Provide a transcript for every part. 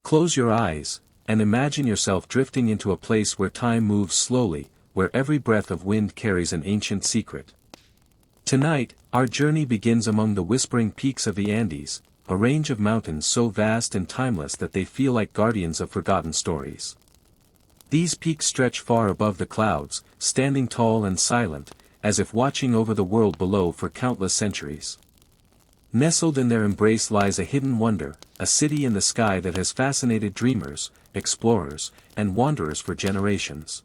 Close your eyes, and imagine yourself drifting into a place where time moves slowly, where every breath of wind carries an ancient secret. Tonight, our journey begins among the whispering peaks of the Andes, a range of mountains so vast and timeless that they feel like guardians of forgotten stories. These peaks stretch far above the clouds, standing tall and silent, as if watching over the world below for countless centuries. Nestled in their embrace lies a hidden wonder, a city in the sky that has fascinated dreamers, explorers, and wanderers for generations.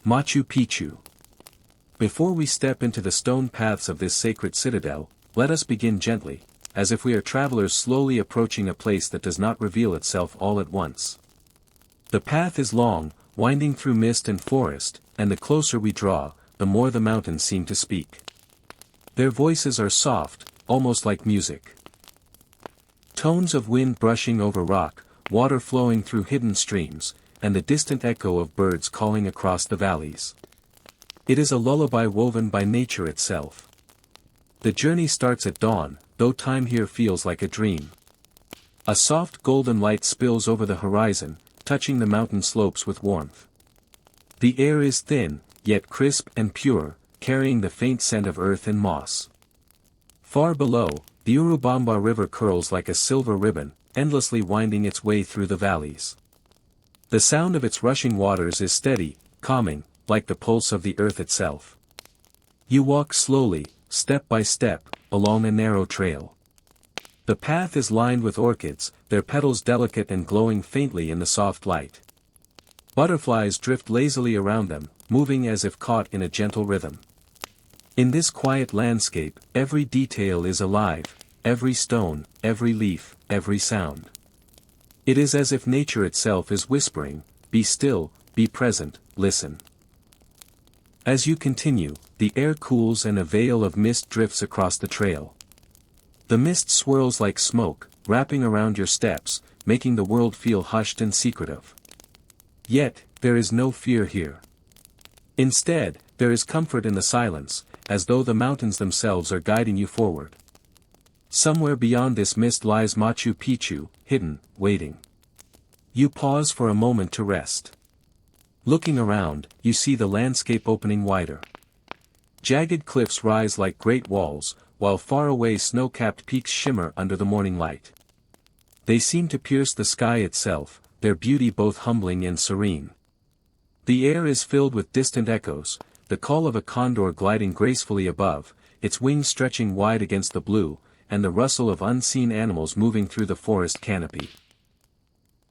Machu Picchu. Before we step into the stone paths of this sacred citadel, let us begin gently, as if we are travelers slowly approaching a place that does not reveal itself all at once. The path is long, winding through mist and forest, and the closer we draw, the more the mountains seem to speak. Their voices are soft, almost like music. Tones of wind brushing over rock, water flowing through hidden streams, and the distant echo of birds calling across the valleys. It is a lullaby woven by nature itself. The journey starts at dawn, though time here feels like a dream. A soft golden light spills over the horizon, touching the mountain slopes with warmth. The air is thin, yet crisp and pure, carrying the faint scent of earth and moss. Far below, the Urubamba River curls like a silver ribbon, endlessly winding its way through the valleys. The sound of its rushing waters is steady, calming, like the pulse of the earth itself. You walk slowly, step by step, along a narrow trail. The path is lined with orchids, their petals delicate and glowing faintly in the soft light. Butterflies drift lazily around them, moving as if caught in a gentle rhythm. In this quiet landscape, every detail is alive, every stone, every leaf, every sound. It is as if nature itself is whispering, "Be still, be present, listen." As you continue, the air cools and a veil of mist drifts across the trail. The mist swirls like smoke, wrapping around your steps, making the world feel hushed and secretive. Yet, there is no fear here. Instead, there is comfort in the silence, as though the mountains themselves are guiding you forward. Somewhere beyond this mist lies Machu Picchu, hidden, waiting. You pause for a moment to rest. Looking around, you see the landscape opening wider. Jagged cliffs rise like great walls, while far-away snow-capped peaks shimmer under the morning light. They seem to pierce the sky itself, their beauty both humbling and serene. The air is filled with distant echoes, the call of a condor gliding gracefully above, its wings stretching wide against the blue, and the rustle of unseen animals moving through the forest canopy.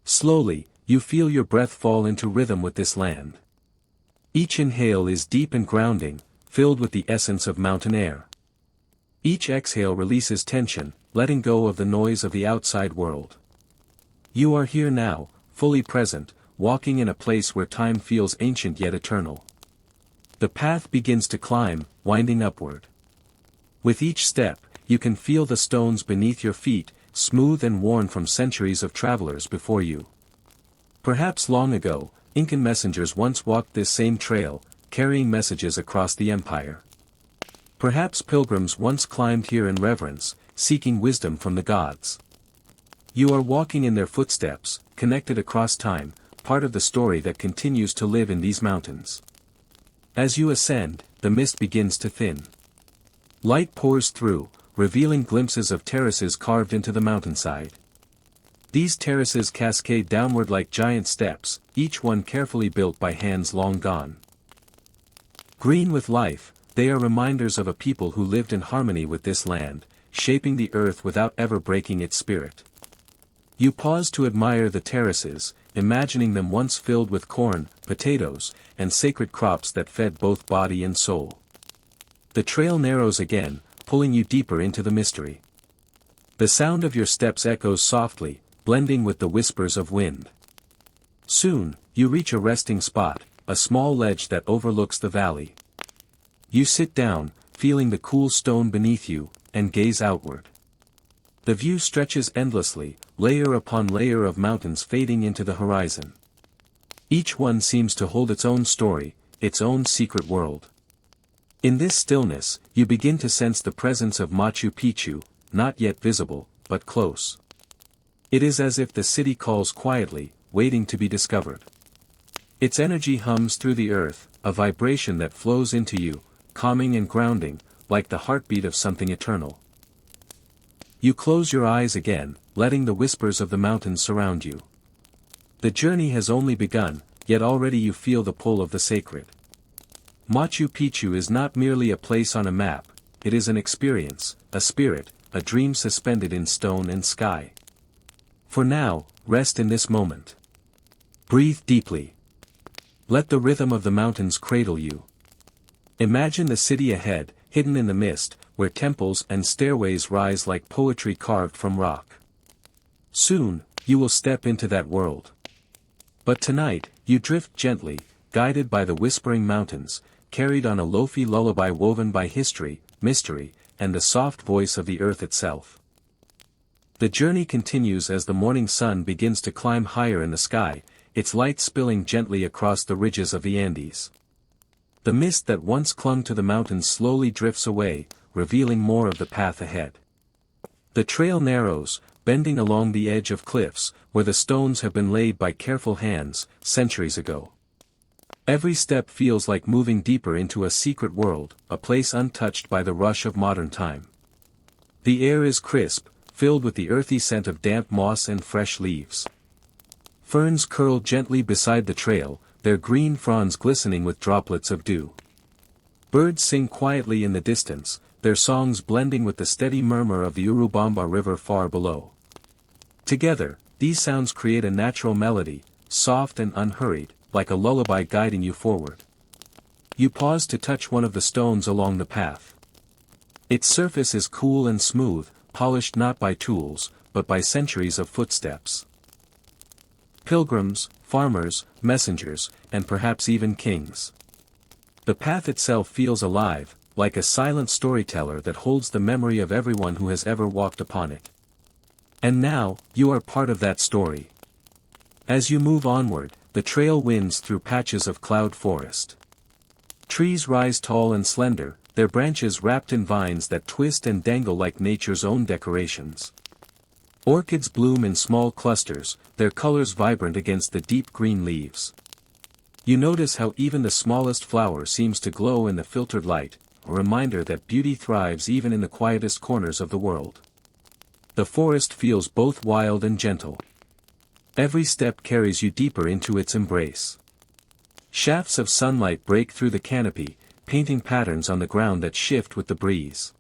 Slowly, you feel your breath fall into rhythm with this land. Each inhale is deep and grounding, filled with the essence of mountain air. Each exhale releases tension, letting go of the noise of the outside world. You are here now, fully present, walking in a place where time feels ancient yet eternal. The path begins to climb, winding upward. With each step, you can feel the stones beneath your feet, smooth and worn from centuries of travelers before you. Perhaps long ago, Incan messengers once walked this same trail, carrying messages across the empire. Perhaps pilgrims once climbed here in reverence, seeking wisdom from the gods. You are walking in their footsteps, connected across time, part of the story that continues to live in these mountains. As you ascend, the mist begins to thin. Light pours through, revealing glimpses of terraces carved into the mountainside. These terraces cascade downward like giant steps, each one carefully built by hands long gone. Green with life, they are reminders of a people who lived in harmony with this land, shaping the earth without ever breaking its spirit. You pause to admire the terraces, imagining them once filled with corn, potatoes, and sacred crops that fed both body and soul. The trail narrows again, pulling you deeper into the mystery. The sound of your steps echoes softly, blending with the whispers of wind. Soon, you reach a resting spot, a small ledge that overlooks the valley. You sit down, feeling the cool stone beneath you, and gaze outward. The view stretches endlessly, layer upon layer of mountains fading into the horizon. Each one seems to hold its own story, its own secret world. In this stillness, you begin to sense the presence of Machu Picchu, not yet visible, but close. It is as if the city calls quietly, waiting to be discovered. Its energy hums through the earth, a vibration that flows into you, calming and grounding, like the heartbeat of something eternal. You close your eyes again, letting the whispers of the mountains surround you. The journey has only begun, yet already you feel the pull of the sacred. Machu Picchu is not merely a place on a map, it is an experience, a spirit, a dream suspended in stone and sky. For now, rest in this moment. Breathe deeply. Let the rhythm of the mountains cradle you. Imagine the city ahead, hidden in the mist, where temples and stairways rise like poetry carved from rock. Soon, you will step into that world. But tonight, you drift gently, guided by the whispering mountains, carried on a Lofi lullaby woven by history, mystery, and the soft voice of the earth itself. The journey continues as the morning sun begins to climb higher in the sky, its light spilling gently across the ridges of the Andes. The mist that once clung to the mountains slowly drifts away, revealing more of the path ahead. The trail narrows, bending along the edge of cliffs, where the stones have been laid by careful hands, centuries ago. Every step feels like moving deeper into a secret world, a place untouched by the rush of modern time. The air is crisp, filled with the earthy scent of damp moss and fresh leaves. Ferns curl gently beside the trail, their green fronds glistening with droplets of dew. Birds sing quietly in the distance, their songs blending with the steady murmur of the Urubamba River far below. Together, these sounds create a natural melody, soft and unhurried, like a lullaby guiding you forward. You pause to touch one of the stones along the path. Its surface is cool and smooth, polished not by tools, but by centuries of footsteps. Pilgrims, farmers, messengers, and perhaps even kings. The path itself feels alive, like a silent storyteller that holds the memory of everyone who has ever walked upon it. And now, you are part of that story. As you move onward, the trail winds through patches of cloud forest. Trees rise tall and slender, their branches wrapped in vines that twist and dangle like nature's own decorations. Orchids bloom in small clusters, their colors vibrant against the deep green leaves. You notice how even the smallest flower seems to glow in the filtered light, a reminder that beauty thrives even in the quietest corners of the world. The forest feels both wild and gentle. Every step carries you deeper into its embrace. Shafts of sunlight break through the canopy, painting patterns on the ground that shift with the breeze.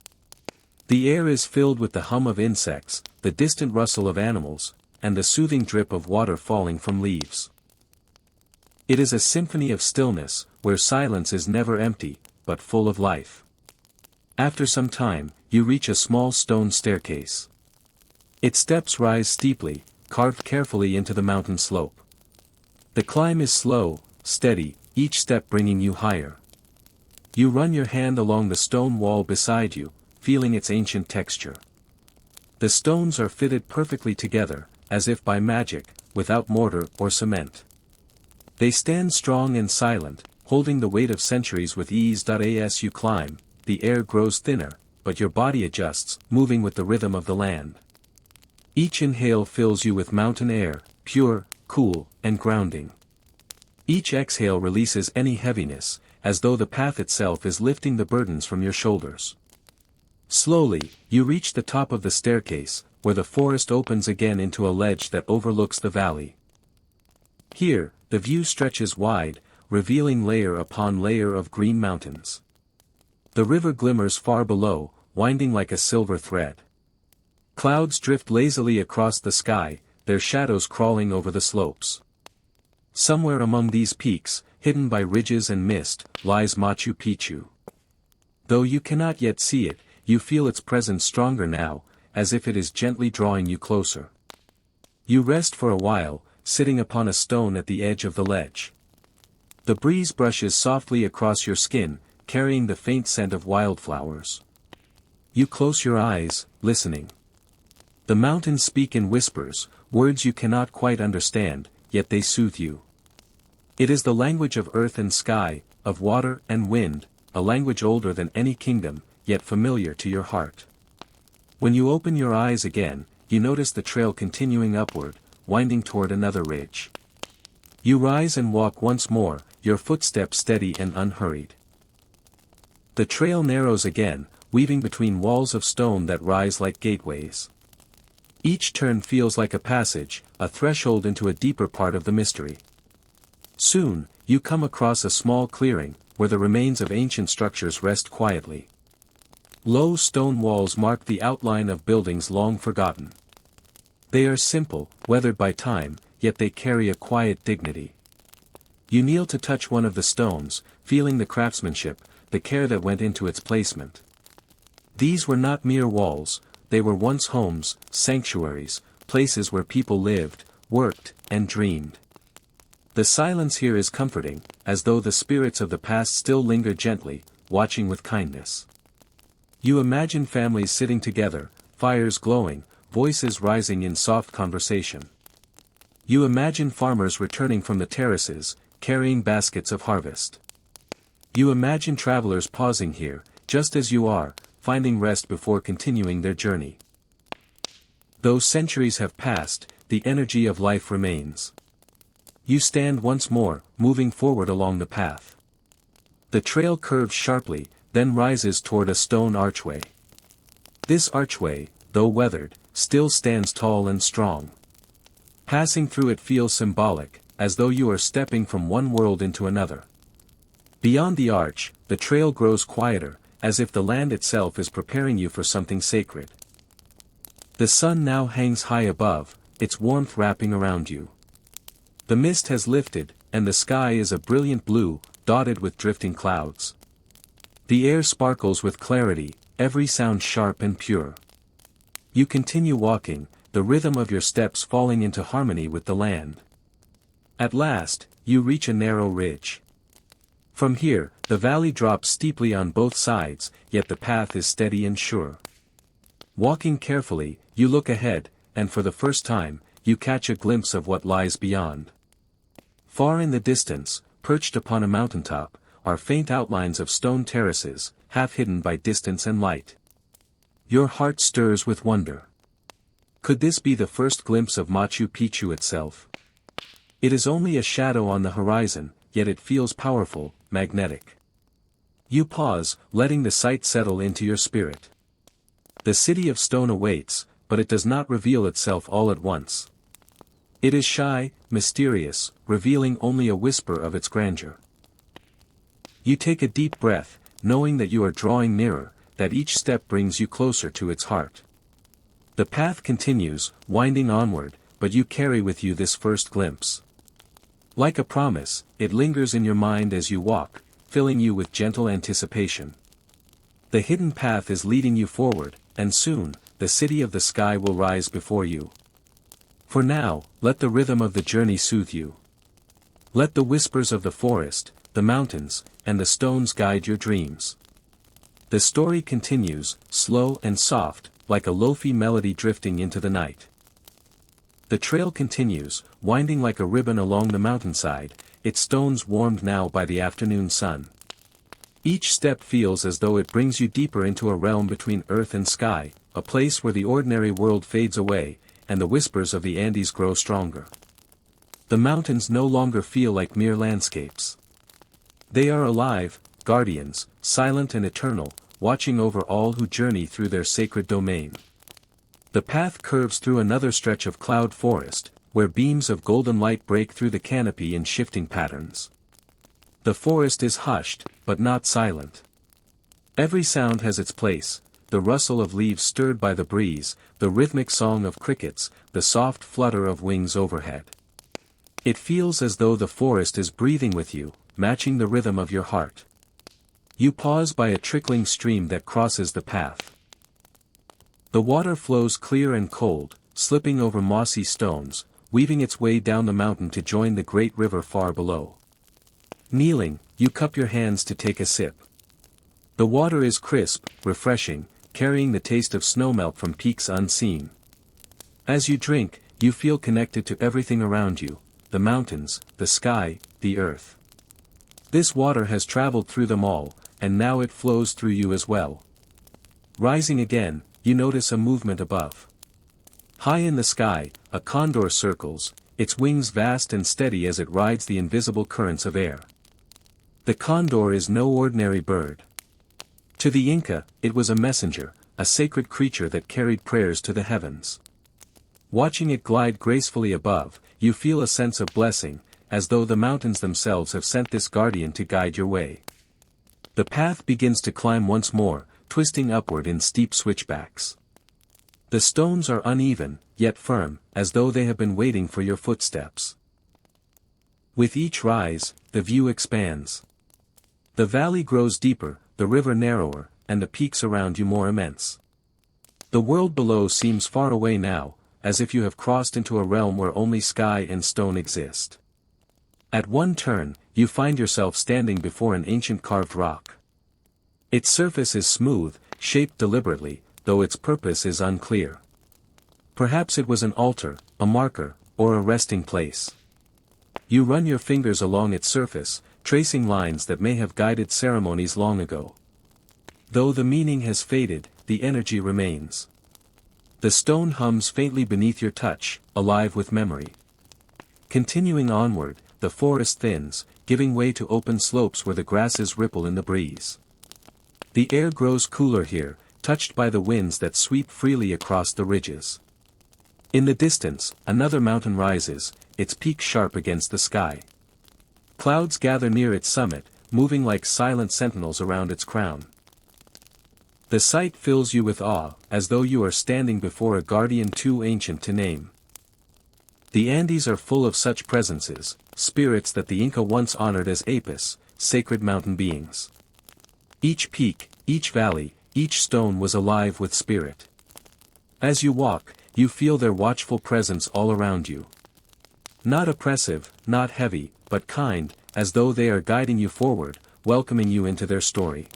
The air is filled with the hum of insects, the distant rustle of animals, and the soothing drip of water falling from leaves. It is a symphony of stillness, where silence is never empty, but full of life. After some time, you reach a small stone staircase. Its steps rise steeply, carved carefully into the mountain slope. The climb is slow, steady, each step bringing you higher. You run your hand along the stone wall beside you, feeling its ancient texture. The stones are fitted perfectly together, as if by magic, without mortar or cement. They stand strong and silent, holding the weight of centuries with ease. As you climb, the air grows thinner, but your body adjusts, moving with the rhythm of the land. Each inhale fills you with mountain air, pure, cool, and grounding. Each exhale releases any heaviness, as though the path itself is lifting the burdens from your shoulders. Slowly, you reach the top of the staircase, where the forest opens again into a ledge that overlooks the valley. Here, the view stretches wide, revealing layer upon layer of green mountains. The river glimmers far below, winding like a silver thread. Clouds drift lazily across the sky, their shadows crawling over the slopes. Somewhere among these peaks, hidden by ridges and mist, lies Machu Picchu. Though you cannot yet see it, you feel its presence stronger now, as if it is gently drawing you closer. You rest for a while, sitting upon a stone at the edge of the ledge. The breeze brushes softly across your skin, carrying the faint scent of wildflowers. You close your eyes, listening. The mountains speak in whispers, words you cannot quite understand, yet they soothe you. It is the language of earth and sky, of water and wind, a language older than any kingdom, yet familiar to your heart. When you open your eyes again, you notice the trail continuing upward, winding toward another ridge. You rise and walk once more, your footsteps steady and unhurried. The trail narrows again, weaving between walls of stone that rise like gateways. Each turn feels like a passage, a threshold into a deeper part of the mystery. Soon, you come across a small clearing, where the remains of ancient structures rest quietly. Low stone walls mark the outline of buildings long forgotten. They are simple, weathered by time, yet they carry a quiet dignity. You kneel to touch one of the stones, feeling the craftsmanship, the care that went into its placement. These were not mere walls, they were once homes, sanctuaries, places where people lived, worked, and dreamed. The silence here is comforting, as though the spirits of the past still linger gently, watching with kindness. You imagine families sitting together, fires glowing, voices rising in soft conversation. You imagine farmers returning from the terraces, carrying baskets of harvest. You imagine travelers pausing here, just as you are, finding rest before continuing their journey. Though centuries have passed, the energy of life remains. You stand once more, moving forward along the path. The trail curves sharply, then rises toward a stone archway. This archway, though weathered, still stands tall and strong. Passing through it feels symbolic, as though you are stepping from one world into another. Beyond the arch, the trail grows quieter, as if the land itself is preparing you for something sacred. The sun now hangs high above, its warmth wrapping around you. The mist has lifted, and the sky is a brilliant blue, dotted with drifting clouds. The air sparkles with clarity, every sound sharp and pure. You continue walking, the rhythm of your steps falling into harmony with the land. At last, you reach a narrow ridge. From here, the valley drops steeply on both sides, yet the path is steady and sure. Walking carefully, you look ahead, and for the first time, you catch a glimpse of what lies beyond. Far in the distance, perched upon a mountaintop, are faint outlines of stone terraces, half hidden by distance and light. Your heart stirs with wonder. Could this be the first glimpse of Machu Picchu itself? It is only a shadow on the horizon, yet it feels powerful, magnetic. You pause, letting the sight settle into your spirit. The city of stone awaits, but it does not reveal itself all at once. It is shy, mysterious, revealing only a whisper of its grandeur. You take a deep breath, knowing that you are drawing nearer, that each step brings you closer to its heart. The path continues, winding onward, but you carry with you this first glimpse. Like a promise, it lingers in your mind as you walk, filling you with gentle anticipation. The hidden path is leading you forward, and soon, the city of the sky will rise before you. For now, let the rhythm of the journey soothe you. Let the whispers of the forest, the mountains, and the stones guide your dreams. The story continues, slow and soft, like a Lofi melody drifting into the night. The trail continues, winding like a ribbon along the mountainside, its stones warmed now by the afternoon sun. Each step feels as though it brings you deeper into a realm between earth and sky, a place where the ordinary world fades away, and the whispers of the Andes grow stronger. The mountains no longer feel like mere landscapes. They are alive, guardians, silent and eternal, watching over all who journey through their sacred domain. The path curves through another stretch of cloud forest, where beams of golden light break through the canopy in shifting patterns. The forest is hushed, but not silent. Every sound has its place, the rustle of leaves stirred by the breeze, the rhythmic song of crickets, the soft flutter of wings overhead. It feels as though the forest is breathing with you, matching the rhythm of your heart. You pause by a trickling stream that crosses the path. The water flows clear and cold, slipping over mossy stones, weaving its way down the mountain to join the great river far below. Kneeling, you cup your hands to take a sip. The water is crisp, refreshing, carrying the taste of snowmelt from peaks unseen. As you drink, you feel connected to everything around you, the mountains, the sky, the earth. This water has traveled through them all, and now it flows through you as well. Rising again, you notice a movement above. High in the sky, a condor circles, its wings vast and steady as it rides the invisible currents of air. The condor is no ordinary bird. To the Inca, it was a messenger, a sacred creature that carried prayers to the heavens. Watching it glide gracefully above, you feel a sense of blessing, as though the mountains themselves have sent this guardian to guide your way. The path begins to climb once more, twisting upward in steep switchbacks. The stones are uneven, yet firm, as though they have been waiting for your footsteps. With each rise, the view expands. The valley grows deeper, the river narrower, and the peaks around you more immense. The world below seems far away now, as if you have crossed into a realm where only sky and stone exist. At one turn, you find yourself standing before an ancient carved rock. Its surface is smooth, shaped deliberately, though its purpose is unclear. Perhaps it was an altar, a marker, or a resting place. You run your fingers along its surface, tracing lines that may have guided ceremonies long ago. Though the meaning has faded, the energy remains. The stone hums faintly beneath your touch, alive with memory. Continuing onward, the forest thins, giving way to open slopes where the grasses ripple in the breeze. The air grows cooler here, touched by the winds that sweep freely across the ridges. In the distance, another mountain rises, its peak sharp against the sky. Clouds gather near its summit, moving like silent sentinels around its crown. The sight fills you with awe, as though you are standing before a guardian too ancient to name. The Andes are full of such presences, spirits that the Inca once honored as apis, sacred mountain beings. Each peak, each valley, each stone was alive with spirit. As you walk, you feel their watchful presence all around you. Not oppressive, not heavy, but kind, as though they are guiding you forward, welcoming you into their story.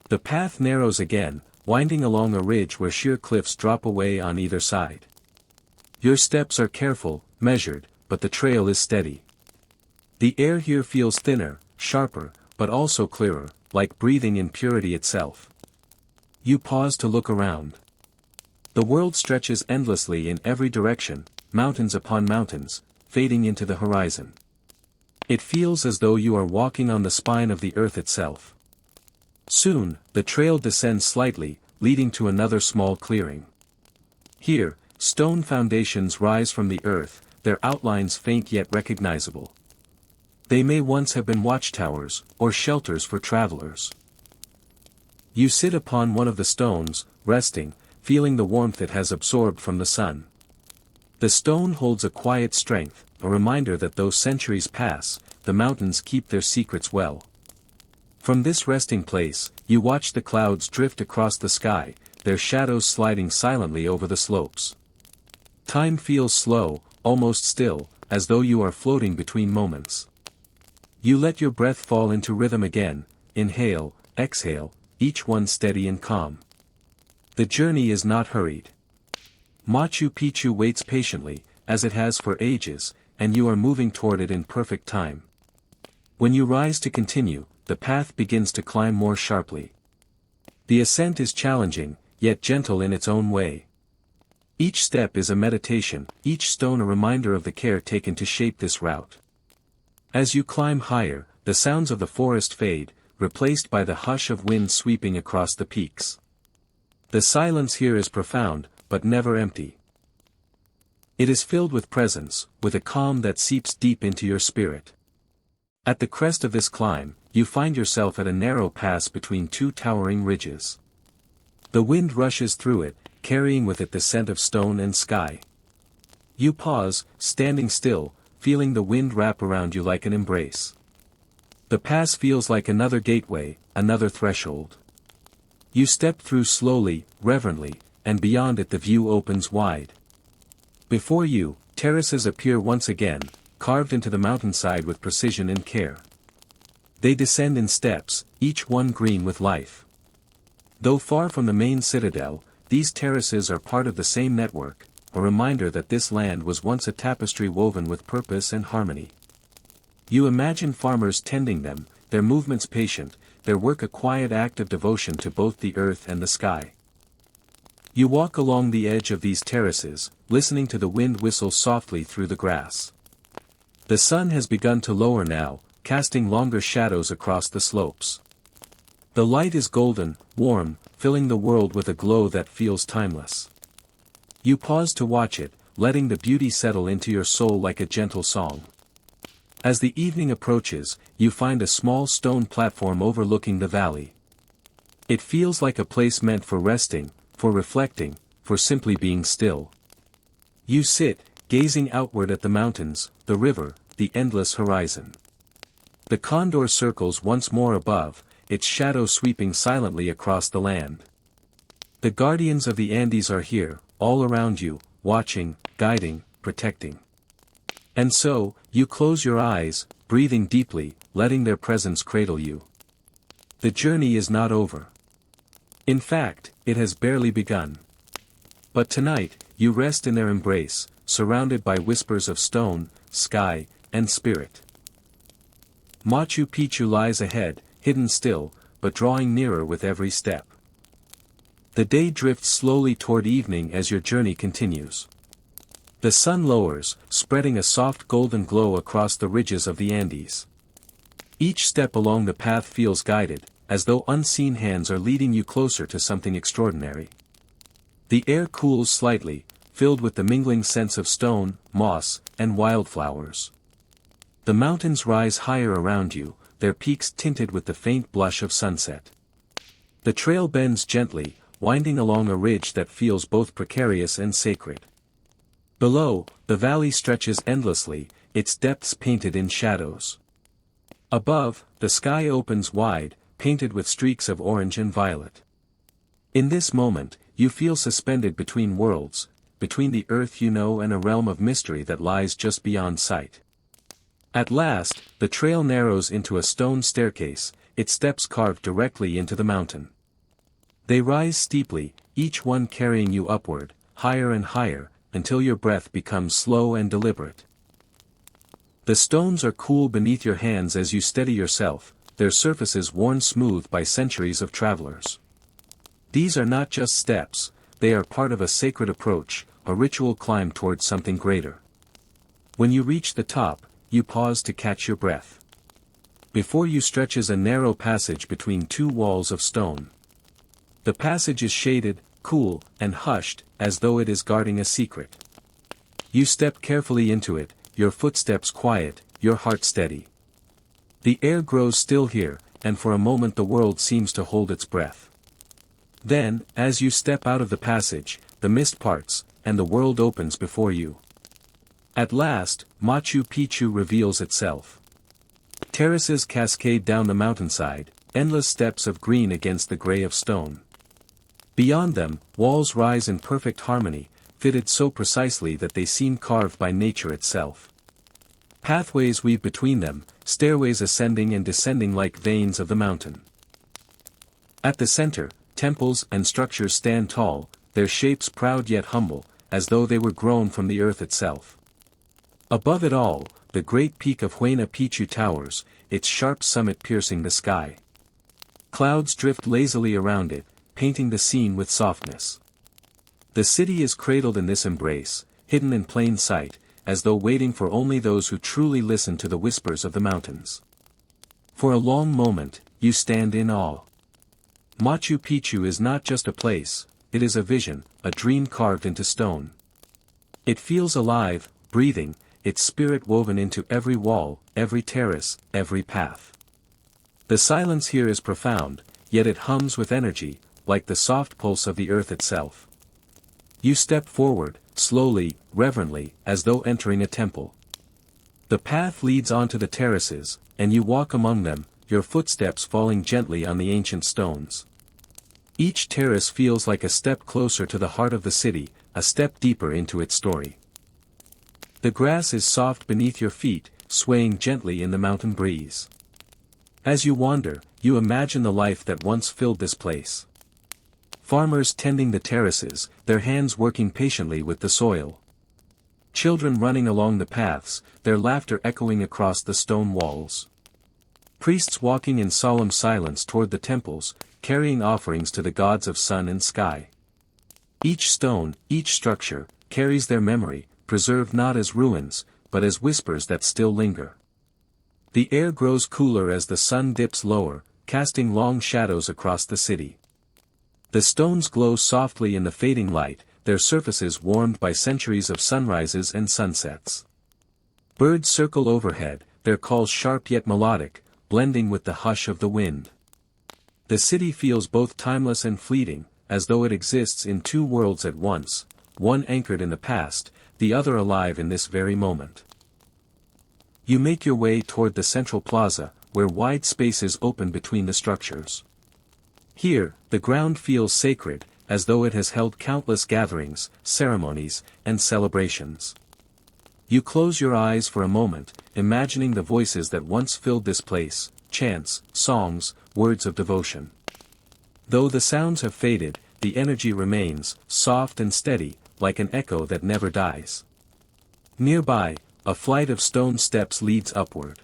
The path narrows again, winding along a ridge where sheer cliffs drop away on either side. Your steps are careful, measured, but the trail is steady. The air here feels thinner, sharper, but also clearer, like breathing in purity itself. You pause to look around. The world stretches endlessly in every direction, mountains upon mountains, fading into the horizon. It feels as though you are walking on the spine of the earth itself. Soon, the trail descends slightly, leading to another small clearing. Here, stone foundations rise from the earth, their outlines faint yet recognizable. They may once have been watchtowers, or shelters for travelers. You sit upon one of the stones, resting, feeling the warmth it has absorbed from the sun. The stone holds a quiet strength, a reminder that though centuries pass, the mountains keep their secrets well. From this resting place, you watch the clouds drift across the sky, their shadows sliding silently over the slopes. Time feels slow, almost still, as though you are floating between moments. You let your breath fall into rhythm again, inhale, exhale, each one steady and calm. The journey is not hurried. Machu Picchu waits patiently, as it has for ages, and you are moving toward it in perfect time. When you rise to continue, the path begins to climb more sharply. The ascent is challenging, yet gentle in its own way. Each step is a meditation, each stone a reminder of the care taken to shape this route. As you climb higher, the sounds of the forest fade, replaced by the hush of wind sweeping across the peaks. The silence here is profound, but never empty. It is filled with presence, with a calm that seeps deep into your spirit. At the crest of this climb, you find yourself at a narrow pass between two towering ridges. The wind rushes through it, carrying with it the scent of stone and sky. You pause, standing still, feeling the wind wrap around you like an embrace. The pass feels like another gateway, another threshold. You step through slowly, reverently, and beyond it the view opens wide. Before you, terraces appear once again, carved into the mountainside with precision and care. They descend in steps, each one green with life. Though far from the main citadel, these terraces are part of the same network, a reminder that this land was once a tapestry woven with purpose and harmony. You imagine farmers tending them, their movements patient, their work a quiet act of devotion to both the earth and the sky. You walk along the edge of these terraces, listening to the wind whistle softly through the grass. The sun has begun to lower now, casting longer shadows across the slopes. The light is golden, warm, filling the world with a glow that feels timeless. You pause to watch it, letting the beauty settle into your soul like a gentle song. As the evening approaches, you find a small stone platform overlooking the valley. It feels like a place meant for resting, for reflecting, for simply being still. You sit, gazing outward at the mountains, the river, the endless horizon. The condor circles once more above, its shadow sweeping silently across the land. The guardians of the Andes are here, all around you, watching, guiding, protecting. And so, you close your eyes, breathing deeply, letting their presence cradle you. The journey is not over. In fact, it has barely begun. But tonight, you rest in their embrace, surrounded by whispers of stone, sky, and spirit. Machu Picchu lies ahead, hidden still, but drawing nearer with every step. The day drifts slowly toward evening as your journey continues. The sun lowers, spreading a soft golden glow across the ridges of the Andes. Each step along the path feels guided, as though unseen hands are leading you closer to something extraordinary. The air cools slightly, filled with the mingling scents of stone, moss, and wildflowers. The mountains rise higher around you, their peaks tinted with the faint blush of sunset. The trail bends gently, winding along a ridge that feels both precarious and sacred. Below, the valley stretches endlessly, its depths painted in shadows. Above, the sky opens wide, painted with streaks of orange and violet. In this moment, you feel suspended between worlds, between the earth you know and a realm of mystery that lies just beyond sight. At last, the trail narrows into a stone staircase, its steps carved directly into the mountain. They rise steeply, each one carrying you upward, higher and higher, until your breath becomes slow and deliberate. The stones are cool beneath your hands as you steady yourself, their surfaces worn smooth by centuries of travelers. These are not just steps, they are part of a sacred approach, a ritual climb towards something greater. When you reach the top, you pause to catch your breath. Before you stretches a narrow passage between two walls of stone. The passage is shaded, cool, and hushed, as though it is guarding a secret. You step carefully into it, your footsteps quiet, your heart steady. The air grows still here, and for a moment the world seems to hold its breath. Then, as you step out of the passage, the mist parts, and the world opens before you. At last, Machu Picchu reveals itself. Terraces cascade down the mountainside, endless steps of green against the gray of stone. Beyond them, walls rise in perfect harmony, fitted so precisely that they seem carved by nature itself. Pathways weave between them, stairways ascending and descending like veins of the mountain. At the center, temples and structures stand tall, their shapes proud yet humble, as though they were grown from the earth itself. Above it all, the great peak of Huayna Picchu towers, its sharp summit piercing the sky. Clouds drift lazily around it, painting the scene with softness. The city is cradled in this embrace, hidden in plain sight, as though waiting for only those who truly listen to the whispers of the mountains. For a long moment, you stand in awe. Machu Picchu is not just a place, it is a vision, a dream carved into stone. It feels alive, breathing, its spirit woven into every wall, every terrace, every path. The silence here is profound, yet it hums with energy, like the soft pulse of the earth itself. You step forward, slowly, reverently, as though entering a temple. The path leads onto the terraces, and you walk among them, your footsteps falling gently on the ancient stones. Each terrace feels like a step closer to the heart of the city, a step deeper into its story. The grass is soft beneath your feet, swaying gently in the mountain breeze. As you wander, you imagine the life that once filled this place. Farmers tending the terraces, their hands working patiently with the soil. Children running along the paths, their laughter echoing across the stone walls. Priests walking in solemn silence toward the temples, carrying offerings to the gods of sun and sky. Each stone, each structure, carries their memory, preserved not as ruins, but as whispers that still linger. The air grows cooler as the sun dips lower, casting long shadows across the city. The stones glow softly in the fading light, their surfaces warmed by centuries of sunrises and sunsets. Birds circle overhead, their calls sharp yet melodic, blending with the hush of the wind. The city feels both timeless and fleeting, as though it exists in two worlds at once, one anchored in the past, the other alive in this very moment. You make your way toward the central plaza, where wide spaces open between the structures. Here, the ground feels sacred, as though it has held countless gatherings, ceremonies, and celebrations. You close your eyes for a moment, imagining the voices that once filled this place, chants, songs, words of devotion. Though the sounds have faded, the energy remains, soft and steady, like an echo that never dies. Nearby, a flight of stone steps leads upward.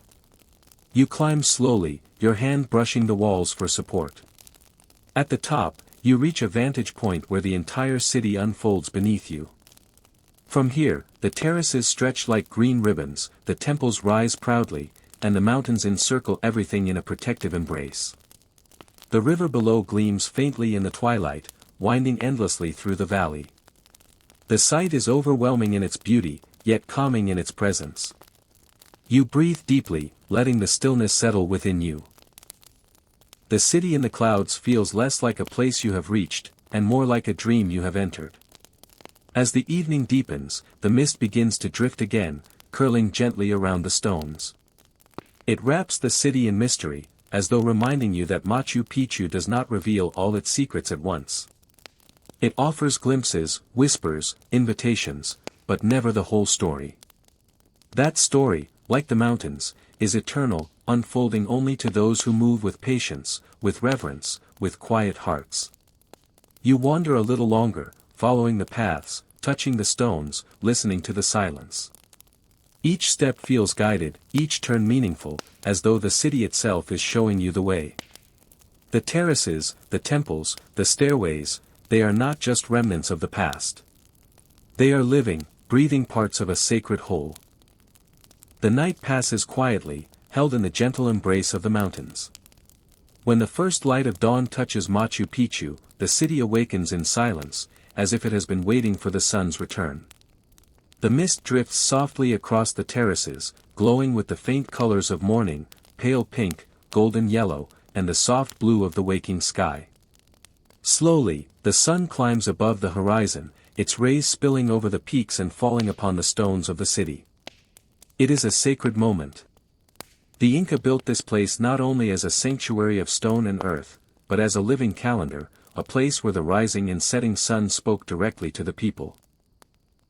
You climb slowly, your hand brushing the walls for support. At the top, you reach a vantage point where the entire city unfolds beneath you. From here, the terraces stretch like green ribbons, the temples rise proudly, and the mountains encircle everything in a protective embrace. The river below gleams faintly in the twilight, winding endlessly through the valley. The sight is overwhelming in its beauty, yet calming in its presence. You breathe deeply, letting the stillness settle within you. The city in the clouds feels less like a place you have reached, and more like a dream you have entered. As the evening deepens, the mist begins to drift again, curling gently around the stones. It wraps the city in mystery, as though reminding you that Machu Picchu does not reveal all its secrets at once. It offers glimpses, whispers, invitations, but never the whole story. That story, like the mountains, is eternal, unfolding only to those who move with patience, with reverence, with quiet hearts. You wander a little longer, following the paths, touching the stones, listening to the silence. Each step feels guided, each turn meaningful, as though the city itself is showing you the way. The terraces, the temples, the stairways, they are not just remnants of the past. They are living, breathing parts of a sacred whole. The night passes quietly, held in the gentle embrace of the mountains. When the first light of dawn touches Machu Picchu, the city awakens in silence, as if it has been waiting for the sun's return. The mist drifts softly across the terraces, glowing with the faint colors of morning, pale pink, golden yellow, and the soft blue of the waking sky. Slowly, the sun climbs above the horizon, its rays spilling over the peaks and falling upon the stones of the city. It is a sacred moment. The Inca built this place not only as a sanctuary of stone and earth, but as a living calendar, a place where the rising and setting sun spoke directly to the people.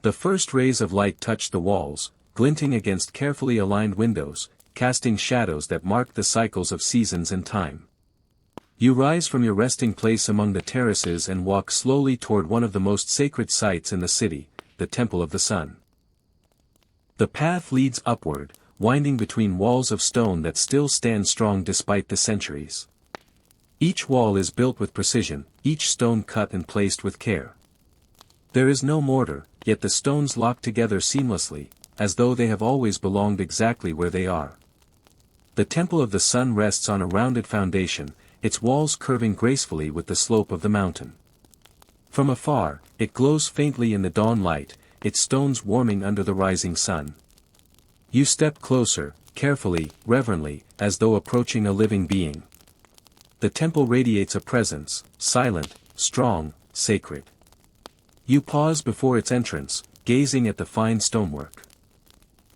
The first rays of light touched the walls, glinting against carefully aligned windows, casting shadows that marked the cycles of seasons and time. You rise from your resting place among the terraces and walk slowly toward one of the most sacred sites in the city, the Temple of the Sun. The path leads upward, winding between walls of stone that still stand strong despite the centuries. Each wall is built with precision, each stone cut and placed with care. There is no mortar, yet the stones lock together seamlessly, as though they have always belonged exactly where they are. The Temple of the Sun rests on a rounded foundation, its walls curving gracefully with the slope of the mountain. From afar, it glows faintly in the dawn light, its stones warming under the rising sun. You step closer, carefully, reverently, as though approaching a living being. The temple radiates a presence, silent, strong, sacred. You pause before its entrance, gazing at the fine stonework.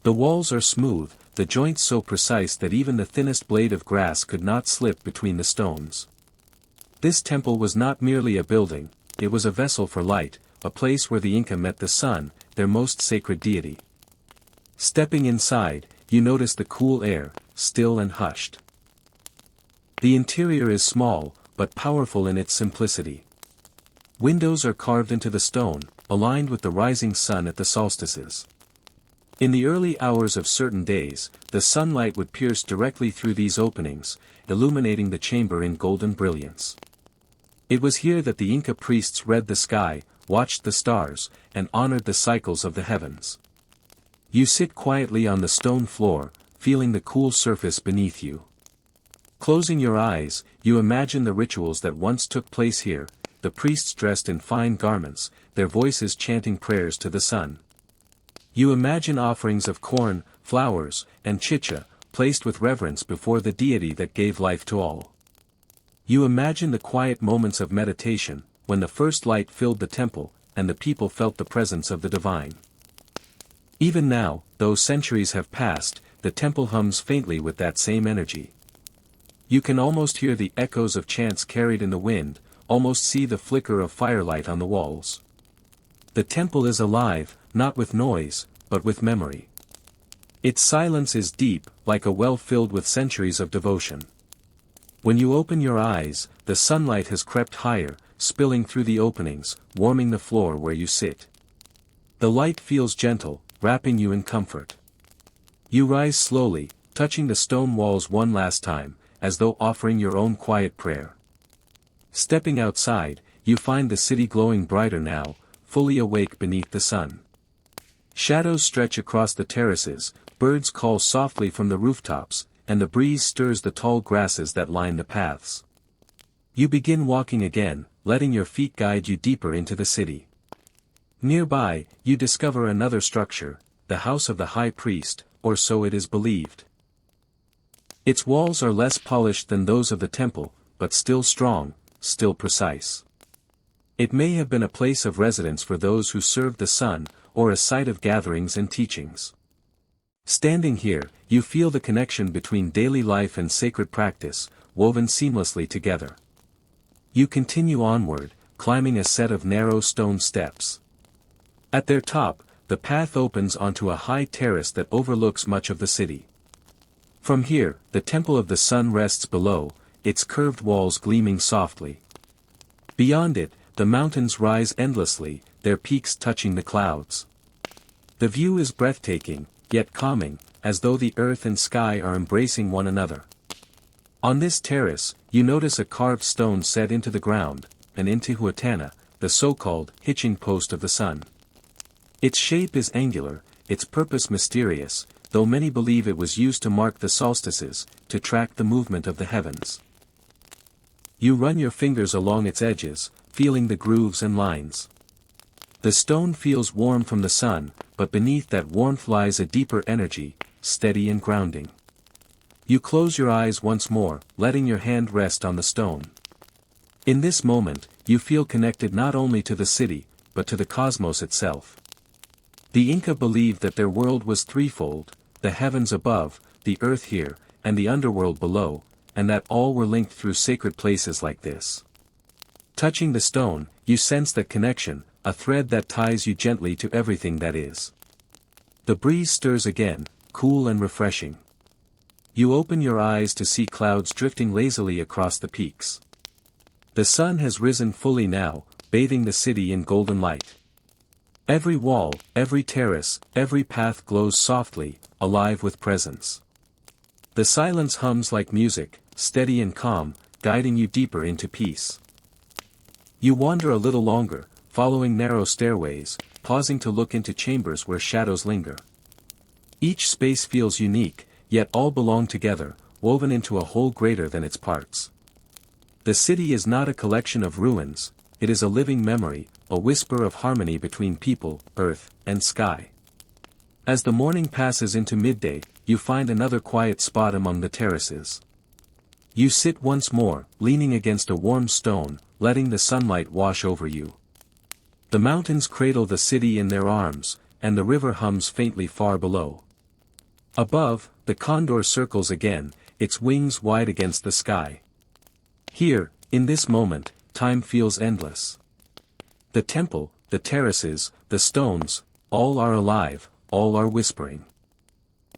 The walls are smooth, the joints so precise that even the thinnest blade of grass could not slip between the stones. This temple was not merely a building, it was a vessel for light, a place where the Inca met the sun, their most sacred deity. Stepping inside, you notice the cool air, still and hushed. The interior is small, but powerful in its simplicity. Windows are carved into the stone, aligned with the rising sun at the solstices. In the early hours of certain days, the sunlight would pierce directly through these openings, illuminating the chamber in golden brilliance. It was here that the Inca priests read the sky, watched the stars, and honored the cycles of the heavens. You sit quietly on the stone floor, feeling the cool surface beneath you. Closing your eyes, you imagine the rituals that once took place here, the priests dressed in fine garments, their voices chanting prayers to the sun. You imagine offerings of corn, flowers, and chicha, placed with reverence before the deity that gave life to all. You imagine the quiet moments of meditation, when the first light filled the temple, and the people felt the presence of the divine. Even now, though centuries have passed, the temple hums faintly with that same energy. You can almost hear the echoes of chants carried in the wind, almost see the flicker of firelight on the walls. The temple is alive, not with noise, but with memory. Its silence is deep, like a well filled with centuries of devotion. When you open your eyes, the sunlight has crept higher, spilling through the openings, warming the floor where you sit. The light feels gentle, wrapping you in comfort. You rise slowly, touching the stone walls one last time, as though offering your own quiet prayer. Stepping outside, you find the city glowing brighter now, fully awake beneath the sun. Shadows stretch across the terraces, birds call softly from the rooftops, and the breeze stirs the tall grasses that line the paths. You begin walking again, letting your feet guide you deeper into the city. Nearby, you discover another structure, the house of the high priest, or so it is believed. Its walls are less polished than those of the temple, but still strong, still precise. It may have been a place of residence for those who served the sun, or a site of gatherings and teachings. Standing here, you feel the connection between daily life and sacred practice, woven seamlessly together. You continue onward, climbing a set of narrow stone steps. At their top, the path opens onto a high terrace that overlooks much of the city. From here, the Temple of the Sun rests below, its curved walls gleaming softly. Beyond it, the mountains rise endlessly, their peaks touching the clouds. The view is breathtaking, yet calming, as though the earth and sky are embracing one another. On this terrace, you notice a carved stone set into the ground, an Intihuatana, the so-called hitching post of the sun. Its shape is angular, its purpose mysterious, though many believe it was used to mark the solstices, to track the movement of the heavens. You run your fingers along its edges, feeling the grooves and lines. The stone feels warm from the sun, but beneath that warmth lies a deeper energy, steady and grounding. You close your eyes once more, letting your hand rest on the stone. In this moment, you feel connected not only to the city, but to the cosmos itself. The Inca believed that their world was threefold, the heavens above, the earth here, and the underworld below, and that all were linked through sacred places like this. Touching the stone, you sense that connection, a thread that ties you gently to everything that is. The breeze stirs again, cool and refreshing. You open your eyes to see clouds drifting lazily across the peaks. The sun has risen fully now, bathing the city in golden light. Every wall, every terrace, every path glows softly, alive with presence. The silence hums like music, steady and calm, guiding you deeper into peace. You wander a little longer, following narrow stairways, pausing to look into chambers where shadows linger. Each space feels unique, yet all belong together, woven into a whole greater than its parts. The city is not a collection of ruins, it is a living memory, a whisper of harmony between people, earth, and sky. As the morning passes into midday, you find another quiet spot among the terraces. You sit once more, leaning against a warm stone, letting the sunlight wash over you. The mountains cradle the city in their arms, and the river hums faintly far below. Above, the condor circles again, its wings wide against the sky. Here, in this moment, time feels endless. The temple, the terraces, the stones, all are alive, all are whispering.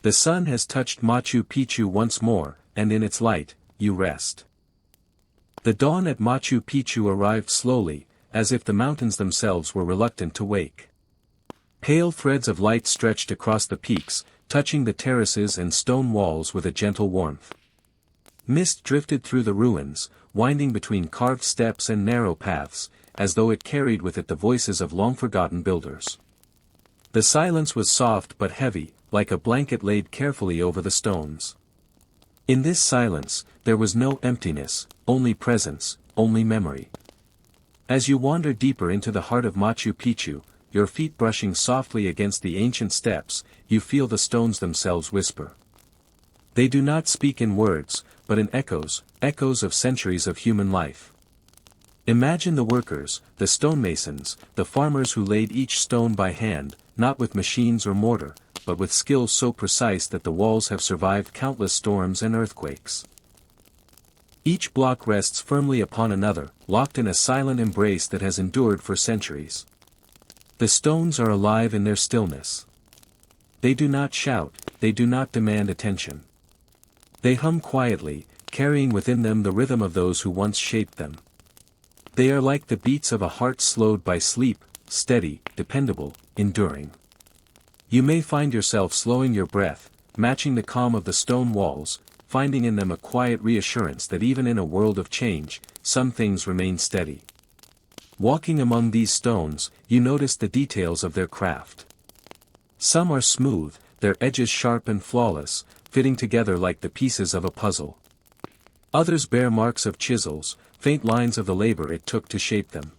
The sun has touched Machu Picchu once more, and in its light, you rest. The dawn at Machu Picchu arrived slowly, as if the mountains themselves were reluctant to wake. Pale threads of light stretched across the peaks, touching the terraces and stone walls with a gentle warmth. Mist drifted through the ruins, winding between carved steps and narrow paths, as though it carried with it the voices of long-forgotten builders. The silence was soft but heavy, like a blanket laid carefully over the stones. In this silence, there was no emptiness, only presence, only memory. As you wander deeper into the heart of Machu Picchu, your feet brushing softly against the ancient steps, you feel the stones themselves whisper. They do not speak in words, but in echoes, echoes of centuries of human life. Imagine the workers, the stonemasons, the farmers who laid each stone by hand, not with machines or mortar, but with skill so precise that the walls have survived countless storms and earthquakes. Each block rests firmly upon another, locked in a silent embrace that has endured for centuries. The stones are alive in their stillness. They do not shout, they do not demand attention. They hum quietly, carrying within them the rhythm of those who once shaped them. They are like the beats of a heart slowed by sleep, steady, dependable, enduring. You may find yourself slowing your breath, matching the calm of the stone walls, finding in them a quiet reassurance that even in a world of change, some things remain steady. Walking among these stones, you notice the details of their craft. Some are smooth, their edges sharp and flawless, fitting together like the pieces of a puzzle. Others bear marks of chisels, faint lines of the labor it took to shape them.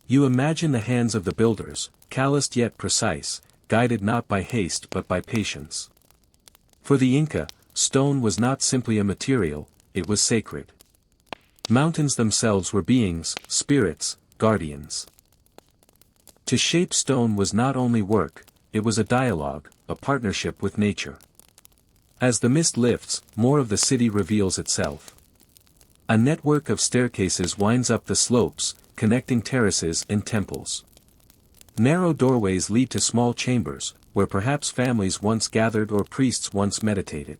You imagine the hands of the builders, calloused yet precise, guided not by haste but by patience. For the Inca, stone was not simply a material, it was sacred. Mountains themselves were beings, spirits, guardians. To shape stone was not only work, it was a dialogue, a partnership with nature. As the mist lifts, more of the city reveals itself. A network of staircases winds up the slopes, connecting terraces and temples. Narrow doorways lead to small chambers, where perhaps families once gathered or priests once meditated.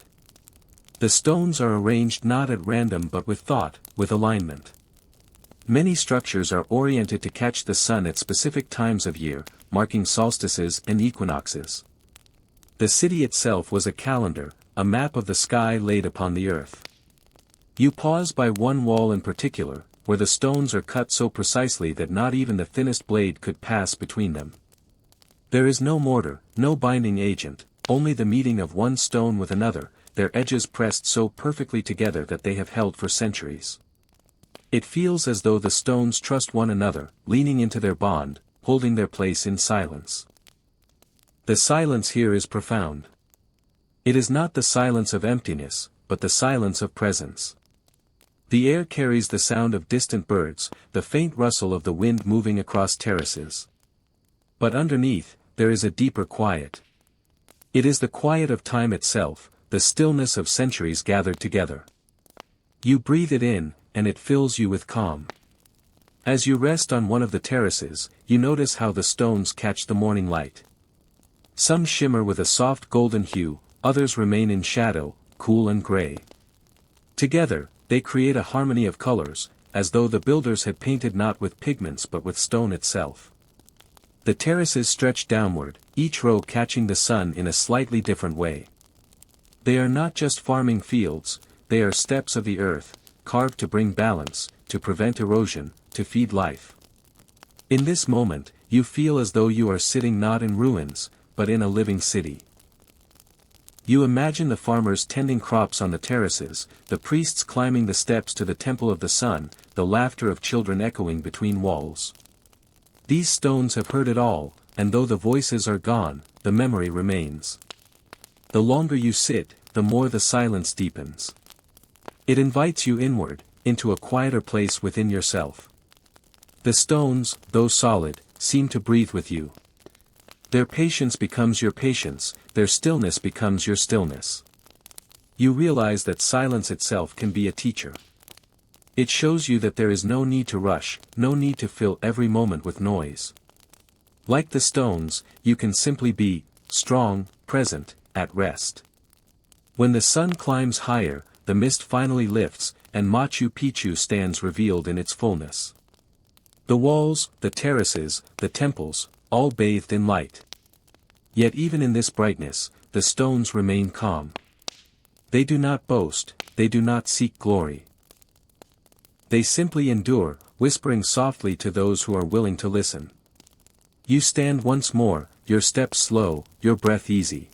The stones are arranged not at random but with thought, with alignment. Many structures are oriented to catch the sun at specific times of year, marking solstices and equinoxes. The city itself was a calendar, a map of the sky laid upon the earth. You pause by one wall in particular, where the stones are cut so precisely that not even the thinnest blade could pass between them. There is no mortar, no binding agent, only the meeting of one stone with another, their edges pressed so perfectly together that they have held for centuries. It feels as though the stones trust one another, leaning into their bond, holding their place in silence. The silence here is profound. It is not the silence of emptiness, but the silence of presence. The air carries the sound of distant birds, the faint rustle of the wind moving across terraces. But underneath, there is a deeper quiet. It is the quiet of time itself, the stillness of centuries gathered together. You breathe it in, and it fills you with calm. As you rest on one of the terraces, you notice how the stones catch the morning light. Some shimmer with a soft golden hue, others remain in shadow, cool and gray. Together, they create a harmony of colors, as though the builders had painted not with pigments but with stone itself. The terraces stretch downward, each row catching the sun in a slightly different way. They are not just farming fields, they are steps of the earth, carved to bring balance, to prevent erosion, to feed life. In this moment, you feel as though you are sitting not in ruins, but in a living city. You imagine the farmers tending crops on the terraces, the priests climbing the steps to the temple of the sun, the laughter of children echoing between walls. These stones have heard it all, and though the voices are gone, the memory remains. The longer you sit, the more the silence deepens. It invites you inward, into a quieter place within yourself. The stones, though solid, seem to breathe with you. Their patience becomes your patience, their stillness becomes your stillness. You realize that silence itself can be a teacher. It shows you that there is no need to rush, no need to fill every moment with noise. Like the stones, you can simply be, strong, present, at rest. When the sun climbs higher, the mist finally lifts, and Machu Picchu stands revealed in its fullness. The walls, the terraces, the temples, all bathed in light. Yet even in this brightness, the stones remain calm. They do not boast, they do not seek glory. They simply endure, whispering softly to those who are willing to listen. You stand once more, your steps slow, your breath easy.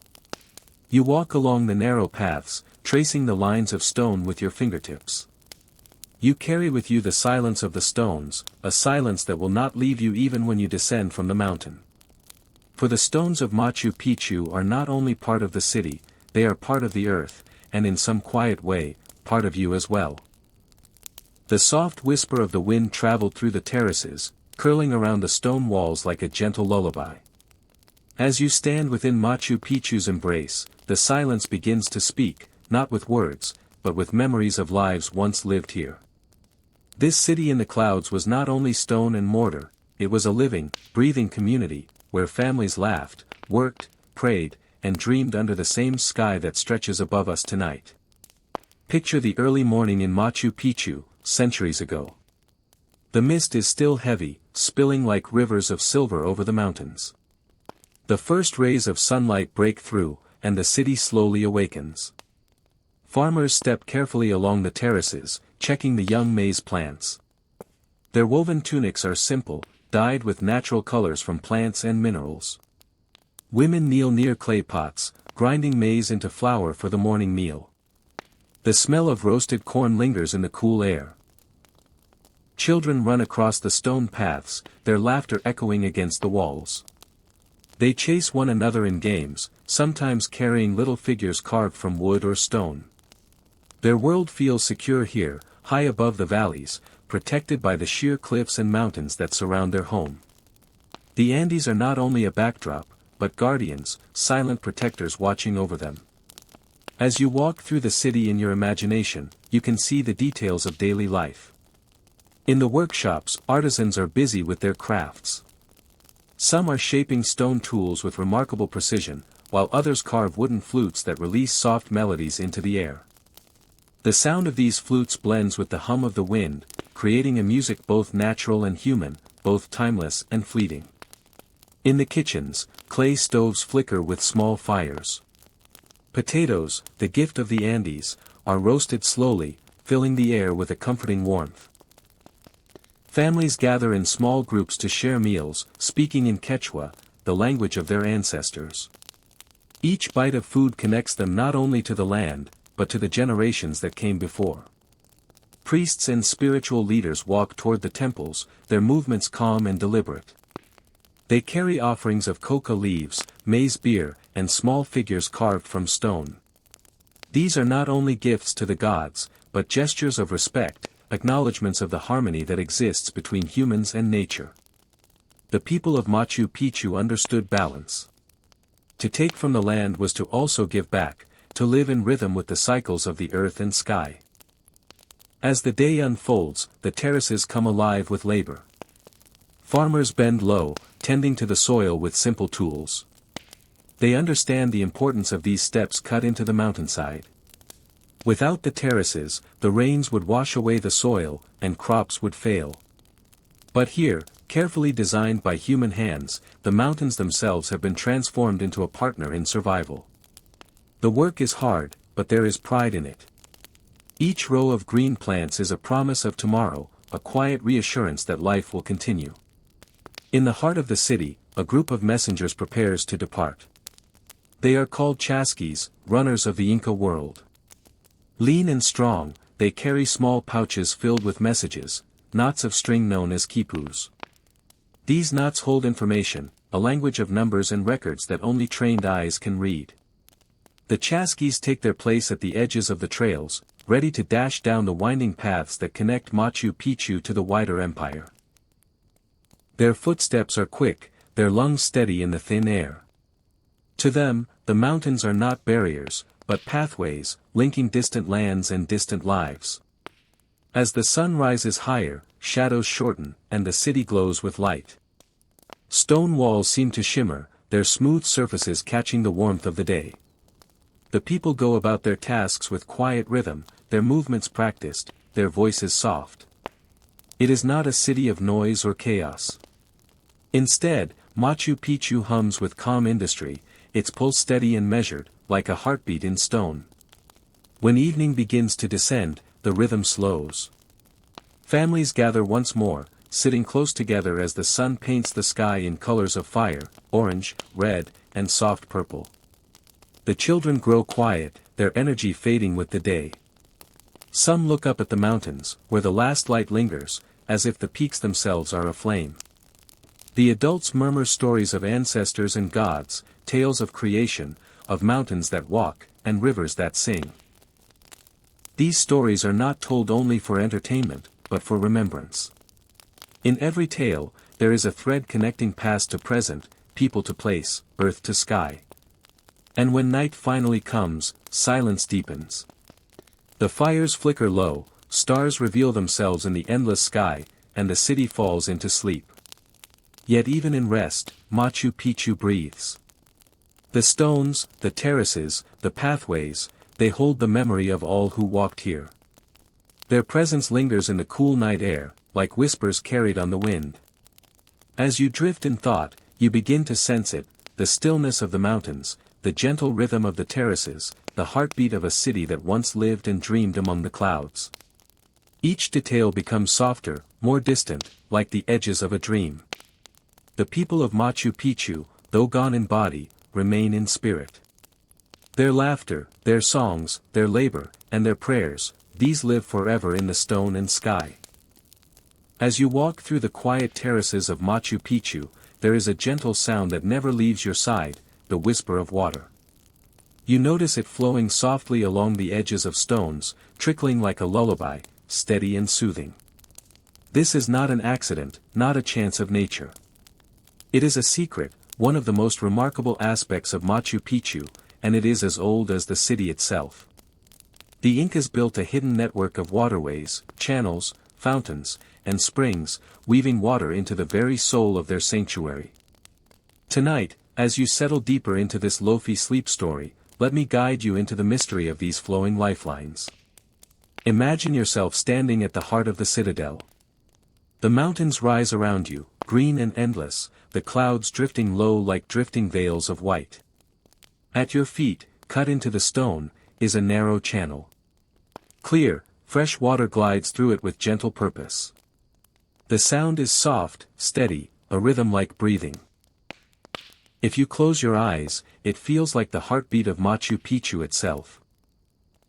You walk along the narrow paths, tracing the lines of stone with your fingertips. You carry with you the silence of the stones, a silence that will not leave you even when you descend from the mountain. For the stones of Machu Picchu are not only part of the city, they are part of the earth, and in some quiet way, part of you as well. The soft whisper of the wind traveled through the terraces, curling around the stone walls like a gentle lullaby. As you stand within Machu Picchu's embrace, the silence begins to speak, not with words, but with memories of lives once lived here. This city in the clouds was not only stone and mortar, it was a living, breathing community, where families laughed, worked, prayed, and dreamed under the same sky that stretches above us tonight. Picture the early morning in Machu Picchu, centuries ago. The mist is still heavy, spilling like rivers of silver over the mountains. The first rays of sunlight break through, and the city slowly awakens. Farmers step carefully along the terraces, checking the young maize plants. Their woven tunics are simple, dyed with natural colors from plants and minerals. Women kneel near clay pots, grinding maize into flour for the morning meal. The smell of roasted corn lingers in the cool air. Children run across the stone paths, their laughter echoing against the walls. They chase one another in games, sometimes carrying little figures carved from wood or stone. Their world feels secure here, high above the valleys, protected by the sheer cliffs and mountains that surround their home. The Andes are not only a backdrop, but guardians, silent protectors watching over them. As you walk through the city in your imagination, you can see the details of daily life. In the workshops, artisans are busy with their crafts. Some are shaping stone tools with remarkable precision, while others carve wooden flutes that release soft melodies into the air. The sound of these flutes blends with the hum of the wind, creating a music both natural and human, both timeless and fleeting. In the kitchens, clay stoves flicker with small fires. Potatoes, the gift of the Andes, are roasted slowly, filling the air with a comforting warmth. Families gather in small groups to share meals, speaking in Quechua, the language of their ancestors. Each bite of food connects them not only to the land, but to the generations that came before. Priests and spiritual leaders walk toward the temples, their movements calm and deliberate. They carry offerings of coca leaves, maize beer, and small figures carved from stone. These are not only gifts to the gods, but gestures of respect, acknowledgments of the harmony that exists between humans and nature. The people of Machu Picchu understood balance. To take from the land was to also give back, to live in rhythm with the cycles of the earth and sky. As the day unfolds, the terraces come alive with labor. Farmers bend low, tending to the soil with simple tools. They understand the importance of these steps cut into the mountainside. Without the terraces, the rains would wash away the soil, and crops would fail. But here, carefully designed by human hands, the mountains themselves have been transformed into a partner in survival. The work is hard, but there is pride in it. Each row of green plants is a promise of tomorrow, a quiet reassurance that life will continue. In the heart of the city, a group of messengers prepares to depart. They are called chasquis, runners of the Inca world. Lean and strong, they carry small pouches filled with messages, knots of string known as quipus. These knots hold information, a language of numbers and records that only trained eyes can read. The chasquis take their place at the edges of the trails, ready to dash down the winding paths that connect Machu Picchu to the wider empire. Their footsteps are quick, their lungs steady in the thin air. To them, the mountains are not barriers, but pathways, linking distant lands and distant lives. As the sun rises higher, shadows shorten, and the city glows with light. Stone walls seem to shimmer, their smooth surfaces catching the warmth of the day. The people go about their tasks with quiet rhythm, their movements practiced, their voices soft. It is not a city of noise or chaos. Instead, Machu Picchu hums with calm industry, its pulse steady and measured, like a heartbeat in stone. When evening begins to descend, the rhythm slows. Families gather once more, sitting close together as the sun paints the sky in colors of fire, orange, red, and soft purple. The children grow quiet, their energy fading with the day. Some look up at the mountains, where the last light lingers, as if the peaks themselves are aflame. The adults murmur stories of ancestors and gods, tales of creation, of mountains that walk, and rivers that sing. These stories are not told only for entertainment, but for remembrance. In every tale, there is a thread connecting past to present, people to place, earth to sky. And when night finally comes, silence deepens. The fires flicker low, stars reveal themselves in the endless sky, and the city falls into sleep. Yet even in rest, Machu Picchu breathes. The stones, the terraces, the pathways, they hold the memory of all who walked here. Their presence lingers in the cool night air, like whispers carried on the wind. As you drift in thought, you begin to sense it, the stillness of the mountains, the gentle rhythm of the terraces, the heartbeat of a city that once lived and dreamed among the clouds. Each detail becomes softer, more distant, like the edges of a dream. The people of Machu Picchu, though gone in body, remain in spirit. Their laughter, their songs, their labor, and their prayers, these live forever in the stone and sky. As you walk through the quiet terraces of Machu Picchu, there is a gentle sound that never leaves your side, the whisper of water. You notice it flowing softly along the edges of stones, trickling like a lullaby, steady and soothing. This is not an accident, not a chance of nature. It is a secret, one of the most remarkable aspects of Machu Picchu, and it is as old as the city itself. The Incas built a hidden network of waterways, channels, fountains, and springs, weaving water into the very soul of their sanctuary. Tonight, as you settle deeper into this Lofi Sleep Story, let me guide you into the mystery of these flowing lifelines. Imagine yourself standing at the heart of the citadel. The mountains rise around you, green and endless, the clouds drifting low like drifting veils of white. At your feet, cut into the stone, is a narrow channel. Clear, fresh water glides through it with gentle purpose. The sound is soft, steady, a rhythm like breathing. If you close your eyes, it feels like the heartbeat of Machu Picchu itself.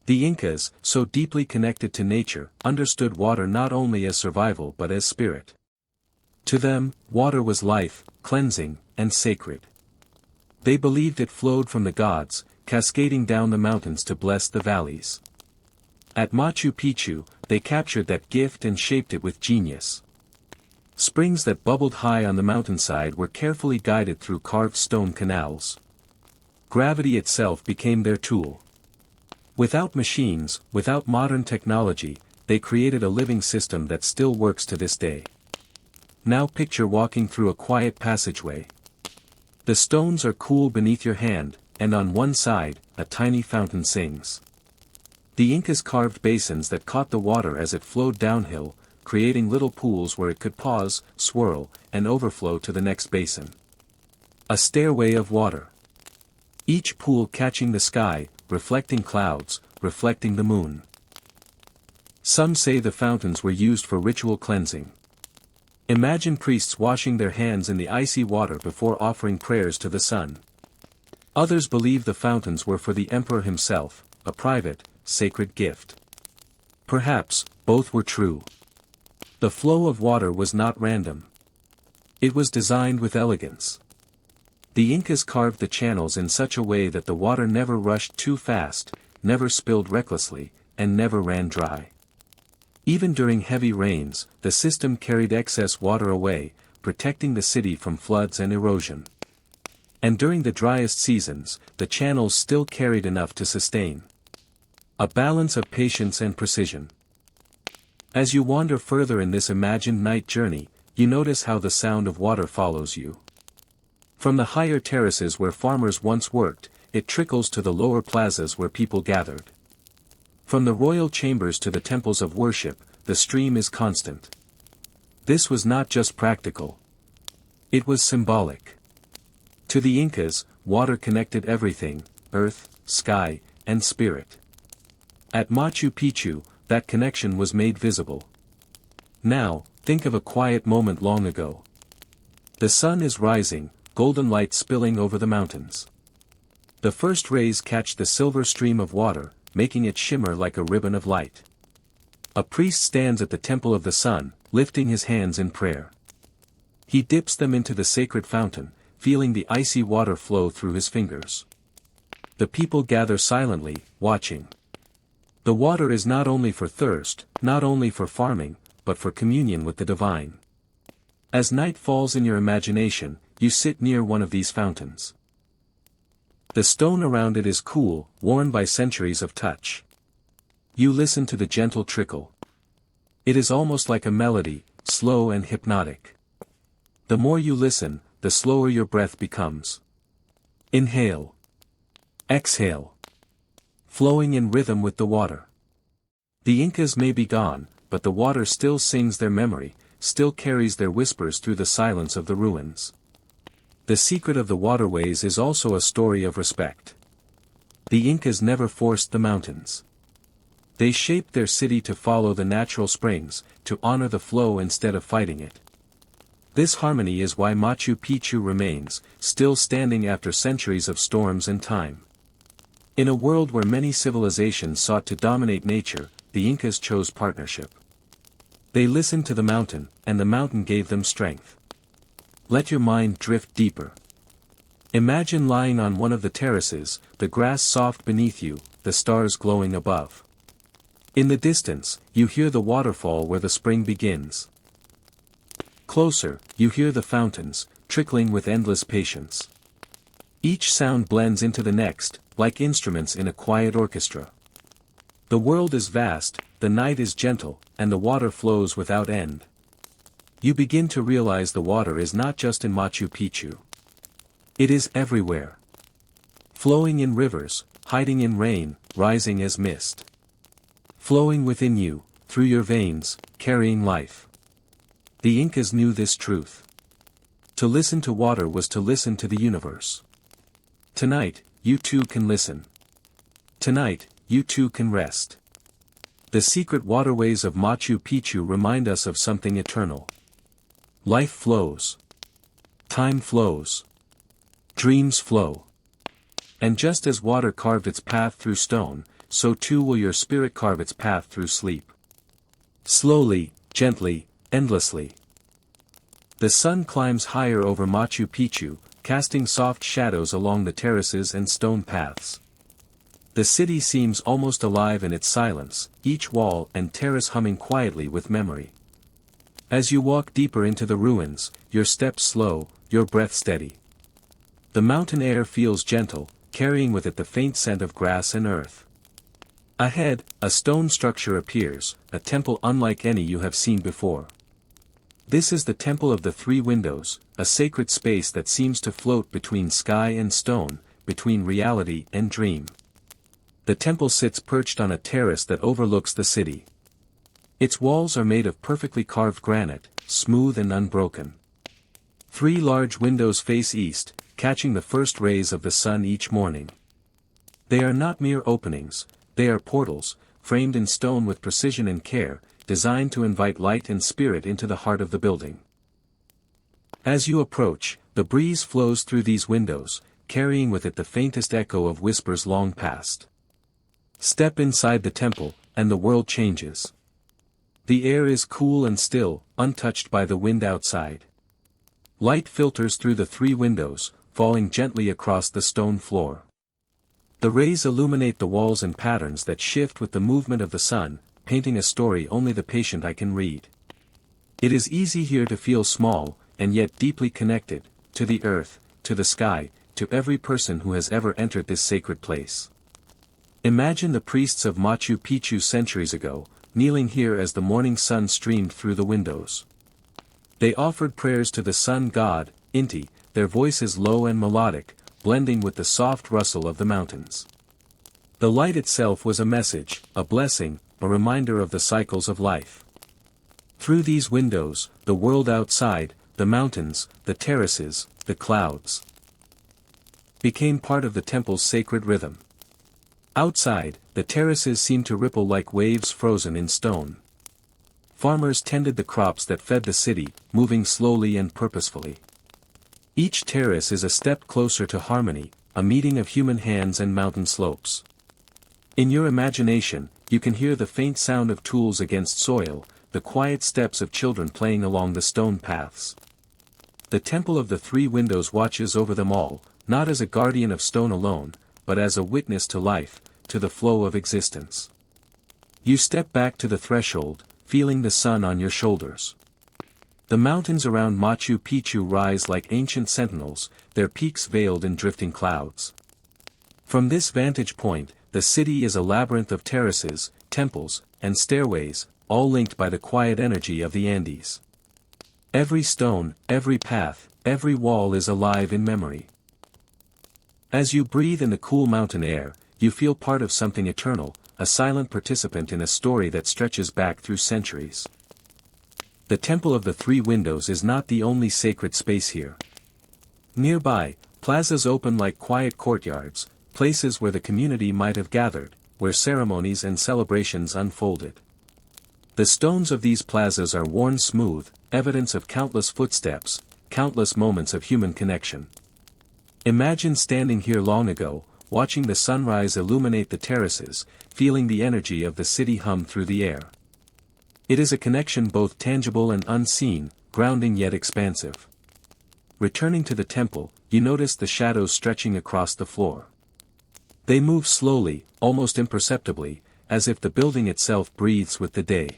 The Incas, so deeply connected to nature, understood water not only as survival but as spirit. To them, water was life, cleansing, and sacred. They believed it flowed from the gods, cascading down the mountains to bless the valleys. At Machu Picchu, they captured that gift and shaped it with genius. Springs that bubbled high on the mountainside were carefully guided through carved stone canals. Gravity itself became their tool. Without machines, without modern technology, they created a living system that still works to this day. Now picture walking through a quiet passageway. The stones are cool beneath your hand, and on one side, a tiny fountain sings. The Incas carved basins that caught the water as it flowed downhill, creating little pools where it could pause, swirl, and overflow to the next basin. A stairway of water. Each pool catching the sky, reflecting clouds, reflecting the moon. Some say the fountains were used for ritual cleansing. Imagine priests washing their hands in the icy water before offering prayers to the sun. Others believe the fountains were for the emperor himself, a private, sacred gift. Perhaps, both were true. The flow of water was not random. It was designed with elegance. The Incas carved the channels in such a way that the water never rushed too fast, never spilled recklessly, and never ran dry. Even during heavy rains, the system carried excess water away, protecting the city from floods and erosion. And during the driest seasons, the channels still carried enough to sustain. A balance of patience and precision. As you wander further in this imagined night journey, you notice how the sound of water follows you. From the higher terraces where farmers once worked, it trickles to the lower plazas where people gathered. From the royal chambers to the temples of worship, the stream is constant. This was not just practical. It was symbolic. To the Incas, water connected everything, earth, sky, and spirit. At Machu Picchu, that connection was made visible. Now, think of a quiet moment long ago. The sun is rising, golden light spilling over the mountains. The first rays catch the silver stream of water, making it shimmer like a ribbon of light. A priest stands at the temple of the sun, lifting his hands in prayer. He dips them into the sacred fountain, feeling the icy water flow through his fingers. The people gather silently, watching. The water is not only for thirst, not only for farming, but for communion with the divine. As night falls in your imagination, you sit near one of these fountains. The stone around it is cool, worn by centuries of touch. You listen to the gentle trickle. It is almost like a melody, slow and hypnotic. The more you listen, the slower your breath becomes. Inhale. Exhale. Flowing in rhythm with the water. The Incas may be gone, but the water still sings their memory, still carries their whispers through the silence of the ruins. The secret of the waterways is also a story of respect. The Incas never forced the mountains. They shaped their city to follow the natural springs, to honor the flow instead of fighting it. This harmony is why Machu Picchu remains, still standing after centuries of storms and time. In a world where many civilizations sought to dominate nature, the Incas chose partnership. They listened to the mountain, and the mountain gave them strength. Let your mind drift deeper. Imagine lying on one of the terraces, the grass soft beneath you, the stars glowing above. In the distance, you hear the waterfall where the spring begins. Closer, you hear the fountains, trickling with endless patience. Each sound blends into the next, like instruments in a quiet orchestra. The world is vast, the night is gentle, and the water flows without end. You begin to realize the water is not just in Machu Picchu. It is everywhere. Flowing in rivers, hiding in rain, rising as mist. Flowing within you, through your veins, carrying life. The Incas knew this truth. To listen to water was to listen to the universe. Tonight, you too can listen. Tonight, you too can rest. The secret waterways of Machu Picchu remind us of something eternal. Life flows. Time flows. Dreams flow. And just as water carved its path through stone, so too will your spirit carve its path through sleep. Slowly, gently, endlessly. The sun climbs higher over Machu Picchu, casting soft shadows along the terraces and stone paths. The city seems almost alive in its silence, each wall and terrace humming quietly with memory. As you walk deeper into the ruins, your steps slow, your breath steady. The mountain air feels gentle, carrying with it the faint scent of grass and earth. Ahead, a stone structure appears, a temple unlike any you have seen before. This is the Temple of the Three Windows, a sacred space that seems to float between sky and stone, between reality and dream. The temple sits perched on a terrace that overlooks the city. Its walls are made of perfectly carved granite, smooth and unbroken. 3 large windows face east, catching the first rays of the sun each morning. They are not mere openings, they are portals, framed in stone with precision and care, designed to invite light and spirit into the heart of the building. As you approach, the breeze flows through these windows, carrying with it the faintest echo of whispers long past. Step inside the temple, and the world changes. The air is cool and still, untouched by the wind outside. Light filters through the 3 windows, falling gently across the stone floor. The rays illuminate the walls in patterns that shift with the movement of the sun, painting a story only the patient eye can read. It is easy here to feel small, and yet deeply connected, to the earth, to the sky, to every person who has ever entered this sacred place. Imagine the priests of Machu Picchu centuries ago, kneeling here as the morning sun streamed through the windows. They offered prayers to the sun god, Inti, their voices low and melodic, blending with the soft rustle of the mountains. The light itself was a message, a blessing, a reminder of the cycles of life. Through these windows, the world outside, the mountains, the terraces, the clouds, became part of the temple's sacred rhythm. Outside, the terraces seemed to ripple like waves frozen in stone. farmers tended the crops that fed the city, moving slowly and purposefully. Each terrace is a step closer to harmony, a meeting of human hands and mountain slopes. In your imagination, you can hear the faint sound of tools against soil, the quiet steps of children playing along the stone paths. The Temple of the Three Windows watches over them all, not as a guardian of stone alone, but as a witness to life, to the flow of existence. You step back to the threshold, feeling the sun on your shoulders. The mountains around Machu Picchu rise like ancient sentinels, their peaks veiled in drifting clouds. From this vantage point, the city is a labyrinth of terraces, temples, and stairways, all linked by the quiet energy of the Andes. Every stone, every path, every wall is alive in memory. As you breathe in the cool mountain air, you feel part of something eternal, a silent participant in a story that stretches back through centuries. The Temple of the Three Windows is not the only sacred space here. Nearby, plazas open like quiet courtyards, places where the community might have gathered, where ceremonies and celebrations unfolded. The stones of these plazas are worn smooth, evidence of countless footsteps, countless moments of human connection. Imagine standing here long ago, watching the sunrise illuminate the terraces, feeling the energy of the city hum through the air. It is a connection both tangible and unseen, grounding yet expansive. Returning to the temple, you notice the shadows stretching across the floor. They move slowly, almost imperceptibly, as if the building itself breathes with the day.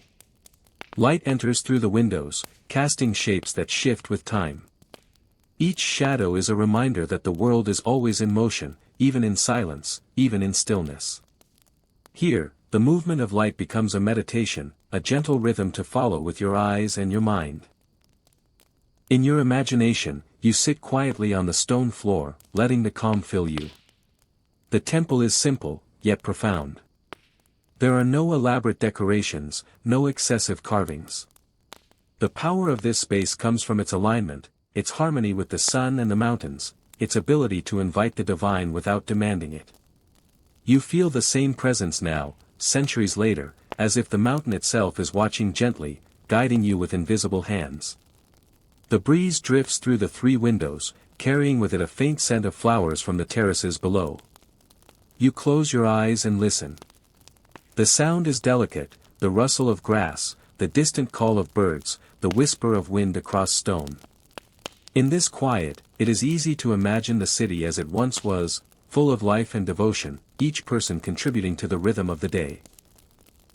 Light enters through the windows, casting shapes that shift with time. Each shadow is a reminder that the world is always in motion, even in silence, even in stillness. Here, the movement of light becomes a meditation, a gentle rhythm to follow with your eyes and your mind. In your imagination, you sit quietly on the stone floor, letting the calm fill you. The temple is simple, yet profound. There are no elaborate decorations, no excessive carvings. The power of this space comes from its alignment, its harmony with the sun and the mountains, its ability to invite the divine without demanding it. You feel the same presence now, centuries later, as if the mountain itself is watching gently, guiding you with invisible hands. The breeze drifts through the three windows, carrying with it a faint scent of flowers from the terraces below. You close your eyes and listen. The sound is delicate, the rustle of grass, the distant call of birds, the whisper of wind across stone. In this quiet, it is easy to imagine the city as it once was, full of life and devotion, each person contributing to the rhythm of the day.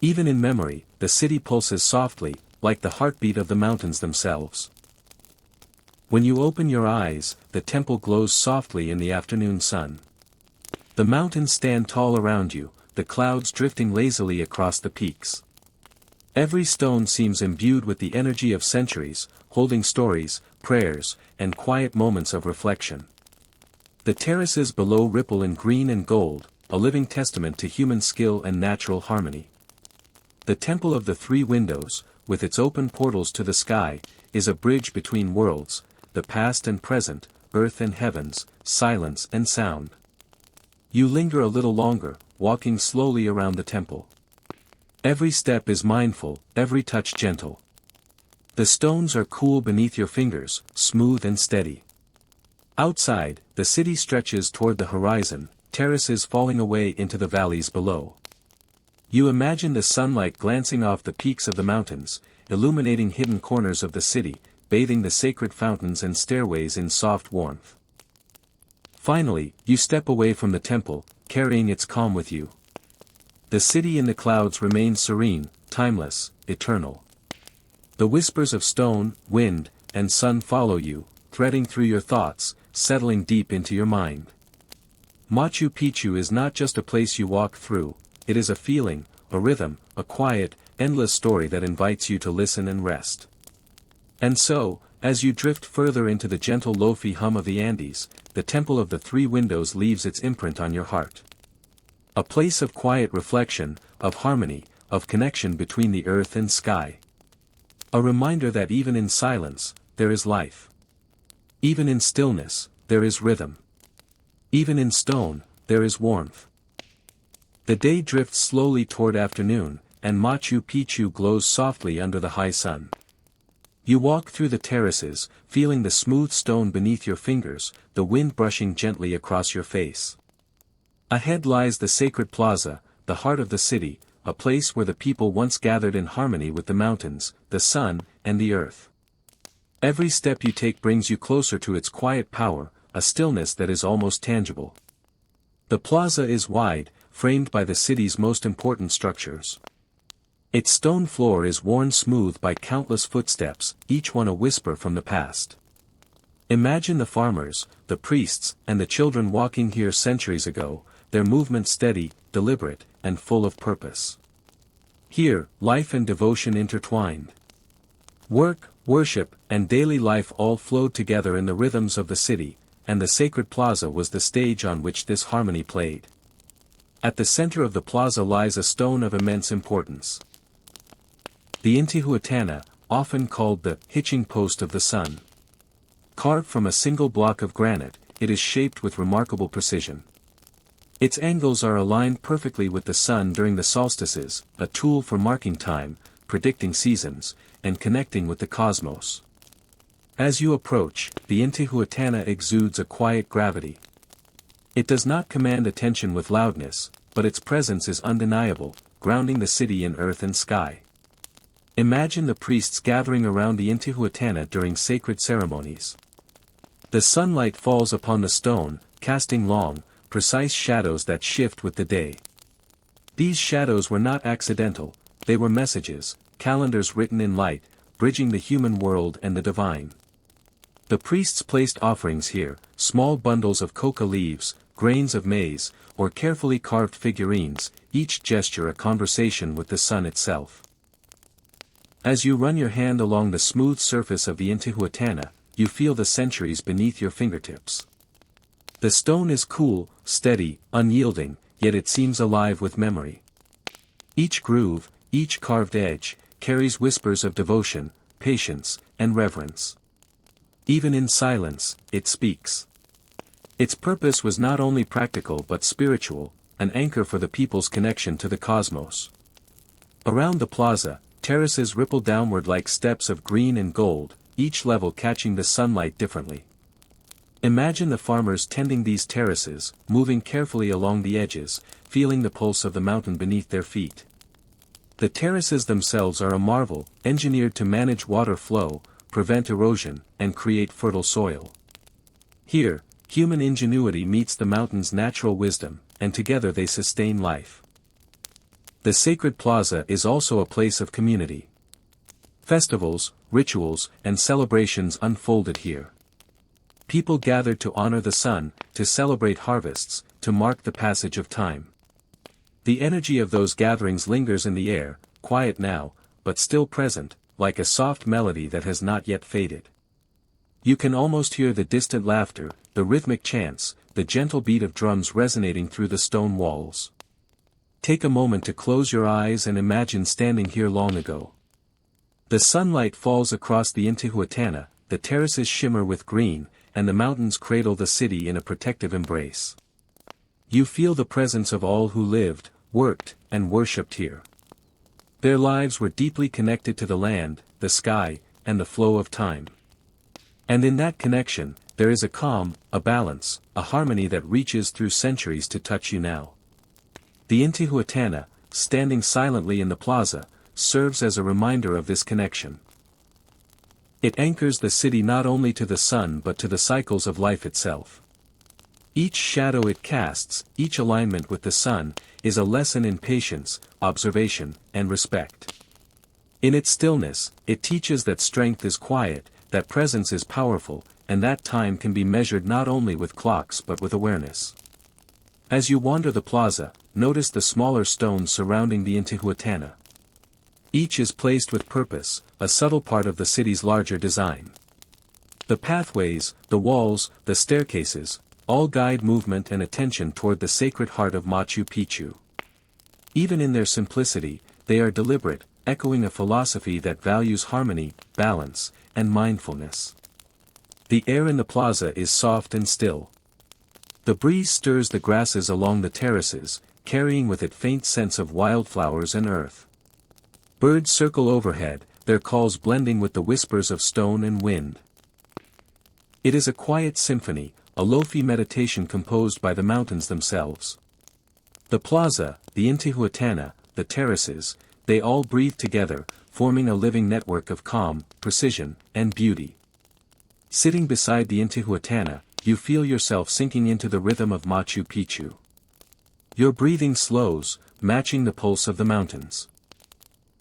Even in memory, the city pulses softly, like the heartbeat of the mountains themselves. When you open your eyes, the temple glows softly in the afternoon sun. The mountains stand tall around you, the clouds drifting lazily across the peaks. Every stone seems imbued with the energy of centuries, holding stories, prayers, and quiet moments of reflection. The terraces below ripple in green and gold, a living testament to human skill and natural harmony. The Temple of the Three Windows, with its open portals to the sky, is a bridge between worlds, the past and present, earth and heavens, silence and sound. You linger a little longer, walking slowly around the temple. Every step is mindful, every touch gentle. The stones are cool beneath your fingers, smooth and steady. Outside, the city stretches toward the horizon, terraces falling away into the valleys below. You imagine the sunlight glancing off the peaks of the mountains, illuminating hidden corners of the city, bathing the sacred fountains and stairways in soft warmth. Finally, you step away from the temple, carrying its calm with you. The city in the clouds remains serene, timeless, eternal. The whispers of stone, wind, and sun follow you, threading through your thoughts, settling deep into your mind. Machu Picchu is not just a place you walk through, it is a feeling, a rhythm, a quiet, endless story that invites you to listen and rest. And so, as you drift further into the gentle Lofi hum of the Andes, the Temple of the Three Windows leaves its imprint on your heart. A place of quiet reflection, of harmony, of connection between the earth and sky. A reminder that even in silence, there is life. Even in stillness, there is rhythm. Even in stone, there is warmth. The day drifts slowly toward afternoon, and Machu Picchu glows softly under the high sun. You walk through the terraces, feeling the smooth stone beneath your fingers, the wind brushing gently across your face. Ahead lies the sacred plaza, the heart of the city, a place where the people once gathered in harmony with the mountains, the sun, and the earth. Every step you take brings you closer to its quiet power, a stillness that is almost tangible. The plaza is wide, framed by the city's most important structures. Its stone floor is worn smooth by countless footsteps, each one a whisper from the past. Imagine the farmers, the priests, and the children walking here centuries ago, their movement steady, deliberate, and full of purpose. Here, life and devotion intertwined. Work, worship, and daily life all flowed together in the rhythms of the city, and the sacred plaza was the stage on which this harmony played. At the center of the plaza lies a stone of immense importance. The Intihuatana, often called the hitching post of the sun. Carved from a single block of granite, it is shaped with remarkable precision. Its angles are aligned perfectly with the sun during the solstices, a tool for marking time, predicting seasons, and connecting with the cosmos. As you approach, the Intihuatana exudes a quiet gravity. It does not command attention with loudness, but its presence is undeniable, grounding the city in earth and sky. Imagine the priests gathering around the Intihuatana during sacred ceremonies. The sunlight falls upon the stone, casting long, precise shadows that shift with the day. These shadows were not accidental, they were messages, calendars written in light, bridging the human world and the divine. The priests placed offerings here, small bundles of coca leaves, grains of maize, or carefully carved figurines, each gesture a conversation with the sun itself. As you run your hand along the smooth surface of the Intihuatana, you feel the centuries beneath your fingertips. The stone is cool, steady, unyielding, yet it seems alive with memory. Each groove, each carved edge, carries whispers of devotion, patience, and reverence. Even in silence, it speaks. Its purpose was not only practical but spiritual, an anchor for the people's connection to the cosmos. Around the plaza, terraces ripple downward like steps of green and gold, each level catching the sunlight differently. Imagine the farmers tending these terraces, moving carefully along the edges, feeling the pulse of the mountain beneath their feet. The terraces themselves are a marvel, engineered to manage water flow, prevent erosion, and create fertile soil. Here, human ingenuity meets the mountain's natural wisdom, and together they sustain life. The sacred plaza is also a place of community. Festivals, rituals, and celebrations unfolded here. People gathered to honor the sun, to celebrate harvests, to mark the passage of time. The energy of those gatherings lingers in the air, quiet now, but still present, like a soft melody that has not yet faded. You can almost hear the distant laughter, the rhythmic chants, the gentle beat of drums resonating through the stone walls. Take a moment to close your eyes and imagine standing here long ago. The sunlight falls across the Intihuatana, the terraces shimmer with green, and the mountains cradle the city in a protective embrace. You feel the presence of all who lived, worked, and worshipped here. Their lives were deeply connected to the land, the sky, and the flow of time. And in that connection, there is a calm, a balance, a harmony that reaches through centuries to touch you now. The Intihuatana, standing silently in the plaza, serves as a reminder of this connection. It anchors the city not only to the sun but to the cycles of life itself. Each shadow it casts, each alignment with the sun, is a lesson in patience, observation, and respect. In its stillness, it teaches that strength is quiet, that presence is powerful, and that time can be measured not only with clocks but with awareness. As you wander the plaza, notice the smaller stones surrounding the Intihuatana. Each is placed with purpose, a subtle part of the city's larger design. The pathways, the walls, the staircases, all guide movement and attention toward the sacred heart of Machu Picchu. Even in their simplicity, they are deliberate, echoing a philosophy that values harmony, balance, and mindfulness. The air in the plaza is soft and still. The breeze stirs the grasses along the terraces, carrying with it faint scents of wildflowers and earth. Birds circle overhead, their calls blending with the whispers of stone and wind. It is a quiet symphony, a Lofi meditation composed by the mountains themselves. The plaza, the Intihuatana, the terraces, they all breathe together, forming a living network of calm, precision, and beauty. Sitting beside the Intihuatana, you feel yourself sinking into the rhythm of Machu Picchu. Your breathing slows, matching the pulse of the mountains.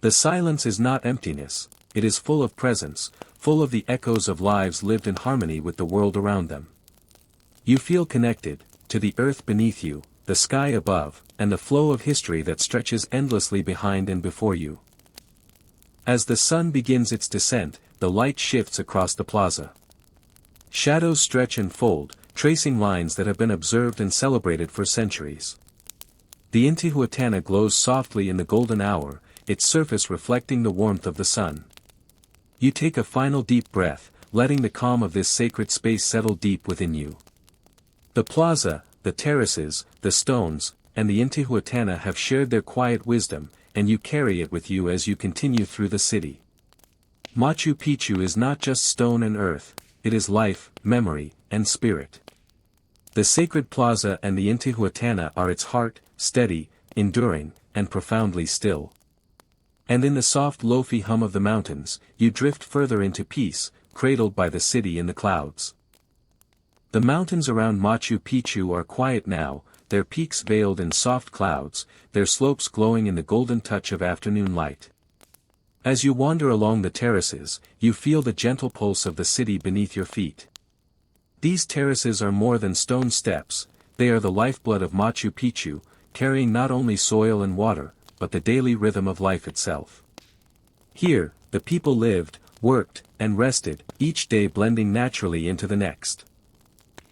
The silence is not emptiness, it is full of presence, full of the echoes of lives lived in harmony with the world around them. You feel connected, to the earth beneath you, the sky above, and the flow of history that stretches endlessly behind and before you. As the sun begins its descent, the light shifts across the plaza. Shadows stretch and fold, tracing lines that have been observed and celebrated for centuries. The Intihuatana glows softly in the golden hour, its surface reflecting the warmth of the sun. You take a final deep breath, letting the calm of this sacred space settle deep within you. The plaza, the terraces, the stones, and the Intihuatana have shared their quiet wisdom, and you carry it with you as you continue through the city. Machu Picchu is not just stone and earth, it is life, memory, and spirit. The sacred plaza and the Intihuatana are its heart, steady, enduring, and profoundly still. And in the soft Lofi hum of the mountains, you drift further into peace, cradled by the city in the clouds. The mountains around Machu Picchu are quiet now, their peaks veiled in soft clouds, their slopes glowing in the golden touch of afternoon light. As you wander along the terraces, you feel the gentle pulse of the city beneath your feet. These terraces are more than stone steps, they are the lifeblood of Machu Picchu, carrying not only soil and water, but the daily rhythm of life itself. Here, the people lived, worked, and rested, each day blending naturally into the next.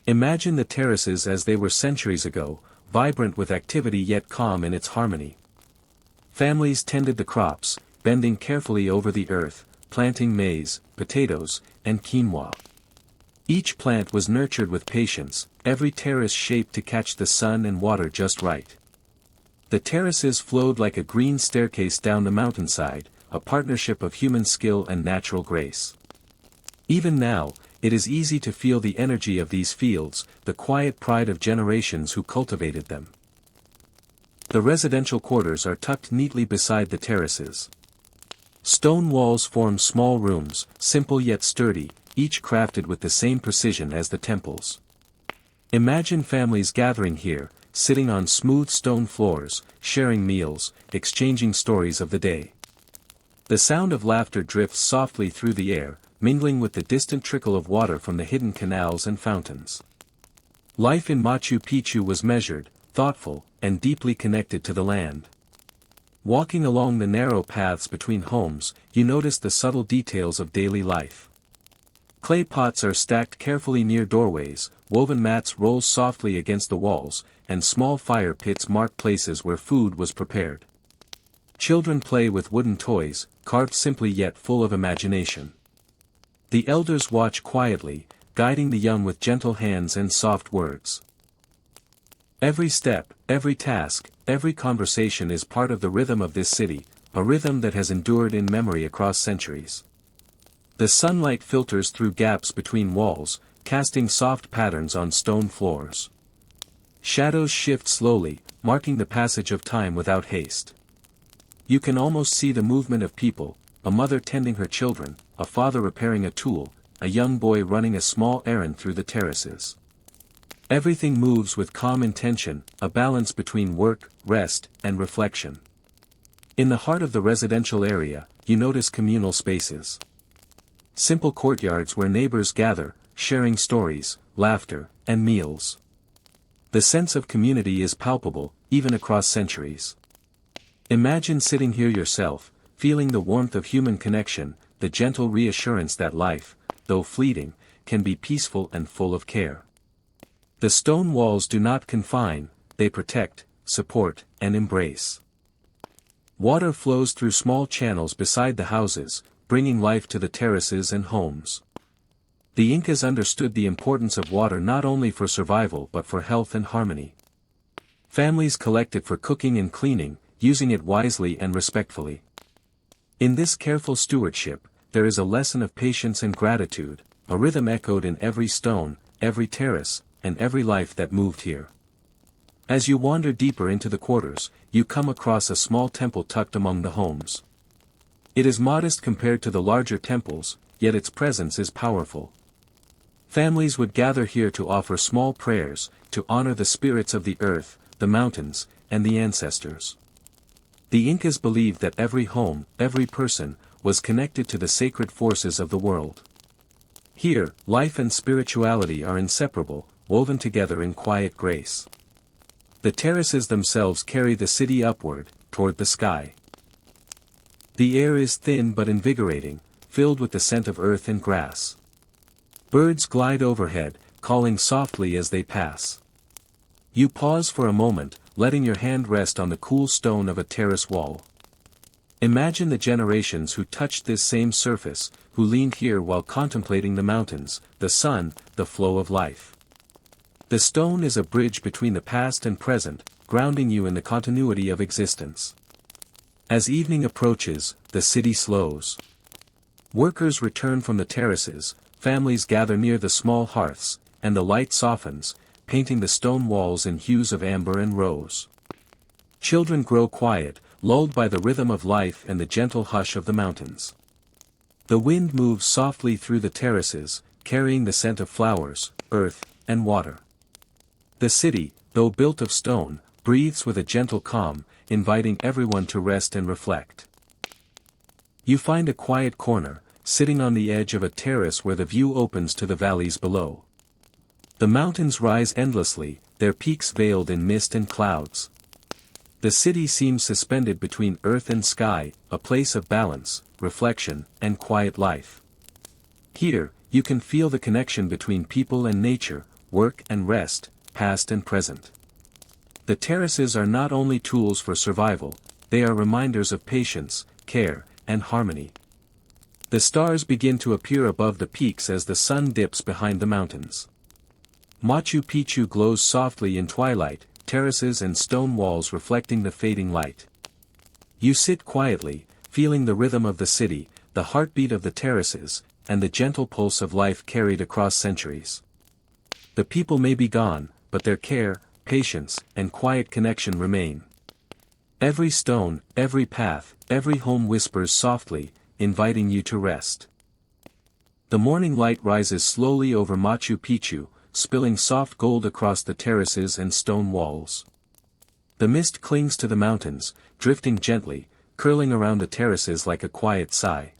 Imagine the terraces as they were centuries ago, vibrant with activity yet calm in its harmony. Families tended the crops, bending carefully over the earth, planting maize, potatoes, and quinoa. Each plant was nurtured with patience, every terrace shaped to catch the sun and water just right. The terraces flowed like a green staircase down the mountainside, a partnership of human skill and natural grace. Even now, it is easy to feel the energy of these fields, the quiet pride of generations who cultivated them. The residential quarters are tucked neatly beside the terraces. Stone walls form small rooms, simple yet sturdy, each crafted with the same precision as the temples. Imagine families gathering here, sitting on smooth stone floors, sharing meals, exchanging stories of the day. The sound of laughter drifts softly through the air, mingling with the distant trickle of water from the hidden canals and fountains. Life in Machu Picchu was measured, thoughtful, and deeply connected to the land. Walking along the narrow paths between homes, you notice the subtle details of daily life. Clay pots are stacked carefully near doorways, woven mats roll softly against the walls, and small fire pits mark places where food was prepared. Children play with wooden toys, carved simply yet full of imagination. The elders watch quietly, guiding the young with gentle hands and soft words. Every step, every task, every conversation is part of the rhythm of this city, a rhythm that has endured in memory across centuries. The sunlight filters through gaps between walls, casting soft patterns on stone floors. Shadows shift slowly, marking the passage of time without haste. You can almost see the movement of people, a mother tending her children, a father repairing a tool, a young boy running a small errand through the terraces. Everything moves with calm intention, a balance between work, rest, and reflection. In the heart of the residential area, you notice communal spaces. Simple courtyards where neighbors gather, sharing stories, laughter, and meals. The sense of community is palpable, even across centuries. Imagine sitting here yourself, feeling the warmth of human connection, the gentle reassurance that life, though fleeting, can be peaceful and full of care. The stone walls do not confine, they protect, support, and embrace. Water flows through small channels beside the houses, bringing life to the terraces and homes. The Incas understood the importance of water not only for survival but for health and harmony. Families collected for cooking and cleaning, using it wisely and respectfully. In this careful stewardship, there is a lesson of patience and gratitude, a rhythm echoed in every stone, every terrace, and every life that moved here. As you wander deeper into the quarters, you come across a small temple tucked among the homes. It is modest compared to the larger temples, yet its presence is powerful. Families would gather here to offer small prayers, to honor the spirits of the earth, the mountains, and the ancestors. The Incas believed that every home, every person, was connected to the sacred forces of the world. Here, life and spirituality are inseparable, woven together in quiet grace. The terraces themselves carry the city upward, toward the sky. The air is thin but invigorating, filled with the scent of earth and grass. Birds glide overhead, calling softly as they pass. You pause for a moment, letting your hand rest on the cool stone of a terrace wall. Imagine the generations who touched this same surface, who leaned here while contemplating the mountains, the sun, the flow of life. The stone is a bridge between the past and present, grounding you in the continuity of existence. As evening approaches, the city slows. Workers return from the terraces, families gather near the small hearths, and the light softens, painting the stone walls in hues of amber and rose. Children grow quiet, lulled by the rhythm of life and the gentle hush of the mountains. The wind moves softly through the terraces, carrying the scent of flowers, earth, and water. The city, though built of stone, breathes with a gentle calm, inviting everyone to rest and reflect. You find a quiet corner, sitting on the edge of a terrace where the view opens to the valleys below. The mountains rise endlessly, their peaks veiled in mist and clouds. The city seems suspended between earth and sky, a place of balance, reflection, and quiet life. Here, you can feel the connection between people and nature, work and rest, past and present. The terraces are not only tools for survival, they are reminders of patience, care, and harmony. The stars begin to appear above the peaks as the sun dips behind the mountains. Machu Picchu glows softly in twilight, terraces and stone walls reflecting the fading light. You sit quietly, feeling the rhythm of the city, the heartbeat of the terraces, and the gentle pulse of life carried across centuries. The people may be gone, but their care, patience, and quiet connection remain. Every stone, every path, every home whispers softly, inviting you to rest. The morning light rises slowly over Machu Picchu, spilling soft gold across the terraces and stone walls. The mist clings to the mountains, drifting gently, curling around the terraces like a quiet sigh.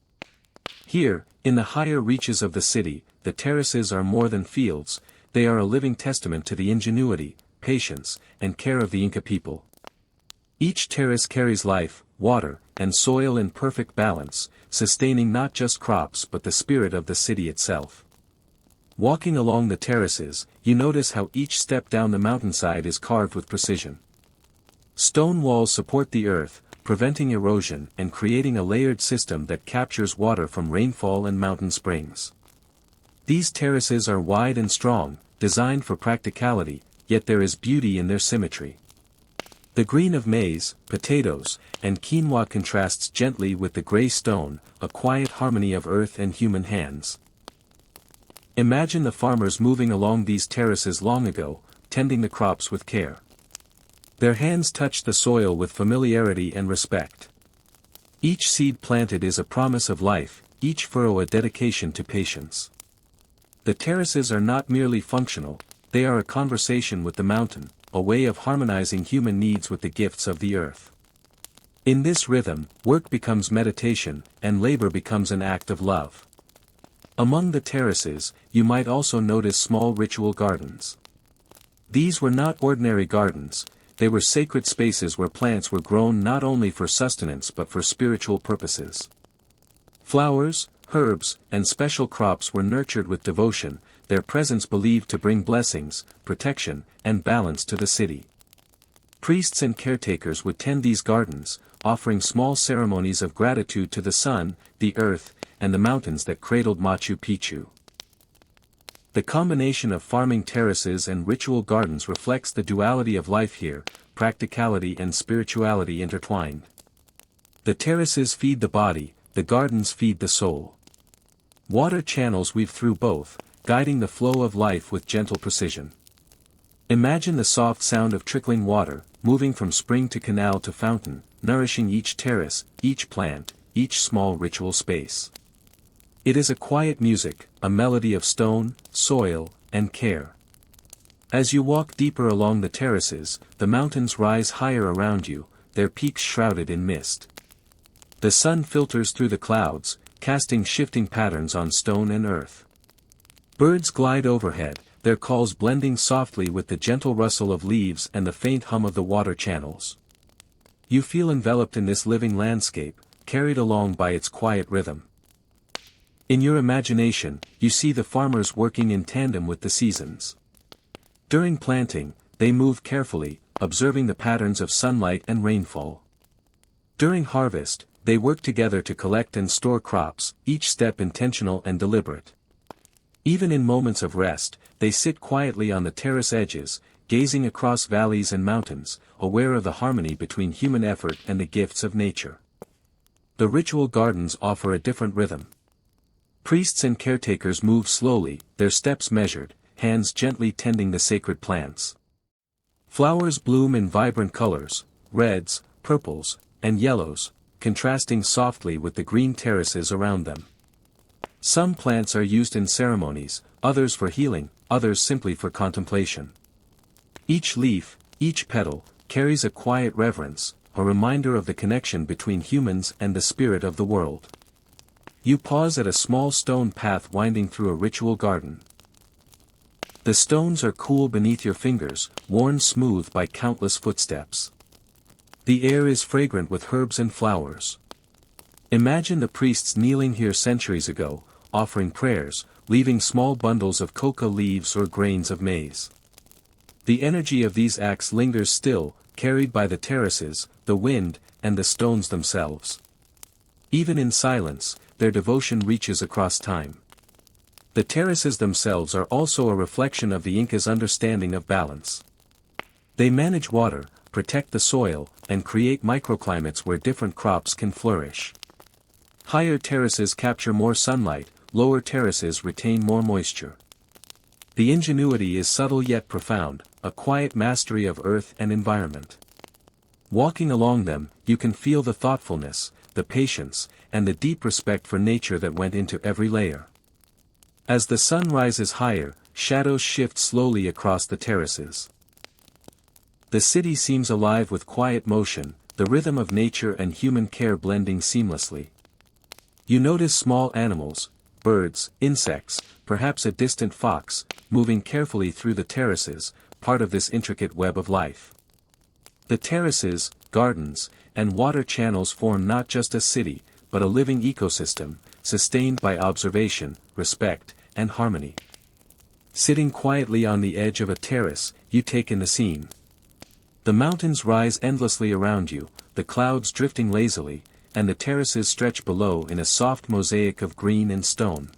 Here, in the higher reaches of the city, the terraces are more than fields, they are a living testament to the ingenuity, patience, and care of the Inca people. Each terrace carries life, water, and soil in perfect balance, sustaining not just crops but the spirit of the city itself. Walking along the terraces, you notice how each step down the mountainside is carved with precision. Stone walls support the earth, preventing erosion and creating a layered system that captures water from rainfall and mountain springs. These terraces are wide and strong, designed for practicality, yet there is beauty in their symmetry. The green of maize, potatoes, and quinoa contrasts gently with the gray stone, a quiet harmony of earth and human hands. Imagine the farmers moving along these terraces long ago, tending the crops with care. Their hands touch the soil with familiarity and respect. Each seed planted is a promise of life, each furrow a dedication to patience. The terraces are not merely functional, they are a conversation with the mountain, a way of harmonizing human needs with the gifts of the earth. In this rhythm, work becomes meditation, and labor becomes an act of love. Among the terraces, you might also notice small ritual gardens. These were not ordinary gardens, they were sacred spaces where plants were grown not only for sustenance but for spiritual purposes. Flowers, herbs, and special crops were nurtured with devotion, their presence believed to bring blessings, protection, and balance to the city. Priests and caretakers would tend these gardens, offering small ceremonies of gratitude to the sun, the earth, and the mountains that cradled Machu Picchu. The combination of farming terraces and ritual gardens reflects the duality of life here, practicality and spirituality intertwined. The terraces feed the body, the gardens feed the soul. Water channels weave through both, guiding the flow of life with gentle precision. Imagine the soft sound of trickling water, moving from spring to canal to fountain, nourishing each terrace, each plant, each small ritual space. It is a quiet music, a melody of stone, soil, and care. As you walk deeper along the terraces, the mountains rise higher around you, their peaks shrouded in mist. The sun filters through the clouds, casting shifting patterns on stone and earth. Birds glide overhead, their calls blending softly with the gentle rustle of leaves and the faint hum of the water channels. You feel enveloped in this living landscape, carried along by its quiet rhythm. In your imagination, you see the farmers working in tandem with the seasons. During planting, they move carefully, observing the patterns of sunlight and rainfall. During harvest, they work together to collect and store crops, each step intentional and deliberate. Even in moments of rest, they sit quietly on the terrace edges, gazing across valleys and mountains, aware of the harmony between human effort and the gifts of nature. The ritual gardens offer a different rhythm. Priests and caretakers move slowly, their steps measured, hands gently tending the sacred plants. Flowers bloom in vibrant colors, reds, purples, and yellows, contrasting softly with the green terraces around them. Some plants are used in ceremonies, others for healing, others simply for contemplation. Each leaf, each petal, carries a quiet reverence, a reminder of the connection between humans and the spirit of the world. You pause at a small stone path winding through a ritual garden. The stones are cool beneath your fingers, worn smooth by countless footsteps. The air is fragrant with herbs and flowers. Imagine the priests kneeling here centuries ago, offering prayers, leaving small bundles of coca leaves or grains of maize. The energy of these acts lingers still, carried by the terraces, the wind, and the stones themselves. Even in silence, their devotion reaches across time. The terraces themselves are also a reflection of the Inca's understanding of balance. They manage water, protect the soil, and create microclimates where different crops can flourish. Higher terraces capture more sunlight, lower terraces retain more moisture. The ingenuity is subtle yet profound, a quiet mastery of earth and environment. Walking along them, you can feel the thoughtfulness, the patience, and the deep respect for nature that went into every layer. As the sun rises higher, shadows shift slowly across the terraces. The city seems alive with quiet motion, the rhythm of nature and human care blending seamlessly. You notice small animals, birds, insects, perhaps a distant fox, moving carefully through the terraces, part of this intricate web of life. The terraces, gardens, and water channels form not just a city, but a living ecosystem, sustained by observation, respect, and harmony. Sitting quietly on the edge of a terrace, you take in the scene. The mountains rise endlessly around you, the clouds drifting lazily, and the terraces stretch below in a soft mosaic of green and stone.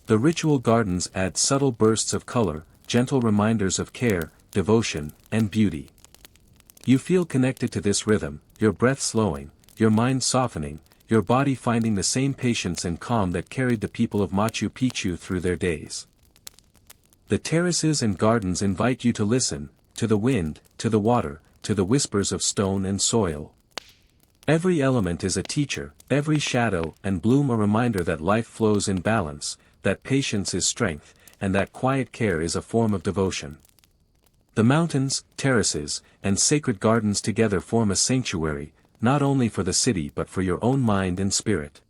The ritual gardens add subtle bursts of color, gentle reminders of care, devotion, and beauty. You feel connected to this rhythm, your breath slowing, your mind softening, your body finding the same patience and calm that carried the people of Machu Picchu through their days. The terraces and gardens invite you to listen, to the wind, to the water, to the whispers of stone and soil. Every element is a teacher, every shadow and bloom a reminder that life flows in balance, that patience is strength, and that quiet care is a form of devotion. The mountains, terraces, and sacred gardens together form a sanctuary, not only for the city but for your own mind and spirit.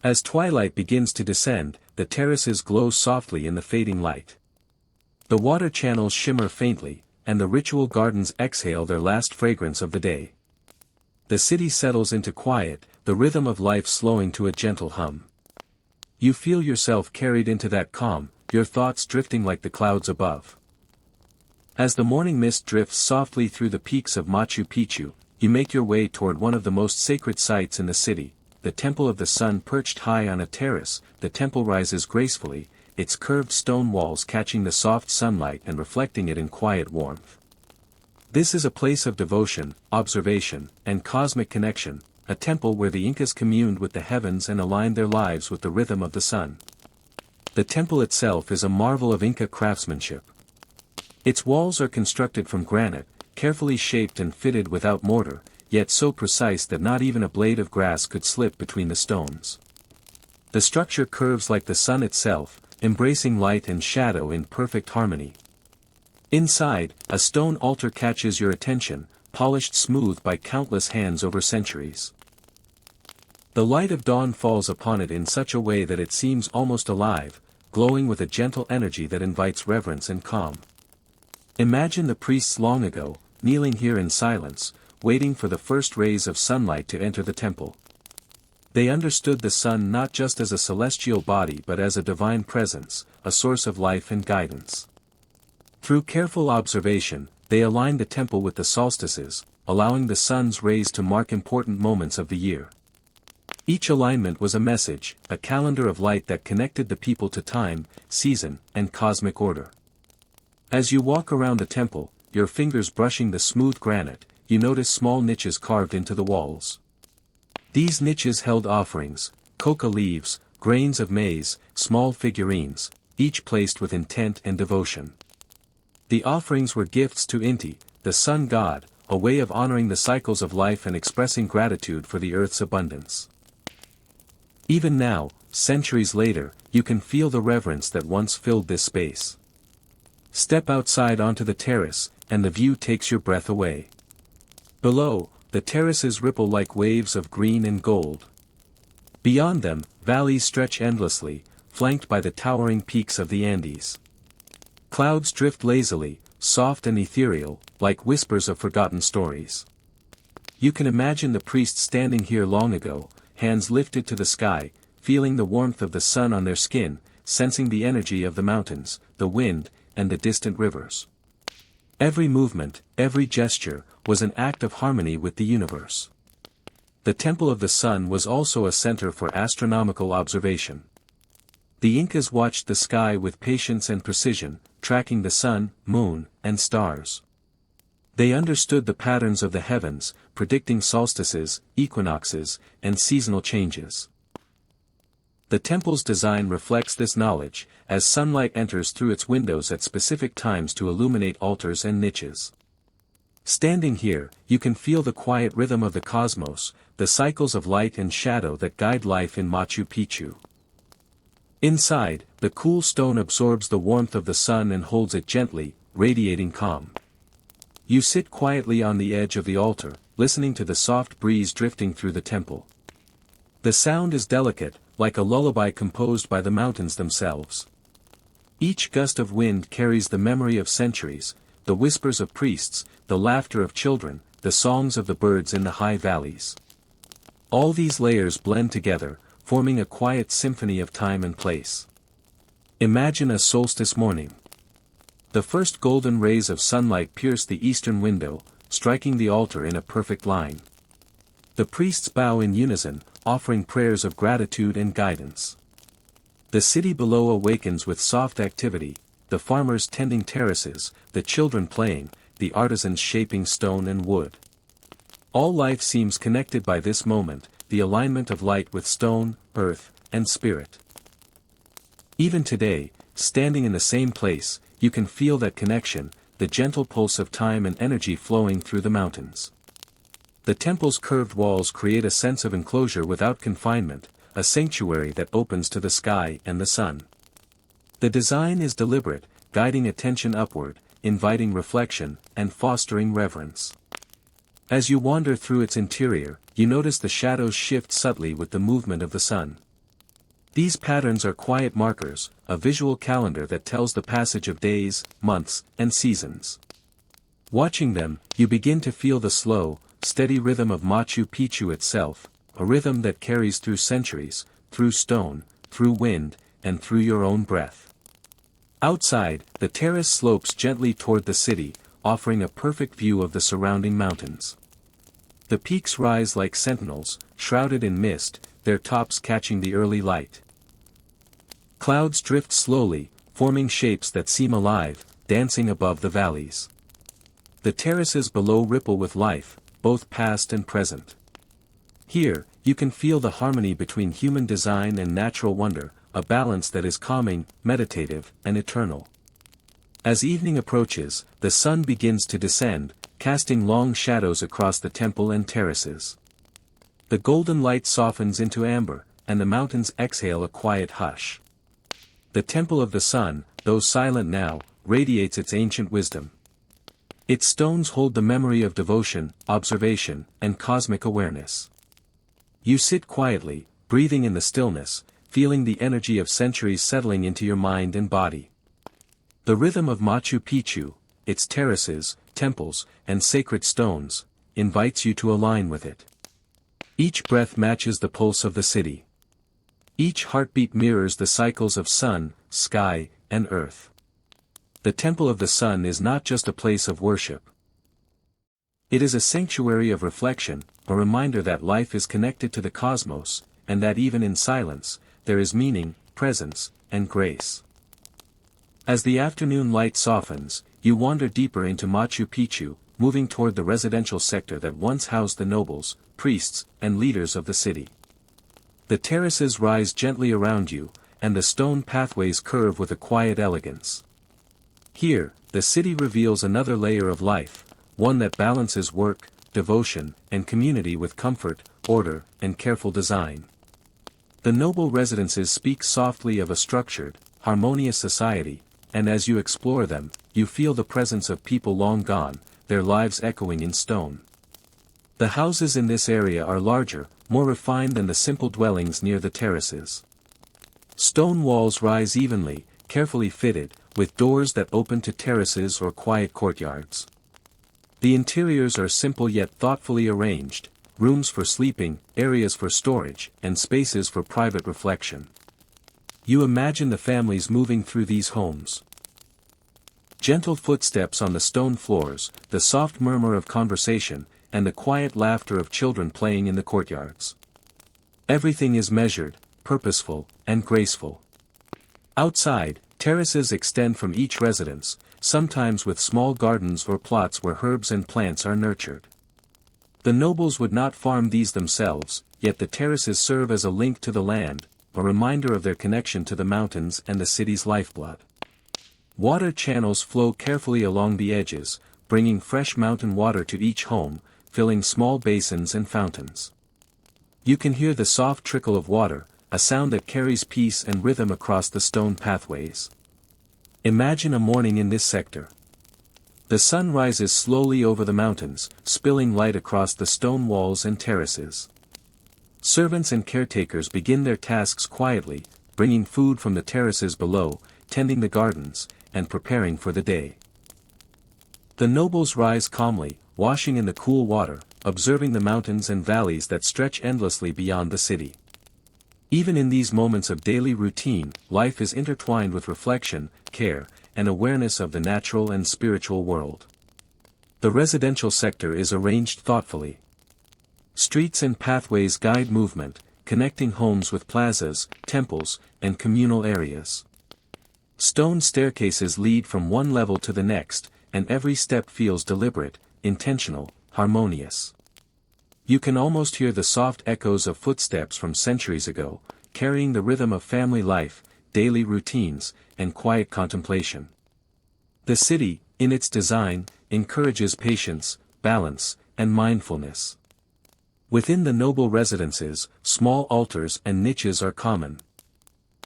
As twilight begins to descend, the terraces glow softly in the fading light. The water channels shimmer faintly, and the ritual gardens exhale their last fragrance of the day. The city settles into quiet, the rhythm of life slowing to a gentle hum. You feel yourself carried into that calm, your thoughts drifting like the clouds above. As the morning mist drifts softly through the peaks of Machu Picchu, you make your way toward one of the most sacred sites in the city, the Temple of the Sun. Perched high on a terrace, the temple rises gracefully, its curved stone walls catching the soft sunlight and reflecting it in quiet warmth. This is a place of devotion, observation, and cosmic connection, a temple where the Incas communed with the heavens and aligned their lives with the rhythm of the sun. The temple itself is a marvel of Inca craftsmanship. Its walls are constructed from granite, carefully shaped and fitted without mortar, yet so precise that not even a blade of grass could slip between the stones. The structure curves like the sun itself, embracing light and shadow in perfect harmony. Inside, a stone altar catches your attention, polished smooth by countless hands over centuries. The light of dawn falls upon it in such a way that it seems almost alive, glowing with a gentle energy that invites reverence and calm. Imagine the priests long ago, kneeling here in silence, waiting for the first rays of sunlight to enter the temple. They understood the sun not just as a celestial body but as a divine presence, a source of life and guidance. Through careful observation, they aligned the temple with the solstices, allowing the sun's rays to mark important moments of the year. Each alignment was a message, a calendar of light that connected the people to time, season, and cosmic order. As you walk around the temple, your fingers brushing the smooth granite, you notice small niches carved into the walls. These niches held offerings, coca leaves, grains of maize, small figurines, each placed with intent and devotion. The offerings were gifts to Inti, the sun god, a way of honoring the cycles of life and expressing gratitude for the earth's abundance. Even now, centuries later, you can feel the reverence that once filled this space. Step outside onto the terrace, and the view takes your breath away. Below, the terraces ripple like waves of green and gold. Beyond them, valleys stretch endlessly, flanked by the towering peaks of the Andes. Clouds drift lazily, soft and ethereal, like whispers of forgotten stories. You can imagine the priests standing here long ago, hands lifted to the sky, feeling the warmth of the sun on their skin, sensing the energy of the mountains, the wind, and the distant rivers. Every movement, every gesture, was an act of harmony with the universe. The Temple of the Sun was also a center for astronomical observation. The Incas watched the sky with patience and precision, tracking the sun, moon, and stars. They understood the patterns of the heavens, predicting solstices, equinoxes, and seasonal changes. The temple's design reflects this knowledge, as sunlight enters through its windows at specific times to illuminate altars and niches. Standing here, you can feel the quiet rhythm of the cosmos, the cycles of light and shadow that guide life in Machu Picchu. Inside, the cool stone absorbs the warmth of the sun and holds it gently, radiating calm. You sit quietly on the edge of the altar, listening to the soft breeze drifting through the temple. The sound is delicate, like a lullaby composed by the mountains themselves. Each gust of wind carries the memory of centuries, the whispers of priests, the laughter of children, the songs of the birds in the high valleys. All these layers blend together, forming a quiet symphony of time and place. Imagine a solstice morning. The first golden rays of sunlight pierce the eastern window, striking the altar in a perfect line. The priests bow in unison, offering prayers of gratitude and guidance. The city below awakens with soft activity, the farmers tending terraces, the children playing, the artisans shaping stone and wood. All life seems connected by this moment, the alignment of light with stone, earth, and spirit. Even today, standing in the same place, you can feel that connection, the gentle pulse of time and energy flowing through the mountains. The temple's curved walls create a sense of enclosure without confinement, a sanctuary that opens to the sky and the sun. The design is deliberate, guiding attention upward, inviting reflection, and fostering reverence. As you wander through its interior, you notice the shadows shift subtly with the movement of the sun. These patterns are quiet markers, a visual calendar that tells the passage of days, months, and seasons. Watching them, you begin to feel the slow, steady rhythm of Machu Picchu itself, a rhythm that carries through centuries, through stone, through wind, and through your own breath. Outside, the terrace slopes gently toward the city, offering a perfect view of the surrounding mountains. The peaks rise like sentinels, shrouded in mist, their tops catching the early light. Clouds drift slowly, forming shapes that seem alive, dancing above the valleys. The terraces below ripple with life, both past and present. Here, you can feel the harmony between human design and natural wonder, a balance that is calming, meditative, and eternal. As evening approaches, the sun begins to descend, casting long shadows across the temple and terraces. The golden light softens into amber, and the mountains exhale a quiet hush. The Temple of the Sun, though silent now, radiates its ancient wisdom. Its stones hold the memory of devotion, observation, and cosmic awareness. You sit quietly, breathing in the stillness, feeling the energy of centuries settling into your mind and body. The rhythm of Machu Picchu, its terraces, temples, and sacred stones, invites you to align with it. Each breath matches the pulse of the city. Each heartbeat mirrors the cycles of sun, sky, and earth. The Temple of the Sun is not just a place of worship. It is a sanctuary of reflection, a reminder that life is connected to the cosmos, and that even in silence, there is meaning, presence, and grace. As the afternoon light softens, you wander deeper into Machu Picchu, moving toward the residential sector that once housed the nobles, priests, and leaders of the city. The terraces rise gently around you, and the stone pathways curve with a quiet elegance. Here, the city reveals another layer of life, one that balances work, devotion, and community with comfort, order, and careful design. The noble residences speak softly of a structured, harmonious society, and as you explore them, you feel the presence of people long gone, their lives echoing in stone. The houses in this area are larger, more refined than the simple dwellings near the terraces. Stone walls rise evenly, carefully fitted, with doors that open to terraces or quiet courtyards. The interiors are simple yet thoughtfully arranged, rooms for sleeping, areas for storage, and spaces for private reflection. You imagine the families moving through these homes. Gentle footsteps on the stone floors, the soft murmur of conversation, and the quiet laughter of children playing in the courtyards. Everything is measured, purposeful, and graceful. Outside, terraces extend from each residence, sometimes with small gardens or plots where herbs and plants are nurtured. The nobles would not farm these themselves, yet the terraces serve as a link to the land, a reminder of their connection to the mountains and the city's lifeblood. Water channels flow carefully along the edges, bringing fresh mountain water to each home, filling small basins and fountains. You can hear the soft trickle of water, a sound that carries peace and rhythm across the stone pathways. Imagine a morning in this sector. The sun rises slowly over the mountains, spilling light across the stone walls and terraces. Servants and caretakers begin their tasks quietly, bringing food from the terraces below, tending the gardens, and preparing for the day. The nobles rise calmly, washing in the cool water, observing the mountains and valleys that stretch endlessly beyond the city. Even in these moments of daily routine, life is intertwined with reflection, care, and awareness of the natural and spiritual world. The residential sector is arranged thoughtfully. Streets and pathways guide movement, connecting homes with plazas, temples, and communal areas. Stone staircases lead from one level to the next, and every step feels deliberate, intentional, harmonious. You can almost hear the soft echoes of footsteps from centuries ago, carrying the rhythm of family life, daily routines, and quiet contemplation. The city, in its design, encourages patience, balance, and mindfulness. Within the noble residences, small altars and niches are common.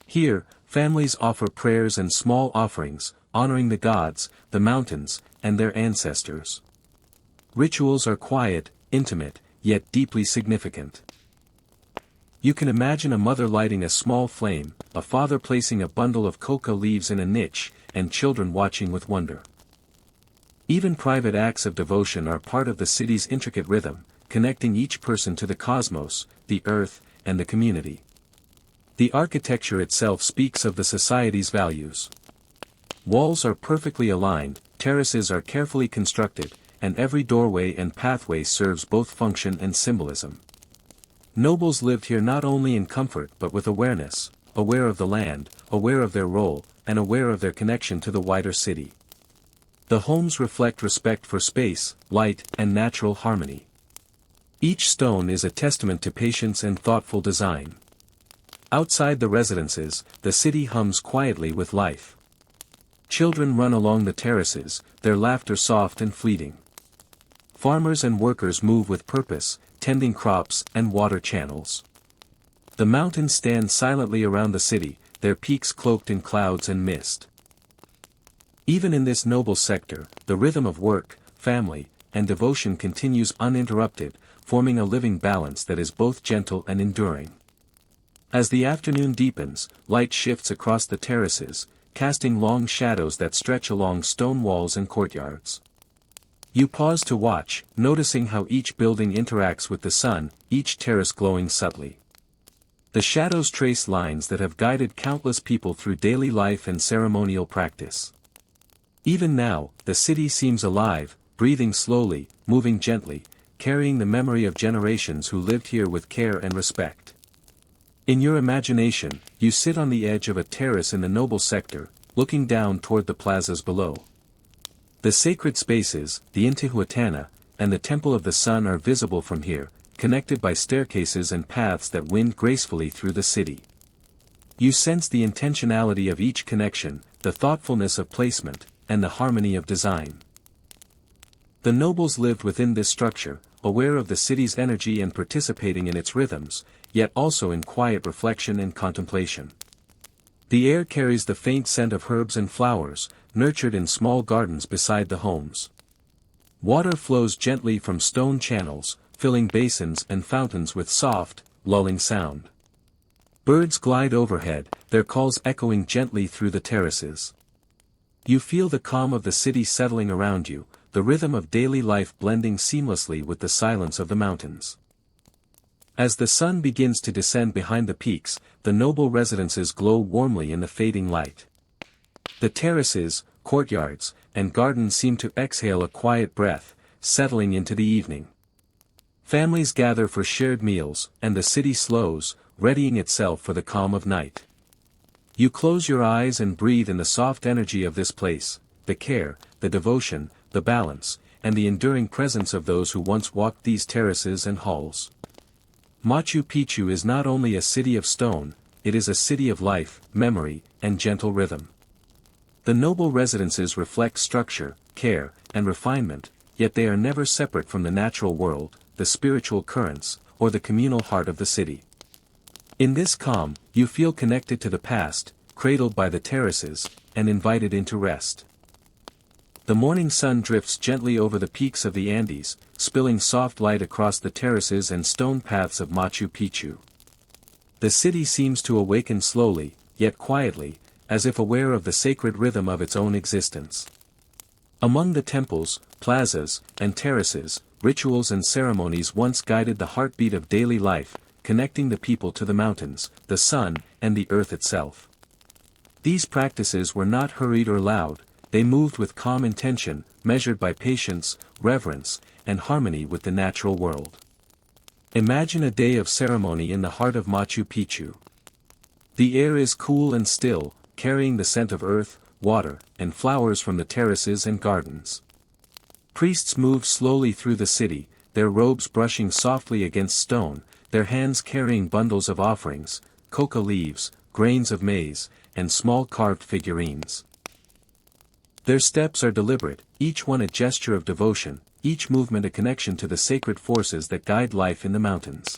Here, families offer prayers and small offerings, honoring the gods, the mountains, and their ancestors. Rituals are quiet, intimate, yet deeply significant. You can imagine a mother lighting a small flame, a father placing a bundle of coca leaves in a niche, and children watching with wonder. Even private acts of devotion are part of the city's intricate rhythm, connecting each person to the cosmos, the earth, and the community. The architecture itself speaks of the society's values. Walls are perfectly aligned, terraces are carefully constructed, and every doorway and pathway serves both function and symbolism. Nobles lived here not only in comfort but with awareness, aware of the land, aware of their role, and aware of their connection to the wider city. The homes reflect respect for space, light, and natural harmony. Each stone is a testament to patience and thoughtful design. Outside the residences, the city hums quietly with life. Children run along the terraces, their laughter soft and fleeting. Farmers and workers move with purpose, tending crops and water channels. The mountains stand silently around the city, their peaks cloaked in clouds and mist. Even in this noble sector, the rhythm of work, family, and devotion continues uninterrupted, forming a living balance that is both gentle and enduring. As the afternoon deepens, light shifts across the terraces, casting long shadows that stretch along stone walls and courtyards. You pause to watch, noticing how each building interacts with the sun, each terrace glowing subtly. The shadows trace lines that have guided countless people through daily life and ceremonial practice. Even now, the city seems alive, breathing slowly, moving gently, carrying the memory of generations who lived here with care and respect. In your imagination, you sit on the edge of a terrace in the noble sector, looking down toward the plazas below. The sacred spaces, the Intihuatana, and the Temple of the Sun are visible from here, connected by staircases and paths that wind gracefully through the city. You sense the intentionality of each connection, the thoughtfulness of placement, and the harmony of design. The nobles lived within this structure, aware of the city's energy and participating in its rhythms, yet also in quiet reflection and contemplation. The air carries the faint scent of herbs and flowers, nurtured in small gardens beside the homes. Water flows gently from stone channels, filling basins and fountains with soft, lulling sound. Birds glide overhead, their calls echoing gently through the terraces. You feel the calm of the city settling around you, the rhythm of daily life blending seamlessly with the silence of the mountains. As the sun begins to descend behind the peaks, the noble residences glow warmly in the fading light. The terraces, courtyards, and gardens seem to exhale a quiet breath, settling into the evening. Families gather for shared meals, and the city slows, readying itself for the calm of night. You close your eyes and breathe in the soft energy of this place, the care, the devotion, the balance, and the enduring presence of those who once walked these terraces and halls. Machu Picchu is not only a city of stone, it is a city of life, memory, and gentle rhythm. The noble residences reflect structure, care, and refinement, yet they are never separate from the natural world, the spiritual currents, or the communal heart of the city. In this calm, you feel connected to the past, cradled by the terraces, and invited into rest. The morning sun drifts gently over the peaks of the Andes, spilling soft light across the terraces and stone paths of Machu Picchu. The city seems to awaken slowly, yet quietly, as if aware of the sacred rhythm of its own existence. Among the temples, plazas, and terraces, rituals and ceremonies once guided the heartbeat of daily life, connecting the people to the mountains, the sun, and the earth itself. These practices were not hurried or loud, they moved with calm intention, measured by patience, reverence, and harmony with the natural world. Imagine a day of ceremony in the heart of Machu Picchu. The air is cool and still, carrying the scent of earth, water, and flowers from the terraces and gardens. Priests move slowly through the city, their robes brushing softly against stone, their hands carrying bundles of offerings, coca leaves, grains of maize, and small carved figurines. Their steps are deliberate, each one a gesture of devotion, each movement a connection to the sacred forces that guide life in the mountains.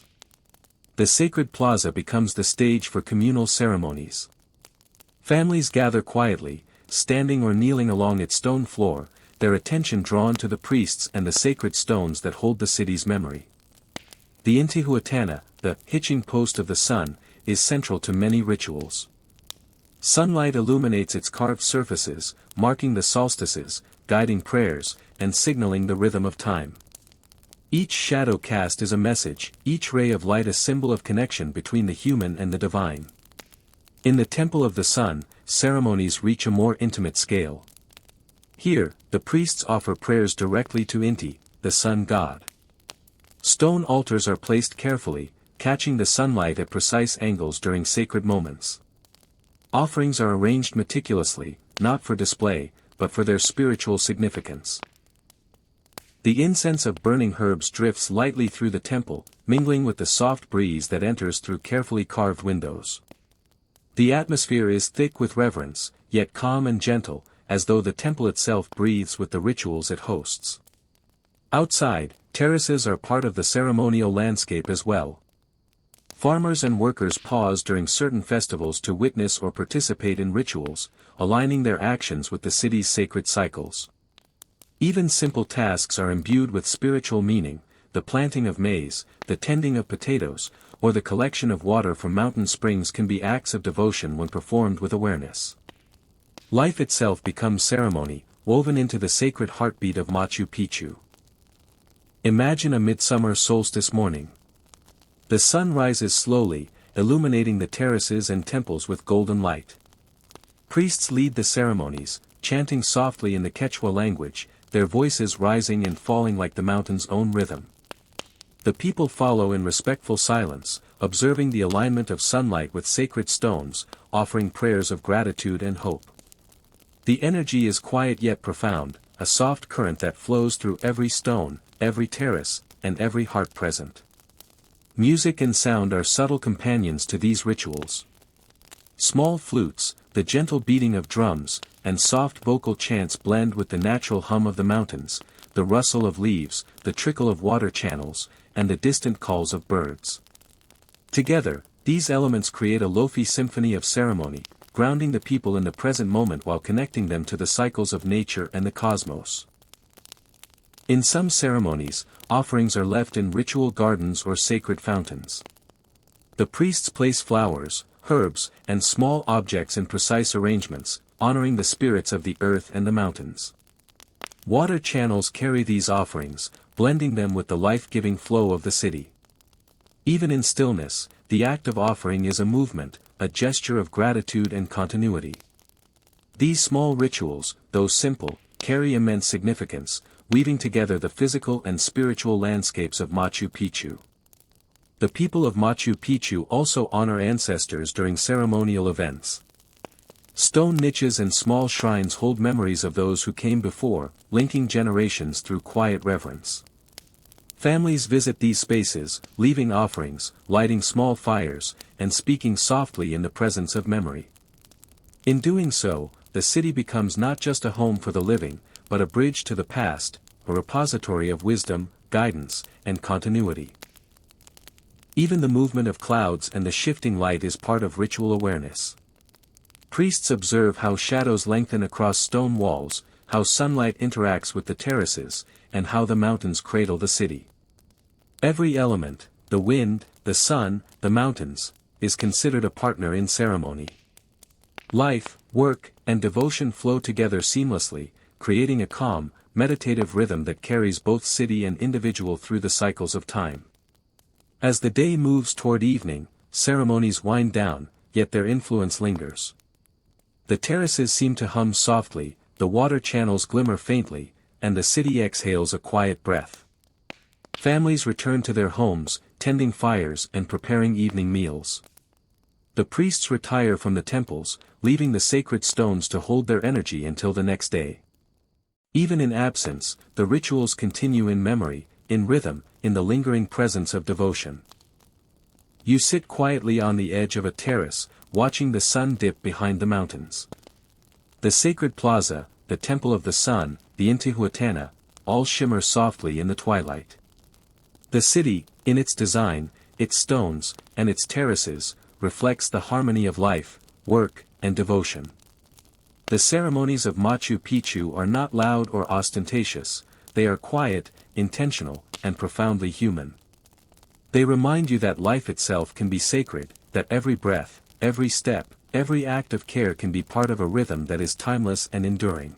The sacred plaza becomes the stage for communal ceremonies. Families gather quietly, standing or kneeling along its stone floor, their attention drawn to the priests and the sacred stones that hold the city's memory. The Intihuatana, the hitching post of the sun, is central to many rituals. Sunlight illuminates its carved surfaces, marking the solstices, guiding prayers, and signaling the rhythm of time. Each shadow cast is a message, each ray of light a symbol of connection between the human and the divine. In the Temple of the Sun, ceremonies reach a more intimate scale. Here, the priests offer prayers directly to Inti, the sun god. Stone altars are placed carefully, catching the sunlight at precise angles during sacred moments. Offerings are arranged meticulously, not for display, but for their spiritual significance. The incense of burning herbs drifts lightly through the temple, mingling with the soft breeze that enters through carefully carved windows. The atmosphere is thick with reverence, yet calm and gentle, as though the temple itself breathes with the rituals it hosts. Outside, terraces are part of the ceremonial landscape as well. Farmers and workers pause during certain festivals to witness or participate in rituals, aligning their actions with the city's sacred cycles. Even simple tasks are imbued with spiritual meaning, the planting of maize, the tending of potatoes, or the collection of water from mountain springs can be acts of devotion when performed with awareness. Life itself becomes ceremony, woven into the sacred heartbeat of Machu Picchu. Imagine a midsummer solstice morning. The sun rises slowly, illuminating the terraces and temples with golden light. Priests lead the ceremonies, chanting softly in the Quechua language, their voices rising and falling like the mountain's own rhythm. The people follow in respectful silence, observing the alignment of sunlight with sacred stones, offering prayers of gratitude and hope. The energy is quiet yet profound, a soft current that flows through every stone, every terrace, and every heart present. Music and sound are subtle companions to these rituals. Small flutes, the gentle beating of drums, and soft vocal chants blend with the natural hum of the mountains, the rustle of leaves, the trickle of water channels, and the distant calls of birds. Together, these elements create a Lofi symphony of ceremony, grounding the people in the present moment while connecting them to the cycles of nature and the cosmos. In some ceremonies, offerings are left in ritual gardens or sacred fountains. The priests place flowers, herbs, and small objects in precise arrangements, honoring the spirits of the earth and the mountains. Water channels carry these offerings, blending them with the life-giving flow of the city. Even in stillness, the act of offering is a movement, a gesture of gratitude and continuity. These small rituals, though simple, carry immense significance, weaving together the physical and spiritual landscapes of Machu Picchu. The people of Machu Picchu also honor ancestors during ceremonial events. Stone niches and small shrines hold memories of those who came before, linking generations through quiet reverence. Families visit these spaces, leaving offerings, lighting small fires, and speaking softly in the presence of memory. In doing so, the city becomes not just a home for the living, but a bridge to the past, a repository of wisdom, guidance, and continuity. Even the movement of clouds and the shifting light is part of ritual awareness. Priests observe how shadows lengthen across stone walls, how sunlight interacts with the terraces, and how the mountains cradle the city. Every element, the wind, the sun, the mountains, is considered a partner in ceremony. Life, work, and devotion flow together seamlessly, creating a calm, meditative rhythm that carries both city and individual through the cycles of time. As the day moves toward evening, ceremonies wind down, yet their influence lingers. The terraces seem to hum softly, the water channels glimmer faintly, and the city exhales a quiet breath. Families return to their homes, tending fires and preparing evening meals. The priests retire from the temples, leaving the sacred stones to hold their energy until the next day. Even in absence, the rituals continue in memory, in rhythm, in the lingering presence of devotion. You sit quietly on the edge of a terrace, watching the sun dip behind the mountains. The sacred plaza, the temple of the sun, the Intihuatana, all shimmer softly in the twilight. The city, in its design, its stones, and its terraces, reflects the harmony of life, work, and devotion. The ceremonies of Machu Picchu are not loud or ostentatious, they are quiet, intentional, and profoundly human. They remind you that life itself can be sacred, that every breath, every step, every act of care can be part of a rhythm that is timeless and enduring.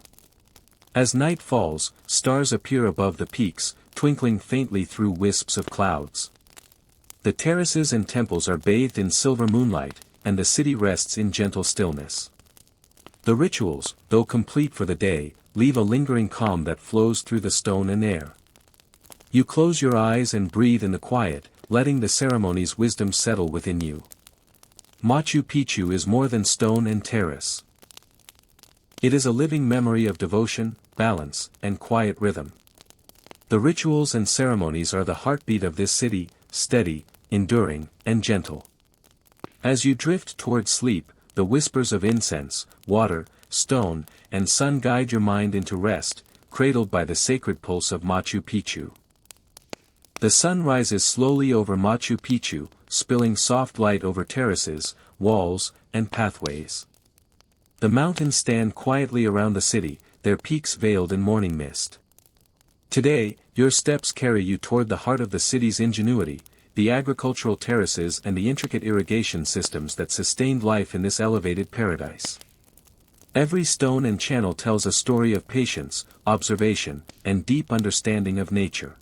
As night falls, stars appear above the peaks, twinkling faintly through wisps of clouds. The terraces and temples are bathed in silver moonlight, and the city rests in gentle stillness. The rituals, though complete for the day, leave a lingering calm that flows through the stone and air. You close your eyes and breathe in the quiet, letting the ceremony's wisdom settle within you. Machu Picchu is more than stone and terrace. It is a living memory of devotion, balance, and quiet rhythm. The rituals and ceremonies are the heartbeat of this city, steady, enduring, and gentle. As you drift toward sleep, the whispers of incense, water, stone, and sun guide your mind into rest, cradled by the sacred pulse of Machu Picchu. The sun rises slowly over Machu Picchu, spilling soft light over terraces, walls, and pathways. The mountains stand quietly around the city, their peaks veiled in morning mist. Today, your steps carry you toward the heart of the city's ingenuity, the agricultural terraces and the intricate irrigation systems that sustained life in this elevated paradise. Every stone and channel tells a story of patience, observation, and deep understanding of nature.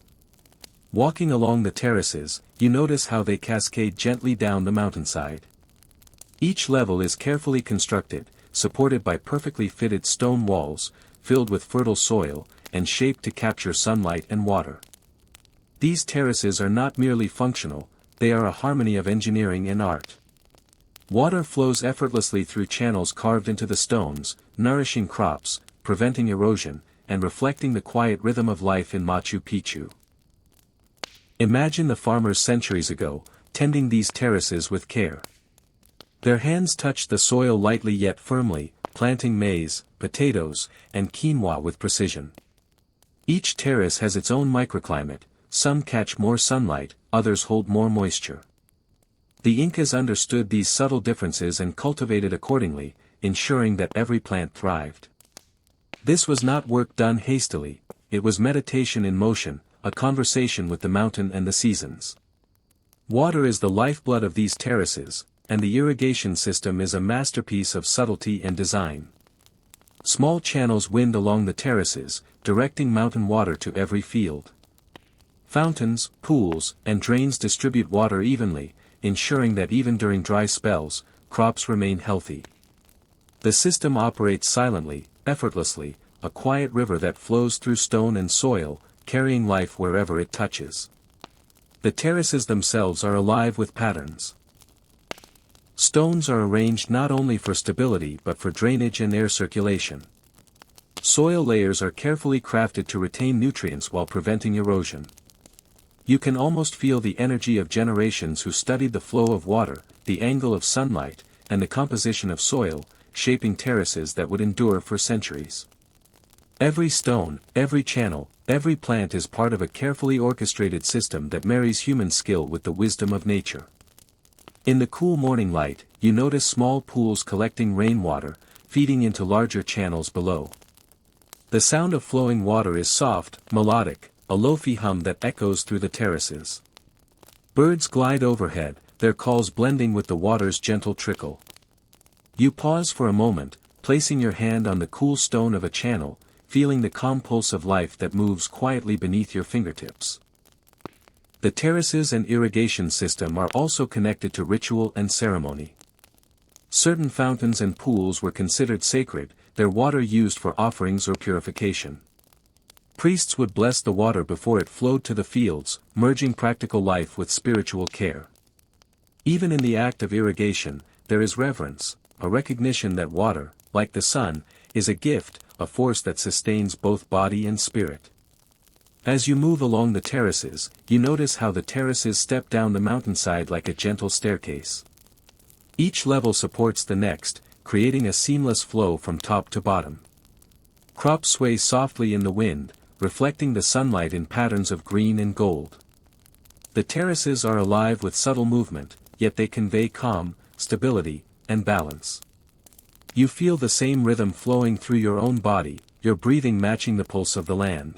Walking along the terraces, you notice how they cascade gently down the mountainside. Each level is carefully constructed, supported by perfectly fitted stone walls, filled with fertile soil, and shaped to capture sunlight and water. These terraces are not merely functional, they are a harmony of engineering and art. Water flows effortlessly through channels carved into the stones, nourishing crops, preventing erosion, and reflecting the quiet rhythm of life in Machu Picchu. Imagine the farmers centuries ago, tending these terraces with care. Their hands touched the soil lightly yet firmly, planting maize, potatoes, and quinoa with precision. Each terrace has its own microclimate, some catch more sunlight, others hold more moisture. The Incas understood these subtle differences and cultivated accordingly, ensuring that every plant thrived. This was not work done hastily, it was meditation in motion, a conversation with the mountain and the seasons. Water is the lifeblood of these terraces, and the irrigation system is a masterpiece of subtlety and design. Small channels wind along the terraces, directing mountain water to every field. Fountains, pools, and drains distribute water evenly, ensuring that even during dry spells, crops remain healthy. The system operates silently, effortlessly, a quiet river that flows through stone and soil, carrying life wherever it touches. The terraces themselves are alive with patterns. Stones are arranged not only for stability but for drainage and air circulation. Soil layers are carefully crafted to retain nutrients while preventing erosion. You can almost feel the energy of generations who studied the flow of water, the angle of sunlight, and the composition of soil, shaping terraces that would endure for centuries. Every stone, every channel, every plant is part of a carefully orchestrated system that marries human skill with the wisdom of nature. In the cool morning light, you notice small pools collecting rainwater, feeding into larger channels below. The sound of flowing water is soft, melodic, a Lofi hum that echoes through the terraces. Birds glide overhead, their calls blending with the water's gentle trickle. You pause for a moment, placing your hand on the cool stone of a channel, feeling the calm pulse of life that moves quietly beneath your fingertips. The terraces and irrigation system are also connected to ritual and ceremony. Certain fountains and pools were considered sacred, their water used for offerings or purification. Priests would bless the water before it flowed to the fields, merging practical life with spiritual care. Even in the act of irrigation, there is reverence, a recognition that water, like the sun, is a gift, a force that sustains both body and spirit. As you move along the terraces, you notice how the terraces step down the mountainside like a gentle staircase. Each level supports the next, creating a seamless flow from top to bottom. Crops sway softly in the wind, reflecting the sunlight in patterns of green and gold. The terraces are alive with subtle movement, yet they convey calm, stability, and balance. You feel the same rhythm flowing through your own body, your breathing matching the pulse of the land.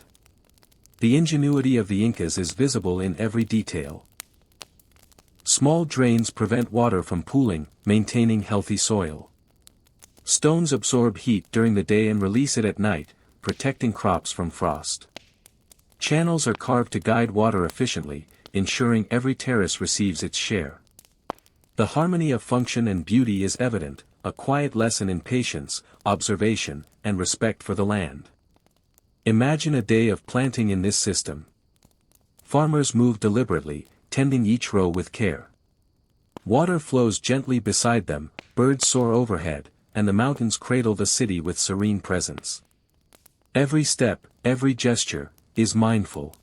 The ingenuity of the Incas is visible in every detail. Small drains prevent water from pooling, maintaining healthy soil. Stones absorb heat during the day and release it at night, protecting crops from frost. Channels are carved to guide water efficiently, ensuring every terrace receives its share. The harmony of function and beauty is evident, a quiet lesson in patience, observation, and respect for the land. Imagine a day of planting in this system. Farmers move deliberately, tending each row with care. Water flows gently beside them, birds soar overhead, and the mountains cradle the city with serene presence. Every step, every gesture, is mindful.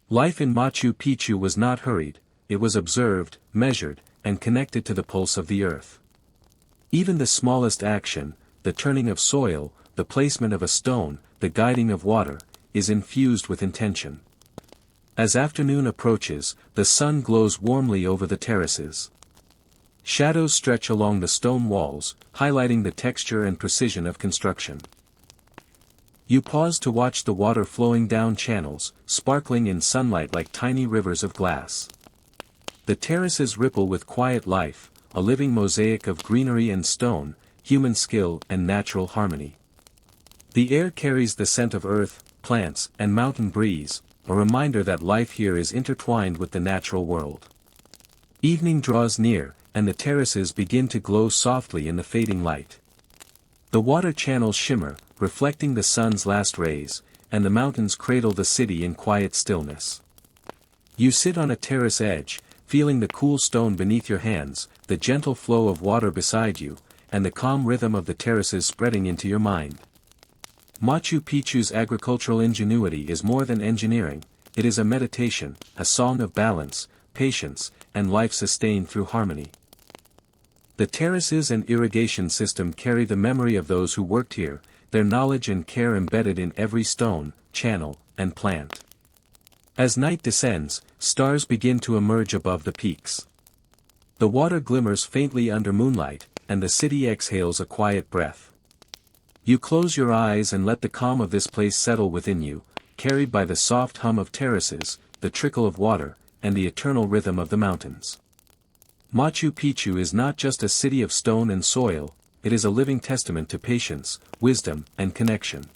Life in Machu Picchu was not hurried, it was observed, measured, and connected to the pulse of the earth. Even the smallest action, the turning of soil, the placement of a stone, the guiding of water, is infused with intention. As afternoon approaches, the sun glows warmly over the terraces. Shadows stretch along the stone walls, highlighting the texture and precision of construction. You pause to watch the water flowing down channels, sparkling in sunlight like tiny rivers of glass. The terraces ripple with quiet life, a living mosaic of greenery and stone, human skill and natural harmony. The air carries the scent of earth, plants, and mountain breeze, a reminder that life here is intertwined with the natural world. Evening draws near, and the terraces begin to glow softly in the fading light. The water channels shimmer, reflecting the sun's last rays, and the mountains cradle the city in quiet stillness. You sit on a terrace edge, feeling the cool stone beneath your hands, the gentle flow of water beside you, and the calm rhythm of the terraces spreading into your mind. Machu Picchu's agricultural ingenuity is more than engineering, it is a meditation, a song of balance, patience, and life sustained through harmony. The terraces and irrigation system carry the memory of those who worked here, their knowledge and care embedded in every stone, channel, and plant. As night descends, stars begin to emerge above the peaks. The water glimmers faintly under moonlight, and the city exhales a quiet breath. You close your eyes and let the calm of this place settle within you, carried by the soft hum of terraces, the trickle of water, and the eternal rhythm of the mountains. Machu Picchu is not just a city of stone and soil, it is a living testament to patience, wisdom, and connection.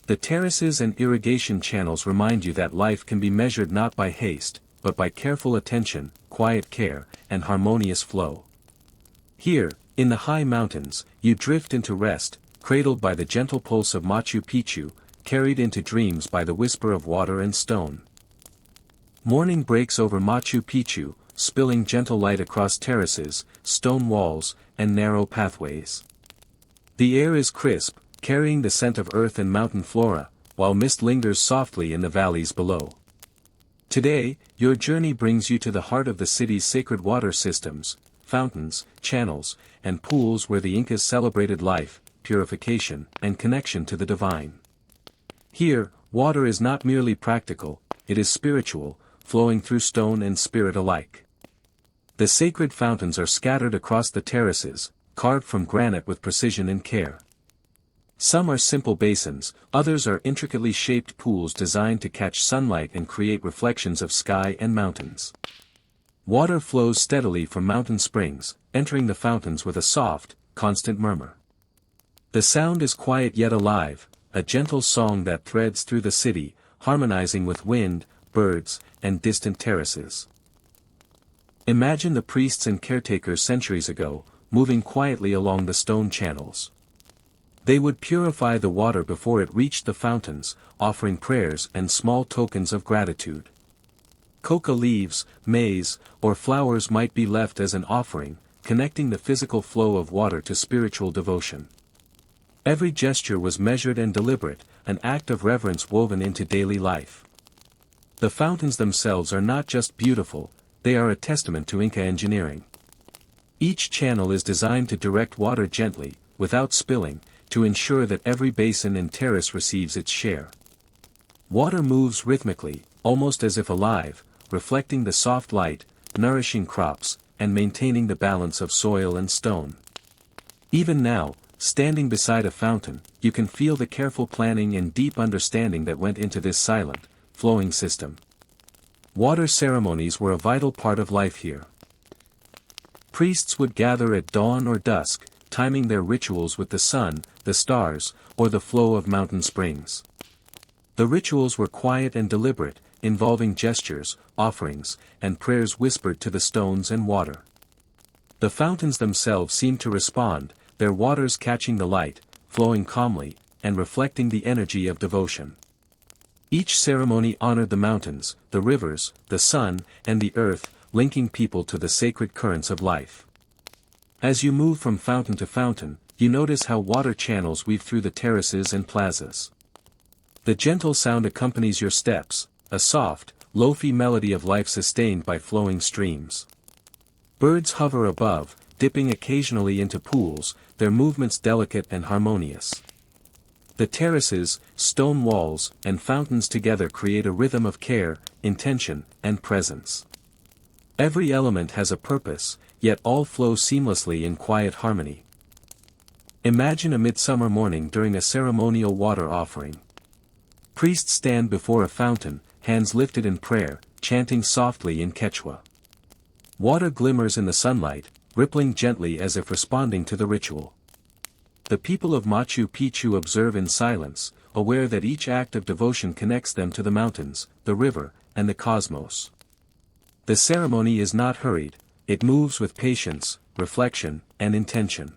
The terraces and irrigation channels remind you that life can be measured not by haste, but by careful attention, quiet care, and harmonious flow. Here, in the high mountains, you drift into rest, cradled by the gentle pulse of Machu Picchu, carried into dreams by the whisper of water and stone. Morning breaks over Machu Picchu, spilling gentle light across terraces, stone walls, and narrow pathways. The air is crisp, carrying the scent of earth and mountain flora, while mist lingers softly in the valleys below. Today, your journey brings you to the heart of the city's sacred water systems, fountains, channels, and pools where the Incas celebrated life, purification, and connection to the divine. Here, water is not merely practical, it is spiritual, flowing through stone and spirit alike. The sacred fountains are scattered across the terraces, carved from granite with precision and care. Some are simple basins, others are intricately shaped pools designed to catch sunlight and create reflections of sky and mountains. Water flows steadily from mountain springs, entering the fountains with a soft, constant murmur. The sound is quiet yet alive, a gentle song that threads through the city, harmonizing with wind, birds, and distant terraces. Imagine the priests and caretakers centuries ago, moving quietly along the stone channels. They would purify the water before it reached the fountains, offering prayers and small tokens of gratitude. Coca leaves, maize, or flowers might be left as an offering, connecting the physical flow of water to spiritual devotion. Every gesture was measured and deliberate, an act of reverence woven into daily life. The fountains themselves are not just beautiful, they are a testament to Inca engineering. Each channel is designed to direct water gently, without spilling, to ensure that every basin and terrace receives its share. Water moves rhythmically, almost as if alive, reflecting the soft light, nourishing crops, and maintaining the balance of soil and stone. Even now, standing beside a fountain, you can feel the careful planning and deep understanding that went into this silent, flowing system. Water ceremonies were a vital part of life here. Priests would gather at dawn or dusk, timing their rituals with the sun, the stars, or the flow of mountain springs. The rituals were quiet and deliberate, involving gestures, offerings, and prayers whispered to the stones and water. The fountains themselves seemed to respond, their waters catching the light, flowing calmly, and reflecting the energy of devotion. Each ceremony honored the mountains, the rivers, the sun, and the earth, linking people to the sacred currents of life. As you move from fountain to fountain, you notice how water channels weave through the terraces and plazas. The gentle sound accompanies your steps, a soft, Lofi melody of life sustained by flowing streams. Birds hover above, dipping occasionally into pools, their movements delicate and harmonious. The terraces, stone walls, and fountains together create a rhythm of care, intention, and presence. Every element has a purpose, yet all flow seamlessly in quiet harmony. Imagine a midsummer morning during a ceremonial water offering. Priests stand before a fountain, hands lifted in prayer, chanting softly in Quechua. Water glimmers in the sunlight, rippling gently as if responding to the ritual. The people of Machu Picchu observe in silence, aware that each act of devotion connects them to the mountains, the river, and the cosmos. The ceremony is not hurried, it moves with patience, reflection, and intention.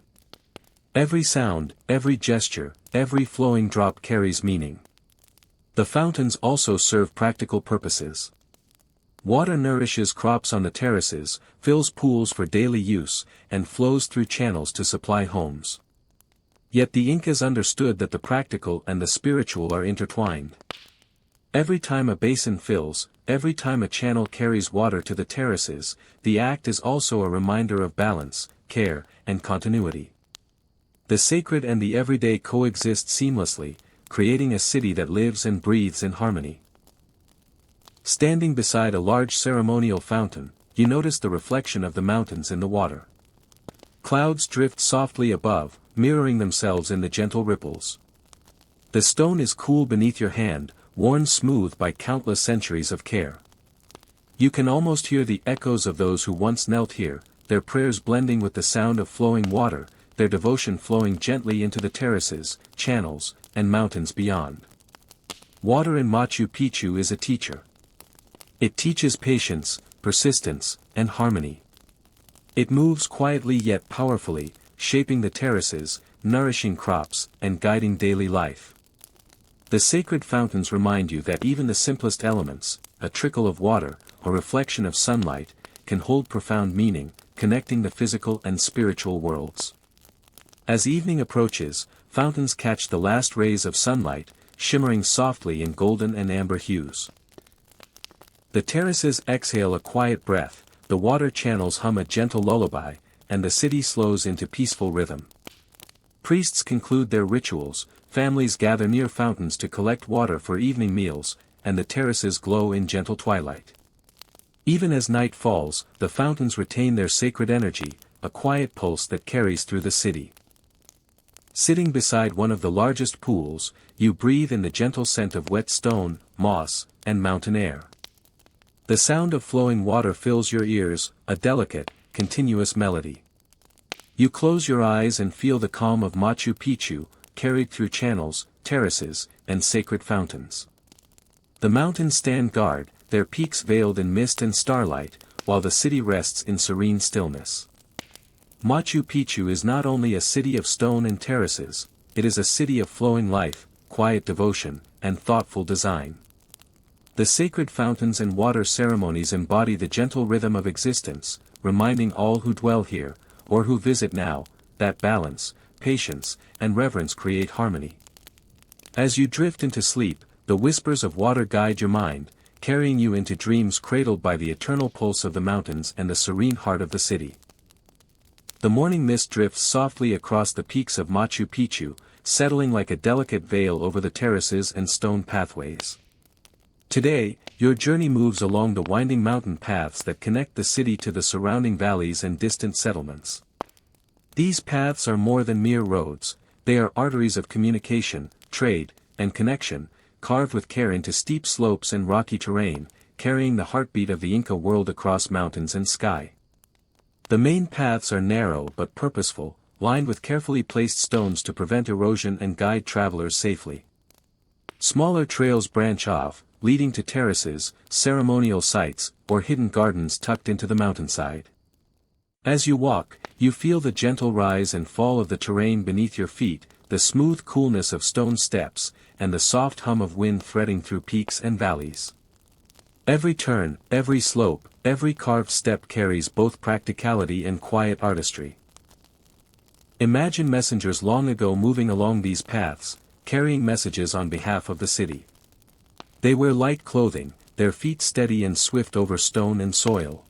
Every sound, every gesture, every flowing drop carries meaning. The fountains also serve practical purposes. Water nourishes crops on the terraces, fills pools for daily use, and flows through channels to supply homes. Yet the Incas understood that the practical and the spiritual are intertwined. Every time a basin fills, every time a channel carries water to the terraces, the act is also a reminder of balance, care, and continuity. The sacred and the everyday coexist seamlessly, creating a city that lives and breathes in harmony. Standing beside a large ceremonial fountain, you notice the reflection of the mountains in the water. Clouds drift softly above, mirroring themselves in the gentle ripples. The stone is cool beneath your hand, worn smooth by countless centuries of care. You can almost hear the echoes of those who once knelt here, their prayers blending with the sound of flowing water, their devotion flowing gently into the terraces, channels, and mountains beyond. Water in Machu Picchu is a teacher. It teaches patience, persistence, and harmony. It moves quietly yet powerfully, shaping the terraces, nourishing crops, and guiding daily life. The sacred fountains remind you that even the simplest elements, a trickle of water, a reflection of sunlight, can hold profound meaning, connecting the physical and spiritual worlds. As evening approaches, fountains catch the last rays of sunlight, shimmering softly in golden and amber hues. The terraces exhale a quiet breath, the water channels hum a gentle lullaby, and the city slows into peaceful rhythm. Priests conclude their rituals, families gather near fountains to collect water for evening meals, and the terraces glow in gentle twilight. Even as night falls, the fountains retain their sacred energy, a quiet pulse that carries through the city. Sitting beside one of the largest pools, you breathe in the gentle scent of wet stone, moss, and mountain air. The sound of flowing water fills your ears, a delicate, continuous melody. You close your eyes and feel the calm of Machu Picchu, carried through channels, terraces, and sacred fountains. The mountains stand guard, their peaks veiled in mist and starlight, while the city rests in serene stillness. Machu Picchu is not only a city of stone and terraces, it is a city of flowing life, quiet devotion, and thoughtful design. The sacred fountains and water ceremonies embody the gentle rhythm of existence, reminding all who dwell here, or who visit now, that balance, patience, and reverence create harmony. As you drift into sleep, the whispers of water guide your mind, carrying you into dreams cradled by the eternal pulse of the mountains and the serene heart of the city. The morning mist drifts softly across the peaks of Machu Picchu, settling like a delicate veil over the terraces and stone pathways. Today, your journey moves along the winding mountain paths that connect the city to the surrounding valleys and distant settlements. These paths are more than mere roads, they are arteries of communication, trade, and connection, carved with care into steep slopes and rocky terrain, carrying the heartbeat of the Inca world across mountains and sky. The main paths are narrow but purposeful, lined with carefully placed stones to prevent erosion and guide travelers safely. Smaller trails branch off, leading to terraces, ceremonial sites, or hidden gardens tucked into the mountainside. As you walk, you feel the gentle rise and fall of the terrain beneath your feet, the smooth coolness of stone steps, and the soft hum of wind threading through peaks and valleys. Every turn, every slope, every carved step carries both practicality and quiet artistry. Imagine messengers long ago moving along these paths, carrying messages on behalf of the city. They wear light clothing, their feet steady and swift over stone and soil.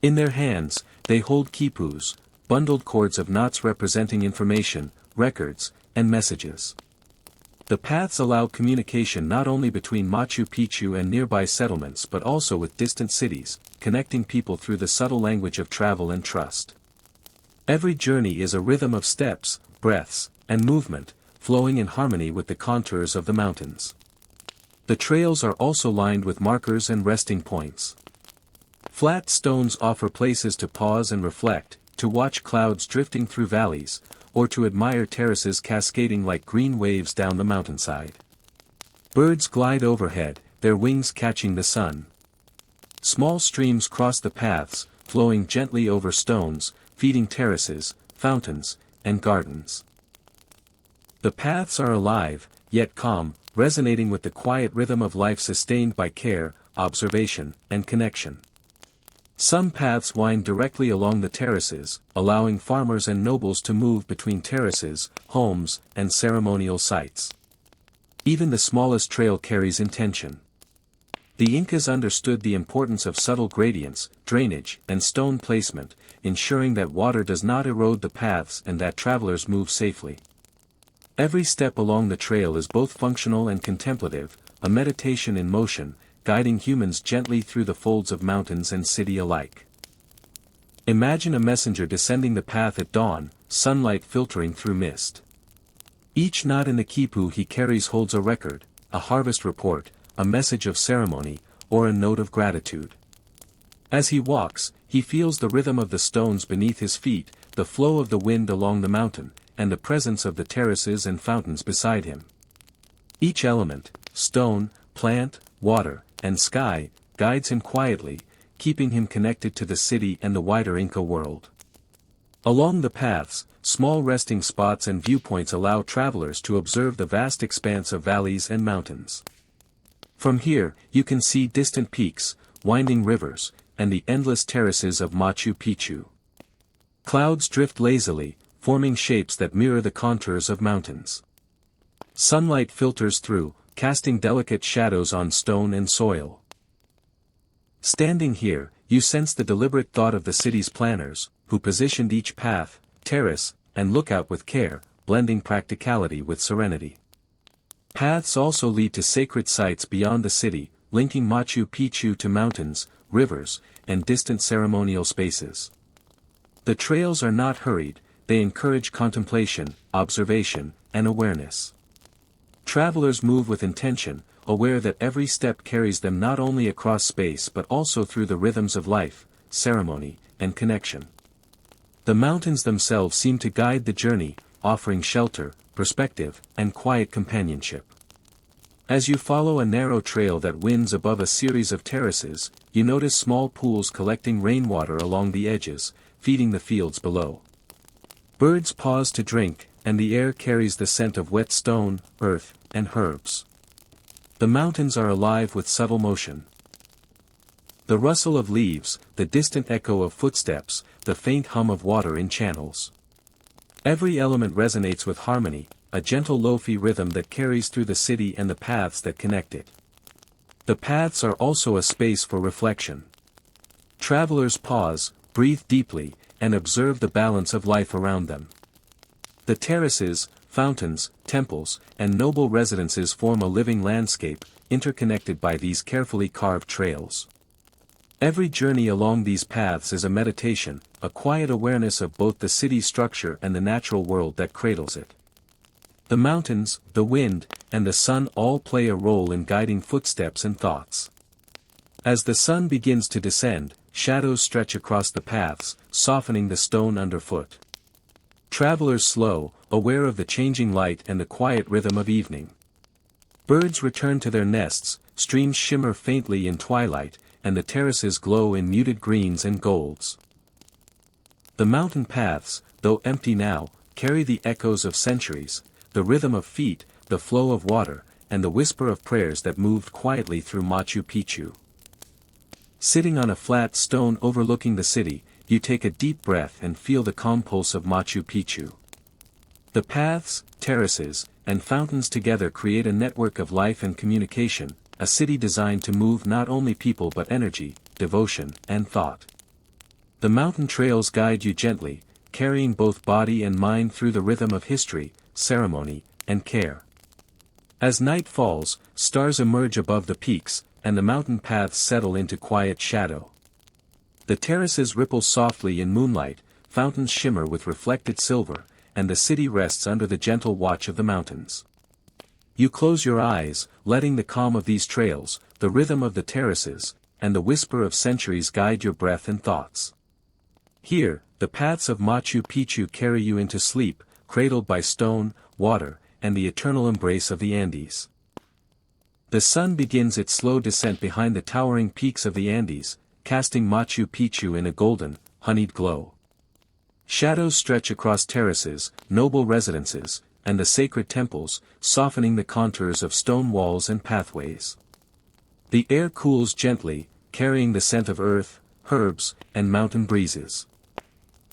In their hands, they hold quipus, bundled cords of knots representing information, records, and messages. The paths allow communication not only between Machu Picchu and nearby settlements but also with distant cities, connecting people through the subtle language of travel and trust. Every journey is a rhythm of steps, breaths, and movement, flowing in harmony with the contours of the mountains. The trails are also lined with markers and resting points. Flat stones offer places to pause and reflect, to watch clouds drifting through valleys, or to admire terraces cascading like green waves down the mountainside. Birds glide overhead, their wings catching the sun. Small streams cross the paths, flowing gently over stones, feeding terraces, fountains, and gardens. The paths are alive, yet calm, resonating with the quiet rhythm of life sustained by care, observation, and connection. Some paths wind directly along the terraces, allowing farmers and nobles to move between terraces, homes, and ceremonial sites. Even the smallest trail carries intention. The Incas understood the importance of subtle gradients, drainage, and stone placement, ensuring that water does not erode the paths and that travelers move safely. Every step along the trail is both functional and contemplative, a meditation in motion, guiding humans gently through the folds of mountains and city alike. Imagine a messenger descending the path at dawn, sunlight filtering through mist. Each knot in the quipu he carries holds a record, a harvest report, a message of ceremony, or a note of gratitude. As he walks, he feels the rhythm of the stones beneath his feet, the flow of the wind along the mountain, and the presence of the terraces and fountains beside him. Each element, stone, plant, water, and sky, guides him quietly, keeping him connected to the city and the wider Inca world. Along the paths, small resting spots and viewpoints allow travelers to observe the vast expanse of valleys and mountains. From here, you can see distant peaks, winding rivers, and the endless terraces of Machu Picchu. Clouds drift lazily, forming shapes that mirror the contours of mountains. Sunlight filters through, casting delicate shadows on stone and soil. Standing here, you sense the deliberate thought of the city's planners, who positioned each path, terrace, and lookout with care, blending practicality with serenity. Paths also lead to sacred sites beyond the city, linking Machu Picchu to mountains, rivers, and distant ceremonial spaces. The trails are not hurried, they encourage contemplation, observation, and awareness. Travelers move with intention, aware that every step carries them not only across space but also through the rhythms of life, ceremony, and connection. The mountains themselves seem to guide the journey, offering shelter, perspective, and quiet companionship. As you follow a narrow trail that winds above a series of terraces, you notice small pools collecting rainwater along the edges, feeding the fields below. Birds pause to drink, and the air carries the scent of wet stone, earth, and herbs. The mountains are alive with subtle motion. The rustle of leaves, the distant echo of footsteps, the faint hum of water in channels. Every element resonates with harmony, a gentle Lofi rhythm that carries through the city and the paths that connect it. The paths are also a space for reflection. Travelers pause, breathe deeply, and observe the balance of life around them. The terraces, fountains, temples, and noble residences form a living landscape, interconnected by these carefully carved trails. Every journey along these paths is a meditation, a quiet awareness of both the city's structure and the natural world that cradles it. The mountains, the wind, and the sun all play a role in guiding footsteps and thoughts. As the sun begins to descend, shadows stretch across the paths, softening the stone underfoot. Travelers slow, aware of the changing light and the quiet rhythm of evening. Birds return to their nests, streams shimmer faintly in twilight, and the terraces glow in muted greens and golds. The mountain paths, though empty now, carry the echoes of centuries, the rhythm of feet, the flow of water, and the whisper of prayers that moved quietly through Machu Picchu. Sitting on a flat stone overlooking the city, you take a deep breath and feel the calm pulse of Machu Picchu. The paths, terraces, and fountains together create a network of life and communication, a city designed to move not only people but energy, devotion, and thought. The mountain trails guide you gently, carrying both body and mind through the rhythm of history, ceremony, and care. As night falls, stars emerge above the peaks, and the mountain paths settle into quiet shadow. The terraces ripple softly in moonlight, fountains shimmer with reflected silver, and the city rests under the gentle watch of the mountains. You close your eyes, letting the calm of these trails, the rhythm of the terraces, and the whisper of centuries guide your breath and thoughts. Here, the paths of Machu Picchu carry you into sleep, cradled by stone, water, and the eternal embrace of the Andes. The sun begins its slow descent behind the towering peaks of the Andes, casting Machu Picchu in a golden, honeyed glow. Shadows stretch across terraces, noble residences, and the sacred temples, softening the contours of stone walls and pathways. The air cools gently, carrying the scent of earth, herbs, and mountain breezes.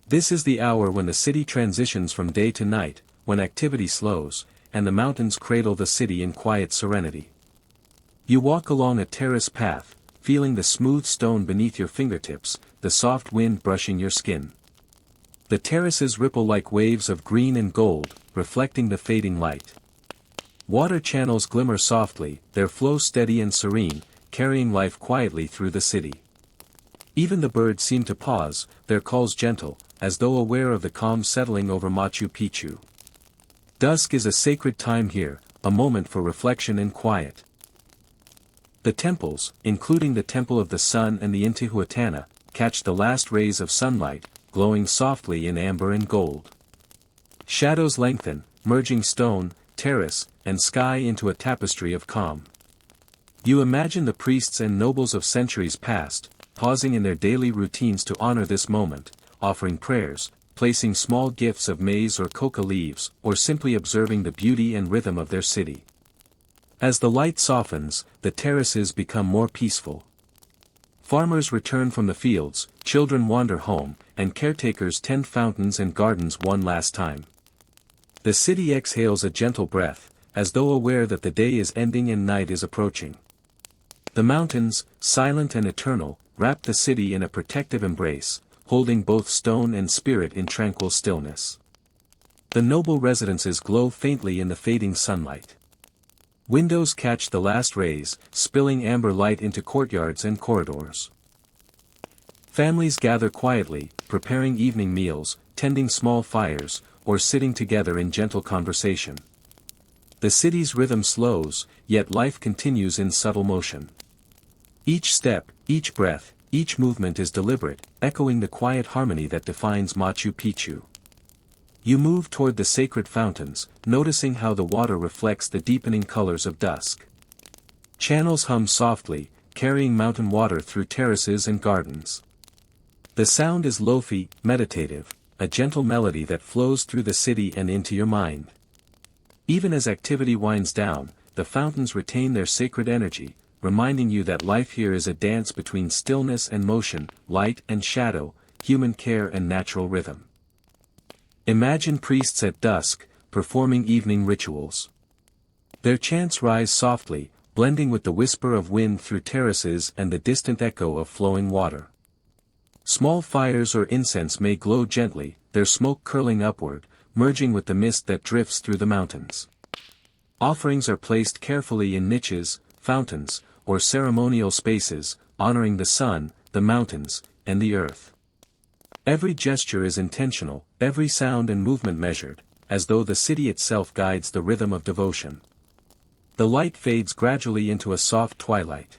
This is the hour when the city transitions from day to night, when activity slows, and the mountains cradle the city in quiet serenity. You walk along a terrace path, feeling the smooth stone beneath your fingertips, the soft wind brushing your skin. The terraces ripple like waves of green and gold, reflecting the fading light. Water channels glimmer softly, their flow steady and serene, carrying life quietly through the city. Even the birds seem to pause, their calls gentle, as though aware of the calm settling over Machu Picchu. Dusk is a sacred time here, a moment for reflection and quiet. The temples, including the Temple of the Sun and the Intihuatana, catch the last rays of sunlight, glowing softly in amber and gold. Shadows lengthen, merging stone, terrace, and sky into a tapestry of calm. You imagine the priests and nobles of centuries past, pausing in their daily routines to honor this moment, offering prayers, placing small gifts of maize or coca leaves, or simply observing the beauty and rhythm of their city. As the light softens, the terraces become more peaceful. Farmers return from the fields, children wander home, and caretakers tend fountains and gardens one last time. The city exhales a gentle breath, as though aware that the day is ending and night is approaching. The mountains, silent and eternal, wrap the city in a protective embrace, holding both stone and spirit in tranquil stillness. The noble residences glow faintly in the fading sunlight. Windows catch the last rays, spilling amber light into courtyards and corridors. Families gather quietly, preparing evening meals, tending small fires, or sitting together in gentle conversation. The city's rhythm slows, yet life continues in subtle motion. Each step, each breath, each movement is deliberate, echoing the quiet harmony that defines Machu Picchu. You move toward the sacred fountains, noticing how the water reflects the deepening colors of dusk. Channels hum softly, carrying mountain water through terraces and gardens. The sound is Lofi, meditative, a gentle melody that flows through the city and into your mind. Even as activity winds down, the fountains retain their sacred energy, reminding you that life here is a dance between stillness and motion, light and shadow, human care and natural rhythm. Imagine priests at dusk, performing evening rituals. Their chants rise softly, blending with the whisper of wind through terraces and the distant echo of flowing water. Small fires or incense may glow gently, their smoke curling upward, merging with the mist that drifts through the mountains. Offerings are placed carefully in niches, fountains, or ceremonial spaces, honoring the sun, the mountains, and the earth. Every gesture is intentional, every sound and movement measured, as though the city itself guides the rhythm of devotion. The light fades gradually into a soft twilight.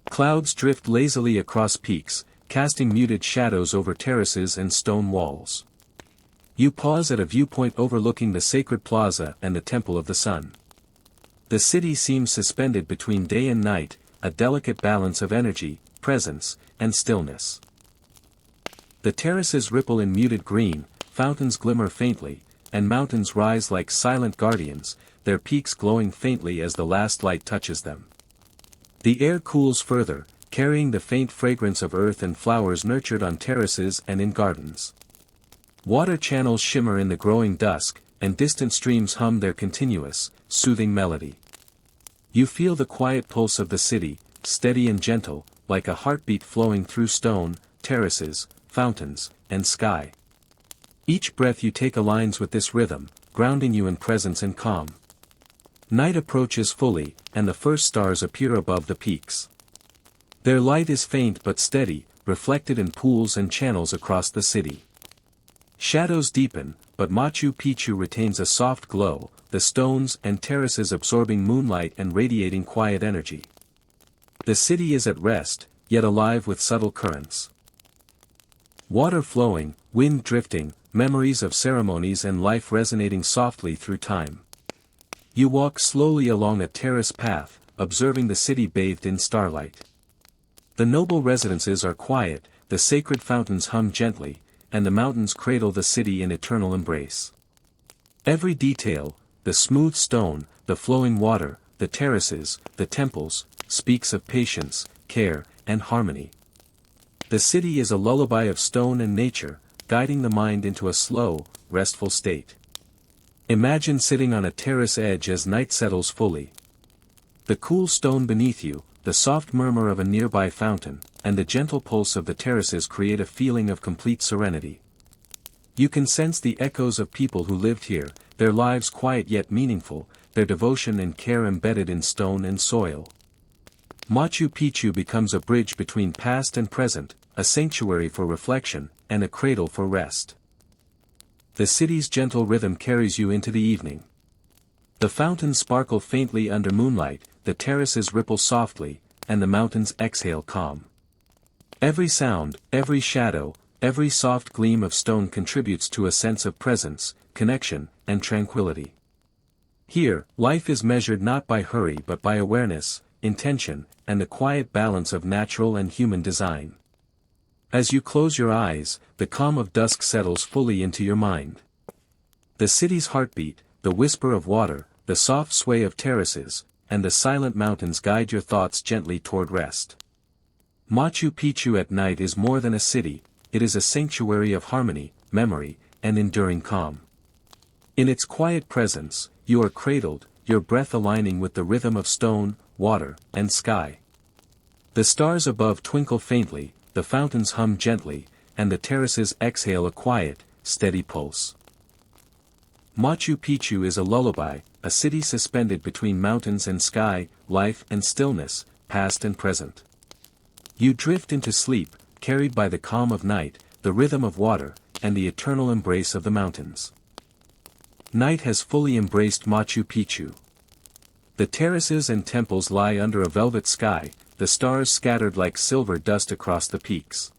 Clouds drift lazily across peaks, casting muted shadows over terraces and stone walls. You pause at a viewpoint overlooking the sacred plaza and the Temple of the Sun. The city seems suspended between day and night, a delicate balance of energy, presence, and stillness. The terraces ripple in muted green, fountains glimmer faintly, and mountains rise like silent guardians, their peaks glowing faintly as the last light touches them. The air cools further, carrying the faint fragrance of earth and flowers nurtured on terraces and in gardens. Water channels shimmer in the growing dusk, and distant streams hum their continuous, soothing melody. You feel the quiet pulse of the city, steady and gentle, like a heartbeat flowing through stone, terraces, fountains, and sky. Each breath you take aligns with this rhythm, grounding you in presence and calm. Night approaches fully, and the first stars appear above the peaks. Their light is faint but steady, reflected in pools and channels across the city. Shadows deepen, but Machu Picchu retains a soft glow, the stones and terraces absorbing moonlight and radiating quiet energy. The city is at rest, yet alive with subtle currents. Water flowing, wind drifting, memories of ceremonies and life resonating softly through time. You walk slowly along a terrace path, observing the city bathed in starlight. The noble residences are quiet, the sacred fountains hum gently, and the mountains cradle the city in eternal embrace. Every detail, the smooth stone, the flowing water, the terraces, the temples, speaks of patience, care, and harmony. The city is a lullaby of stone and nature, guiding the mind into a slow, restful state. Imagine sitting on a terrace edge as night settles fully. The cool stone beneath you, the soft murmur of a nearby fountain, and the gentle pulse of the terraces create a feeling of complete serenity. You can sense the echoes of people who lived here, their lives quiet yet meaningful, their devotion and care embedded in stone and soil. Machu Picchu becomes a bridge between past and present, a sanctuary for reflection, and a cradle for rest. The city's gentle rhythm carries you into the evening. The fountains sparkle faintly under moonlight, the terraces ripple softly, and the mountains exhale calm. Every sound, every shadow, every soft gleam of stone contributes to a sense of presence, connection, and tranquility. Here, life is measured not by hurry but by awareness, intention, and the quiet balance of natural and human design. As you close your eyes, the calm of dusk settles fully into your mind. The city's heartbeat, the whisper of water, the soft sway of terraces, and the silent mountains guide your thoughts gently toward rest. Machu Picchu at night is more than a city, it is a sanctuary of harmony, memory, and enduring calm. In its quiet presence, you are cradled, your breath aligning with the rhythm of stone, water, and sky. The stars above twinkle faintly, the fountains hum gently, and the terraces exhale a quiet, steady pulse. Machu Picchu is a lullaby, a city suspended between mountains and sky, life and stillness, past and present. You drift into sleep, carried by the calm of night, the rhythm of water, and the eternal embrace of the mountains. Night has fully embraced Machu Picchu. The terraces and temples lie under a velvet sky, the stars scattered like silver dust across the peaks.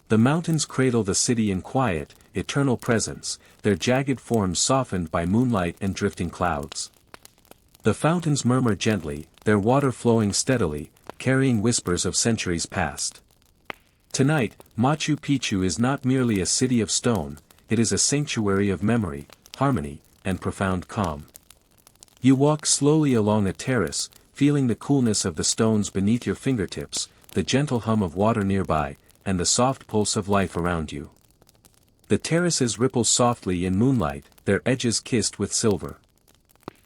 The mountains cradle the city in quiet, eternal presence, their jagged forms softened by moonlight and drifting clouds. The fountains murmur gently, their water flowing steadily, carrying whispers of centuries past. Tonight, Machu Picchu is not merely a city of stone, it is a sanctuary of memory, harmony, and profound calm. You walk slowly along a terrace, feeling the coolness of the stones beneath your fingertips, the gentle hum of water nearby, and the soft pulse of life around you. The terraces ripple softly in moonlight, their edges kissed with silver.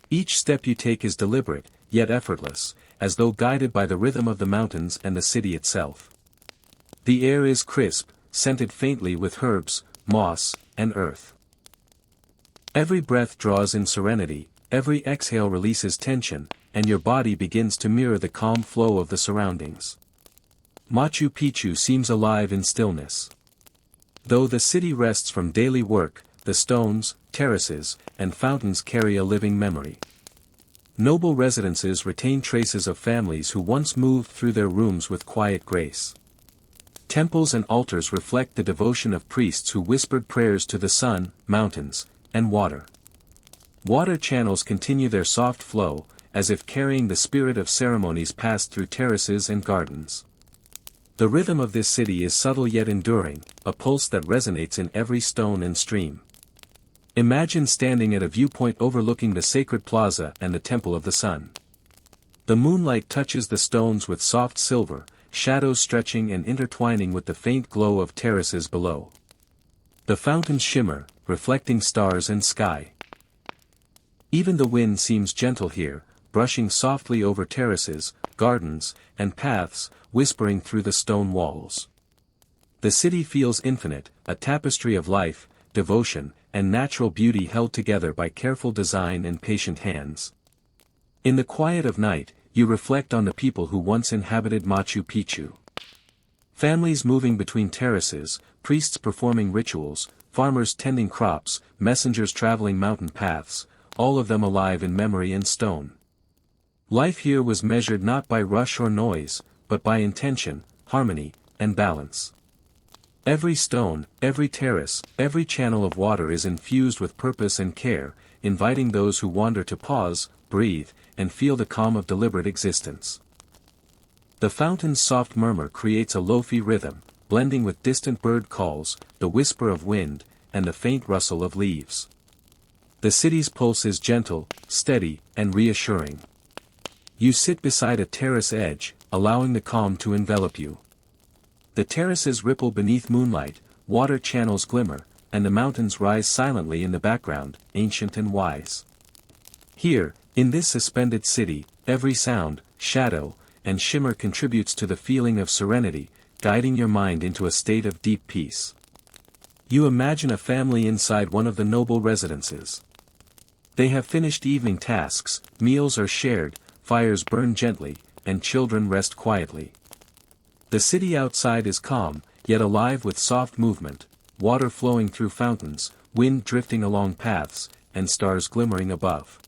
Each step you take is deliberate, yet effortless, as though guided by the rhythm of the mountains and the city itself. The air is crisp, scented faintly with herbs, moss, and earth. Every breath draws in serenity, every exhale releases tension, and your body begins to mirror the calm flow of the surroundings. Machu Picchu seems alive in stillness. Though the city rests from daily work, the stones, terraces, and fountains carry a living memory. Noble residences retain traces of families who once moved through their rooms with quiet grace. Temples and altars reflect the devotion of priests who whispered prayers to the sun, mountains, and water. Water channels continue their soft flow, as if carrying the spirit of ceremonies passed through terraces and gardens. The rhythm of this city is subtle yet enduring, a pulse that resonates in every stone and stream. Imagine standing at a viewpoint overlooking the sacred plaza and the Temple of the Sun. The moonlight touches the stones with soft silver, shadows stretching and intertwining with the faint glow of terraces below. The fountains shimmer, reflecting stars and sky. Even the wind seems gentle here, brushing softly over terraces, gardens, and paths, whispering through the stone walls. The city feels infinite, a tapestry of life, devotion, and natural beauty held together by careful design and patient hands. In the quiet of night, you reflect on the people who once inhabited Machu Picchu. Families moving between terraces, priests performing rituals, farmers tending crops, messengers traveling mountain paths, all of them alive in memory and stone. Life here was measured not by rush or noise, but by intention, harmony, and balance. Every stone, every terrace, every channel of water is infused with purpose and care, inviting those who wander to pause, breathe, and feel the calm of deliberate existence. The fountain's soft murmur creates a Lofi rhythm, blending with distant bird calls, the whisper of wind, and the faint rustle of leaves. The city's pulse is gentle, steady, and reassuring. You sit beside a terrace edge, allowing the calm to envelop you. The terraces ripple beneath moonlight, water channels glimmer, and the mountains rise silently in the background, ancient and wise. Here, in this suspended city, every sound, shadow, and shimmer contributes to the feeling of serenity, guiding your mind into a state of deep peace. You imagine a family inside one of the noble residences. They have finished evening tasks, meals are shared, fires burn gently, and children rest quietly. The city outside is calm, yet alive with soft movement, water flowing through fountains, wind drifting along paths, and stars glimmering above.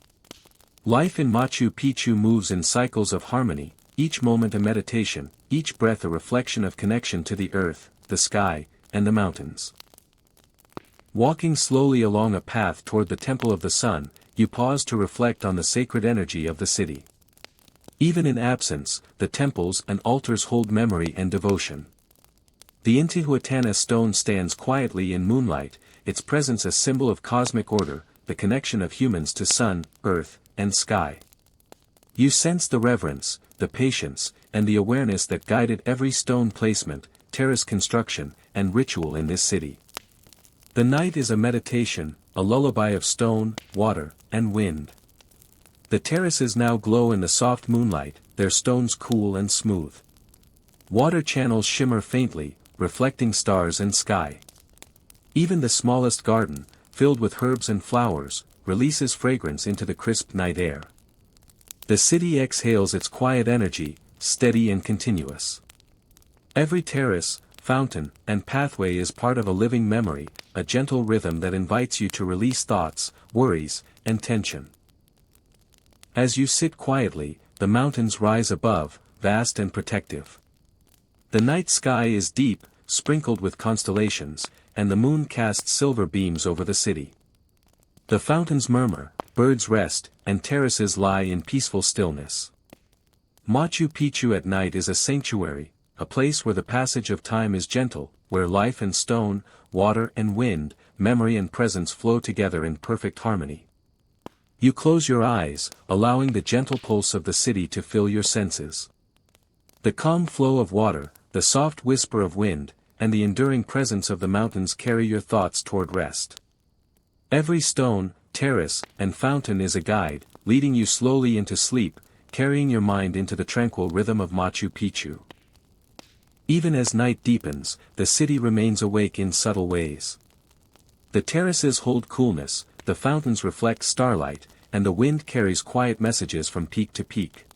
Life in Machu Picchu moves in cycles of harmony, each moment a meditation, each breath a reflection of connection to the earth, the sky, and the mountains. Walking slowly along a path toward the Temple of the Sun, you pause to reflect on the sacred energy of the city. Even in absence, the temples and altars hold memory and devotion. The Intihuatana stone stands quietly in moonlight, its presence a symbol of cosmic order, the connection of humans to sun, earth, and sky. You sense the reverence, the patience, and the awareness that guided every stone placement, terrace construction, and ritual in this city. The night is a meditation, a lullaby of stone, water, and wind. The terraces now glow in the soft moonlight, their stones cool and smooth. Water channels shimmer faintly, reflecting stars and sky. Even the smallest garden, filled with herbs and flowers, releases fragrance into the crisp night air. The city exhales its quiet energy, steady and continuous. Every terrace, fountain, and pathway is part of a living memory, a gentle rhythm that invites you to release thoughts, worries, and tension. As you sit quietly, the mountains rise above, vast and protective. The night sky is deep, sprinkled with constellations, and the moon casts silver beams over the city. The fountains murmur, birds rest, and terraces lie in peaceful stillness. Machu Picchu at night is a sanctuary, a place where the passage of time is gentle, where life and stone, water and wind, memory and presence flow together in perfect harmony. You close your eyes, allowing the gentle pulse of the city to fill your senses. The calm flow of water, the soft whisper of wind, and the enduring presence of the mountains carry your thoughts toward rest. Every stone, terrace, and fountain is a guide, leading you slowly into sleep, carrying your mind into the tranquil rhythm of Machu Picchu. Even as night deepens, the city remains awake in subtle ways. The terraces hold coolness, the fountains reflect starlight, and the wind carries quiet messages from peak to peak.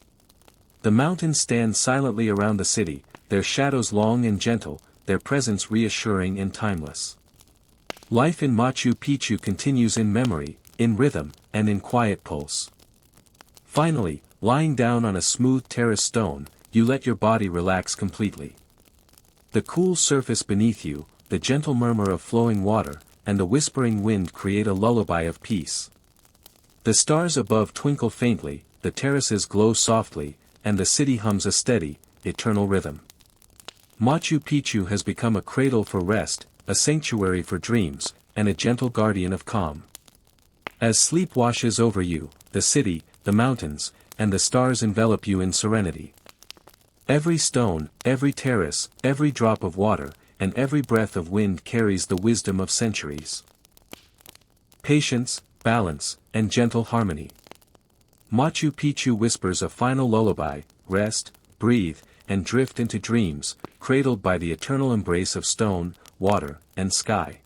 The mountains stand silently around the city, their shadows long and gentle, their presence reassuring and timeless. Life in Machu Picchu continues in memory, in rhythm, and in quiet pulse. Finally, lying down on a smooth terrace stone, you let your body relax completely. The cool surface beneath you, the gentle murmur of flowing water, and the whispering wind create a lullaby of peace. The stars above twinkle faintly, the terraces glow softly, and the city hums a steady, eternal rhythm. Machu Picchu has become a cradle for rest, a sanctuary for dreams, and a gentle guardian of calm. As sleep washes over you, the city, the mountains, and the stars envelop you in serenity. Every stone, every terrace, every drop of water, and every breath of wind carries the wisdom of centuries. Patience, balance, and gentle harmony. Machu Picchu whispers a final lullaby: rest, breathe, and drift into dreams, cradled by the eternal embrace of stone, water, and sky.